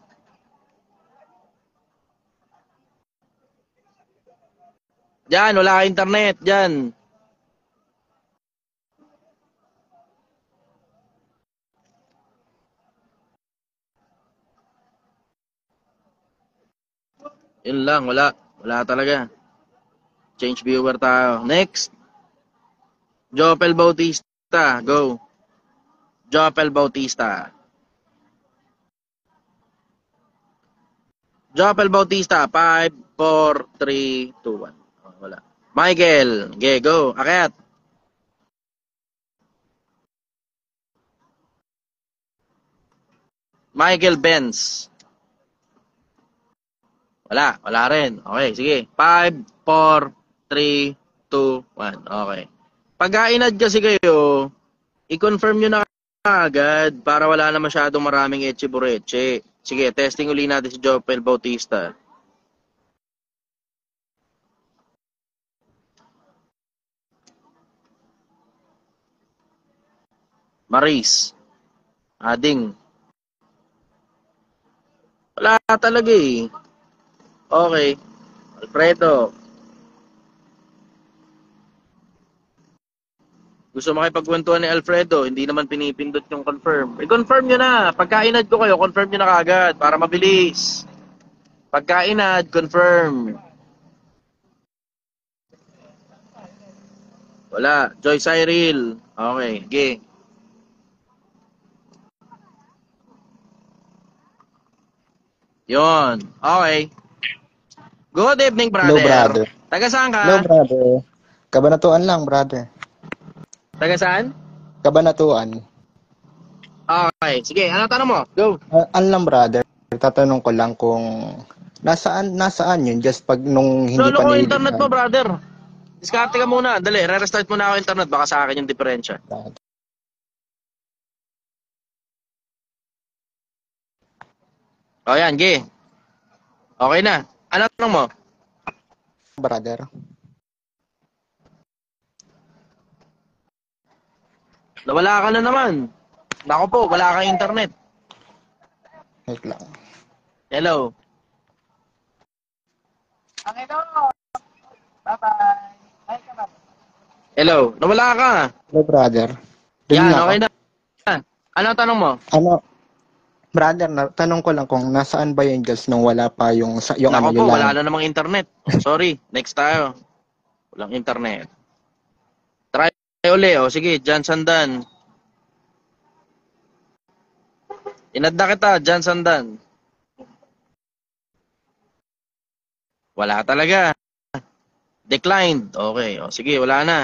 Speaker 1: Diyan, wala ka internet, diyan. Yun lang, wala. Wala talaga. Change viewer tayo. Next. Jopel Bautista, go. Jopel Bautista. Jopel Bautista, 5, 4, 3, 2, 1. Oh, wala. Michael, okay, go. Akyat. Michael Benz. Wala, wala rin. Okay, sige. 5, 4, 3, 2, 1. Okay. Pag-inad kasi kayo, i-confirm nyo na agad para wala na masyadong maraming etche-bureche. Sige, testing uli natin si Jopel Bautista. Maris. Ading. Wala talaga eh. Okay. Alfredo. Gusto makipagkwentuhan ni Alfredo, hindi naman pinipindot yung confirm. I-confirm nyo na. Pagka-inad ko kayo, confirm nyo na kaagad para mabilis. Pagka-inad, confirm. Wala. Joy Cyril. Okay, ge. Yon. Okay. Good evening,
Speaker 12: Hello,
Speaker 1: brother.
Speaker 12: brother.
Speaker 1: Taga saan
Speaker 12: Hello,
Speaker 1: ka?
Speaker 12: brother. Kabanatuan lang, brother.
Speaker 1: Taga saan?
Speaker 12: Kabanatuan.
Speaker 1: Okay. Sige, ano tanong mo? Go.
Speaker 12: Ano lang, brother. Tatanong ko lang kung nasaan yun? Just pag nung hindi
Speaker 1: Lolo
Speaker 12: pa
Speaker 1: ko internet mo,
Speaker 12: nililisan.
Speaker 1: brother. Diskarte ka muna. Dali, re-restart muna ako internet. Baka sa akin yung diferensya. O yan, ge. Okay na. Ano tanong mo?
Speaker 12: Brother.
Speaker 1: Nawala ka na naman. Nako po, wala kang internet.
Speaker 12: Wait lang.
Speaker 1: Hello.
Speaker 6: Okay, no. Bye-bye. Bye ka, bye.
Speaker 1: Hello. Nawala ka.
Speaker 12: Hello, brother.
Speaker 1: Yan,
Speaker 12: Ako.
Speaker 1: okay na. Ano tanong mo?
Speaker 12: Ano, brother, tanong ko lang kung nasaan ba yung just nung wala pa yung
Speaker 1: Nako
Speaker 12: ano
Speaker 1: po,
Speaker 12: yung
Speaker 1: wala
Speaker 12: line.
Speaker 1: na namang internet. Sorry, next tayo. Walang internet. Try uli, o. Sige, Jan Sandan. Inadda kita, Jan Sandan. Wala talaga. Declined. Okay, o. Sige, wala na.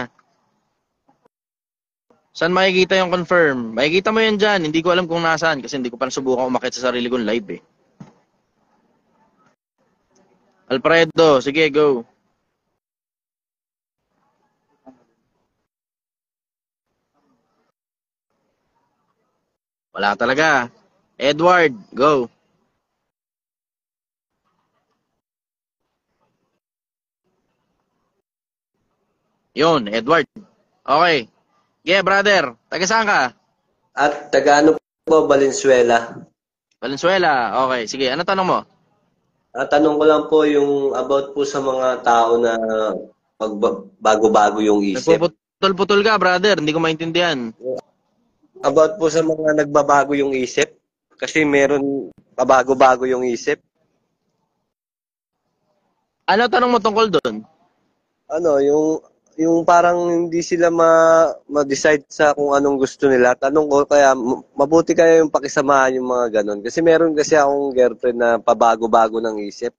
Speaker 1: Saan makikita yung confirm? Makikita mo yan dyan. Hindi ko alam kung nasaan kasi hindi ko pa nasubukan umakit sa sarili kong live eh. Alfredo, sige, go. Wala talaga. Edward, go. Yun, Edward. Okay. Yeah, brother. Taga saan ka?
Speaker 13: At taga ano po, Valenzuela.
Speaker 1: Valenzuela. Okay, sige. Ano tanong mo?
Speaker 13: Tanong ko lang po yung about po sa mga tao na bago-bago yung isip.
Speaker 1: Nagpuputol-putol ka, brother. Hindi ko maintindihan.
Speaker 13: About po sa mga nagbabago yung isip. Kasi meron pabago-bago yung isip.
Speaker 1: Ano tanong mo tungkol doon?
Speaker 13: Ano, yung parang hindi sila ma-decide sa kung anong gusto nila. Tanong ko kaya mabuti kaya yung pakisamahan yung mga ganon. Kasi meron kasi akong girlfriend na pabago-bago ng isip.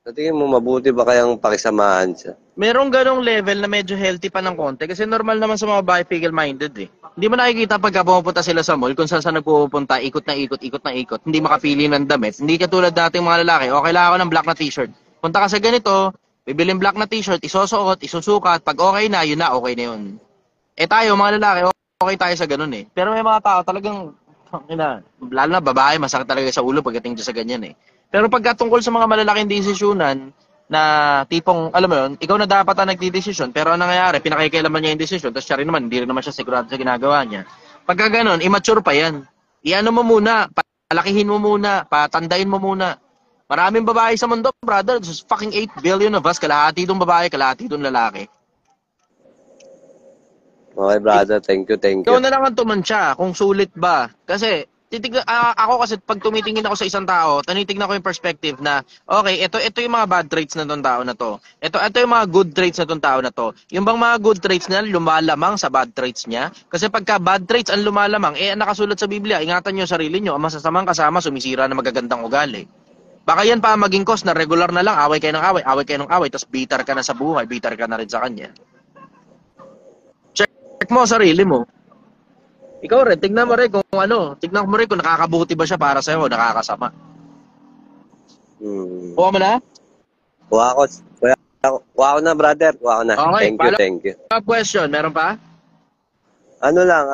Speaker 13: Sa tingin mo, mabuti ba kayang pakisamahan siya?
Speaker 1: Merong ganong level na medyo healthy pa ng konti kasi normal naman sa mga bifickle-minded eh. Hindi mo nakikita pagka pumupunta sila sa mall kung saan nagpupunta, ikot na ikot, ikot na ikot, hindi makapili ng damit. Hindi katulad dating mga lalaki, okay lang ako ng black na t-shirt. Punta ka sa ganito, bibiling black na t-shirt, isusuot, isusukat, pag okay na, yun na, okay na yun. Eh tayo, mga lalaki, okay tayo sa ganun eh. Pero may mga tao talagang, lalo na babae, masakit talaga sa ulo pagdating sa ganyan eh. Pero pagka tungkol sa mga malalaking desisyonan, na tipong, alam mo yun, ikaw na dapat ang nagdidesisyon, pero ang nangyayari, pinakikailaman niya yung desisyon, tapos siya rin naman, hindi rin naman siya sigurado sa ginagawa niya. Pagka ganun, immature pa yan. Iano mo muna, palakihin mo muna, patandain mo muna. Maraming babae sa mundo, brother. There's fucking 8 billion of us, kalahati doon babae, kalahati doon lalaki.
Speaker 13: Okay, brother. Thank you, thank you.
Speaker 1: Ikaw na lang ang tumansya kung sulit ba. Kasi, ako kasi pag tumitingin ako sa isang tao, tinitignan ko yung perspective na, okay, ito yung mga bad traits na tong tao na to. Ito yung mga good traits na tong tao na to. Yung bang mga good traits niya, lumalamang sa bad traits niya? Kasi pagka bad traits ang lumalamang, nakasulat sa Biblia, ingatan niyo sarili niyo, ang masasamang kasama, sumisira na magagandang ugali. Baka yan pa maging cause na regular na lang, away kayo ng away, tapos bitter ka na sa buhay, bitter ka na rin sa kanya. Check mo sarili mo. Ikaw rin, tignan mo rin kung tignan mo rin kung nakakabuti ba siya para sa'yo o nakakasama. Kuha mo na?
Speaker 13: Kuha ko na, brother. Kuha ko na.
Speaker 1: Okay,
Speaker 13: thank you.
Speaker 1: Question, meron pa?
Speaker 13: Ano lang,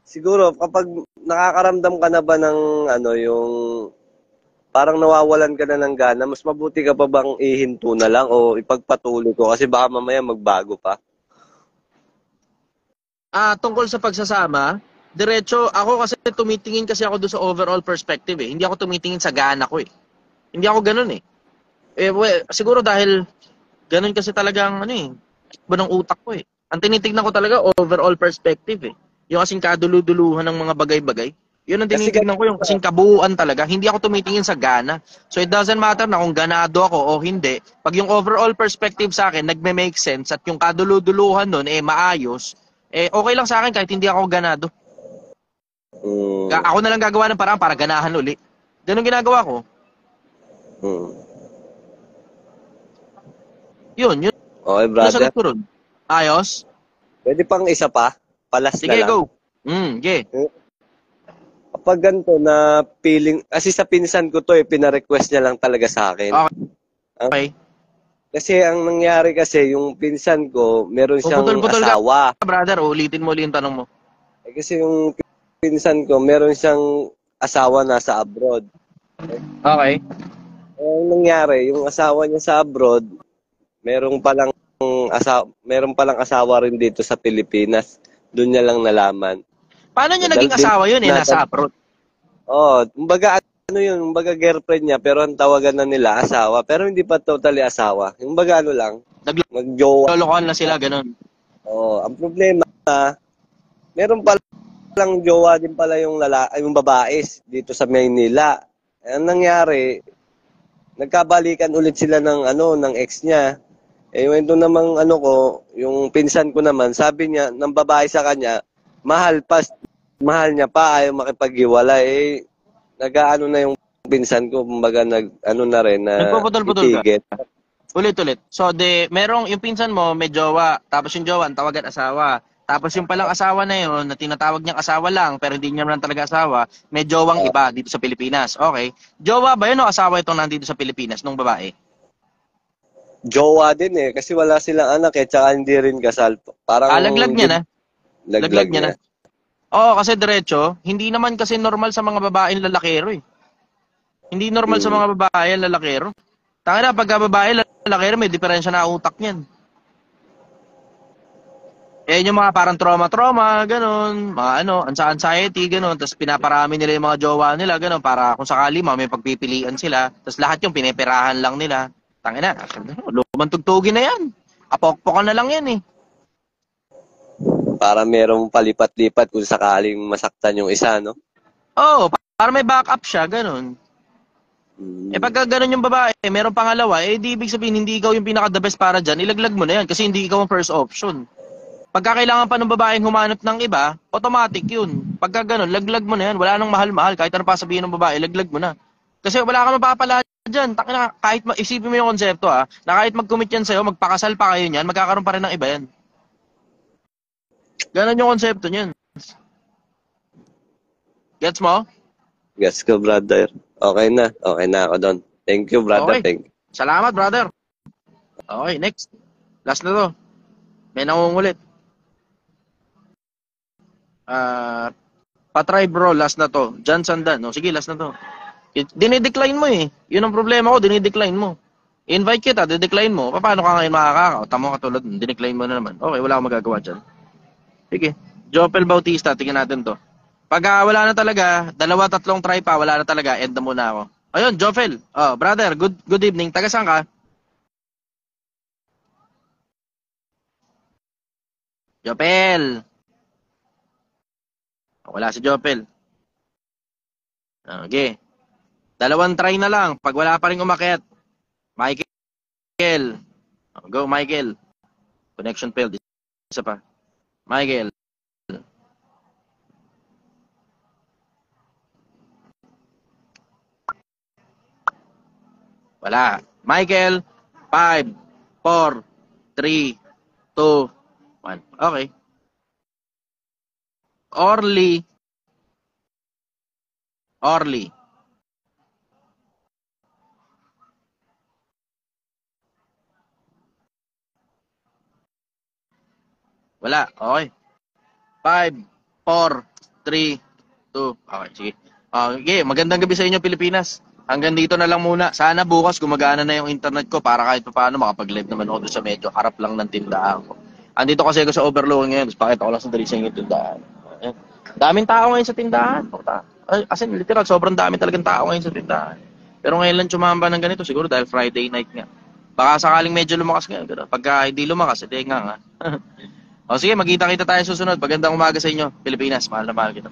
Speaker 13: siguro kapag nakakaramdam ka na ba ng yung parang nawawalan ka na ng gana, mas mabuti ka pa bang ihinto na lang o ipagpatuloy ko kasi baka mamaya magbago pa?
Speaker 1: Tungkol sa pagsasama, diretso, ako kasi tumitingin kasi ako doon sa overall perspective eh. Hindi ako tumitingin sa gana ko eh. Hindi ako ganun eh. Siguro dahil ganun kasi talagang iba ng utak ko eh. Ang tinitignan ko talaga overall perspective eh. Yung kasing kadulu-duluhan ng mga bagay-bagay. Yun ang
Speaker 13: Kasi
Speaker 1: tinitignan ko, yung kasing kabuuan talaga. Hindi ako tumitingin sa gana. So it doesn't matter na kung ganado ako o hindi. Pag yung overall perspective sa akin nagme-make sense at yung kaduluduluhan nun maayos, okay lang sa akin kahit hindi ako ganado. Ako na lang gagawa ng paraan para ganahan uli. Ganun ginagawa ko. Yun.
Speaker 13: Okay, brother.
Speaker 1: Nasagot ko ron. Ayos?
Speaker 13: Pwede pang isa pa? Palas
Speaker 1: Sige,
Speaker 13: na lang.
Speaker 1: go. Sige.
Speaker 13: Kapag ganito na feeling, kasi sa pinsan ko to pina-request niya lang talaga sa akin.
Speaker 1: Okay.
Speaker 13: Kasi ang nangyari kasi, yung pinsan ko, meron siyang asawa.
Speaker 1: Ka, brother, ulitin mo ulit yung tanong mo.
Speaker 13: Kasi yung pinsan ko, meron siyang asawa nasa abroad.
Speaker 1: Okay.
Speaker 13: Ang nangyari, yung asawa niya sa abroad, meron palang asawa rin dito sa Pilipinas. Doon niya lang nalaman.
Speaker 1: Paano niya naging asawa yun nasa abroad?
Speaker 13: Kumbaga kumbaga girlfriend niya, pero ang tawagan na nila asawa, pero hindi pa totally asawa. Kumbaga lang, magjowa.
Speaker 1: Lolokohan na sila, ganun.
Speaker 13: Ang problema, meron palang jowa din pala yung babae dito sa Maynila. Ang nangyari, nagkabalikan ulit sila ng ex niya. Ito namang yung pinsan ko naman, sabi niya, ng babae sa kanya, mahal niya pa, ayaw makipaghiwalay. Nag-aano na yung pinsan ko, kumbaga na rin na
Speaker 1: nagpuputol-putol
Speaker 13: itigit.
Speaker 1: ka. Ulit. So, merong yung pinsan mo, may jowa, tapos yung jowa, ang tawagan asawa. Tapos yung palang asawa na yun, na tinatawag niyang asawa lang, pero hindi niya naman talaga asawa, may jowang iba dito sa Pilipinas. Okay. Jowa ba yun o asawa itong nandito sa Pilipinas, nung babae?
Speaker 13: Jowa din kasi wala silang anak tsaka hindi rin kasal. Parang
Speaker 1: laglag niya na.
Speaker 13: Laglag niya na.
Speaker 1: Oo, kasi diretso, hindi naman kasi normal sa mga babaeng lalakero Hindi normal sa mga babae ang lalakero. Tanga na, pagka babae lalakero, may diferensya na utak niyan. Yung mga parang trauma, ganun, mga anxiety, ganun, tapos pinaparami nila yung mga jowa nila, ganun, para kung sakali may pagpipilian sila, tapos lahat yung pinipirahan lang nila. Tangina, lumang tugtugin na yan. Apokpokan na lang yan
Speaker 13: Para merong palipat-lipat kung sakaling masaktan yung isa, no?
Speaker 1: Para may backup siya, ganun. Pagka ganun yung babae, meron pangalawa, di ibig sabihin, hindi ikaw yung pinaka-the best para dyan, ilaglag mo na yan, kasi hindi ikaw ang first option. Pagka kailangan pa ng babaeng humanap ng iba, automatic yun. Pagka ganun, laglag mo na yan, wala nang mahal-mahal, kahit ano pa sabihin ng babae, laglag mo na. Kasi wala kang mapapala dyan, kahit isipin mo yung konsepto na kahit mag-commit yan sa'yo, magpakasal pa kayo niyan, magkakaroon pa rin ng iba yan. Ganon yung konsepto niyan. Gets mo?
Speaker 13: Gets ko, brother. Okay na ako doon. Thank you, brother.
Speaker 1: Okay.
Speaker 13: Thank you.
Speaker 1: Salamat, brother. Okay, next. Last na to. May nangungulit. Patry bro, last na to. John Sandan. Sige, last na to. Dinidecline mo Yun ang problema ko, dinidecline mo. Invite kita, didecline mo. Paano ka ngayon makakaka? Tamo katulad, dinecline mo na naman. Okay, wala akong magagawa dyan. Sige. Jopel Bautista, tingnan natin to. Pag wala na talaga, 2-3 try pa, wala na talaga, end na muna ako. Ayun, Jopel. Brother, good evening. Taga saan ka? Jopel. Wala si Jopel. Okay. 2 try na lang. Pag wala pa rin umakyat. Michael. Go, Michael. Connection failed. Isa pa. Michael. Wala. Michael. 5, 4, 3, 2, 1. Okay. Orly. Wala. Okay. 5, 4, 3, 2. Okay, sige. Okay, magandang gabi sa inyo, Pilipinas. Hanggang dito na lang muna. Sana bukas gumagana na yung internet ko para kahit paano makapag-live naman ako doon sa medyo harap lang ng tindahan ko. Andito kasi ako sa overload ngayon. Tapos pakita ko lang sandali sa inyo yung tindahan. Ayan. Daming tao ngayon sa tindahan. As in, literal, sobrang dami talagang tao ngayon sa tindahan. Pero ngayon lang tsumamba ng ganito, siguro dahil Friday night nga. Baka sakaling medyo lumakas ngayon. Pagka hindi lumakas, hindi nga. O sige, magkita-kita tayo susunod. Magandang umaga sa inyo, Pilipinas. Mahal na mahal kita.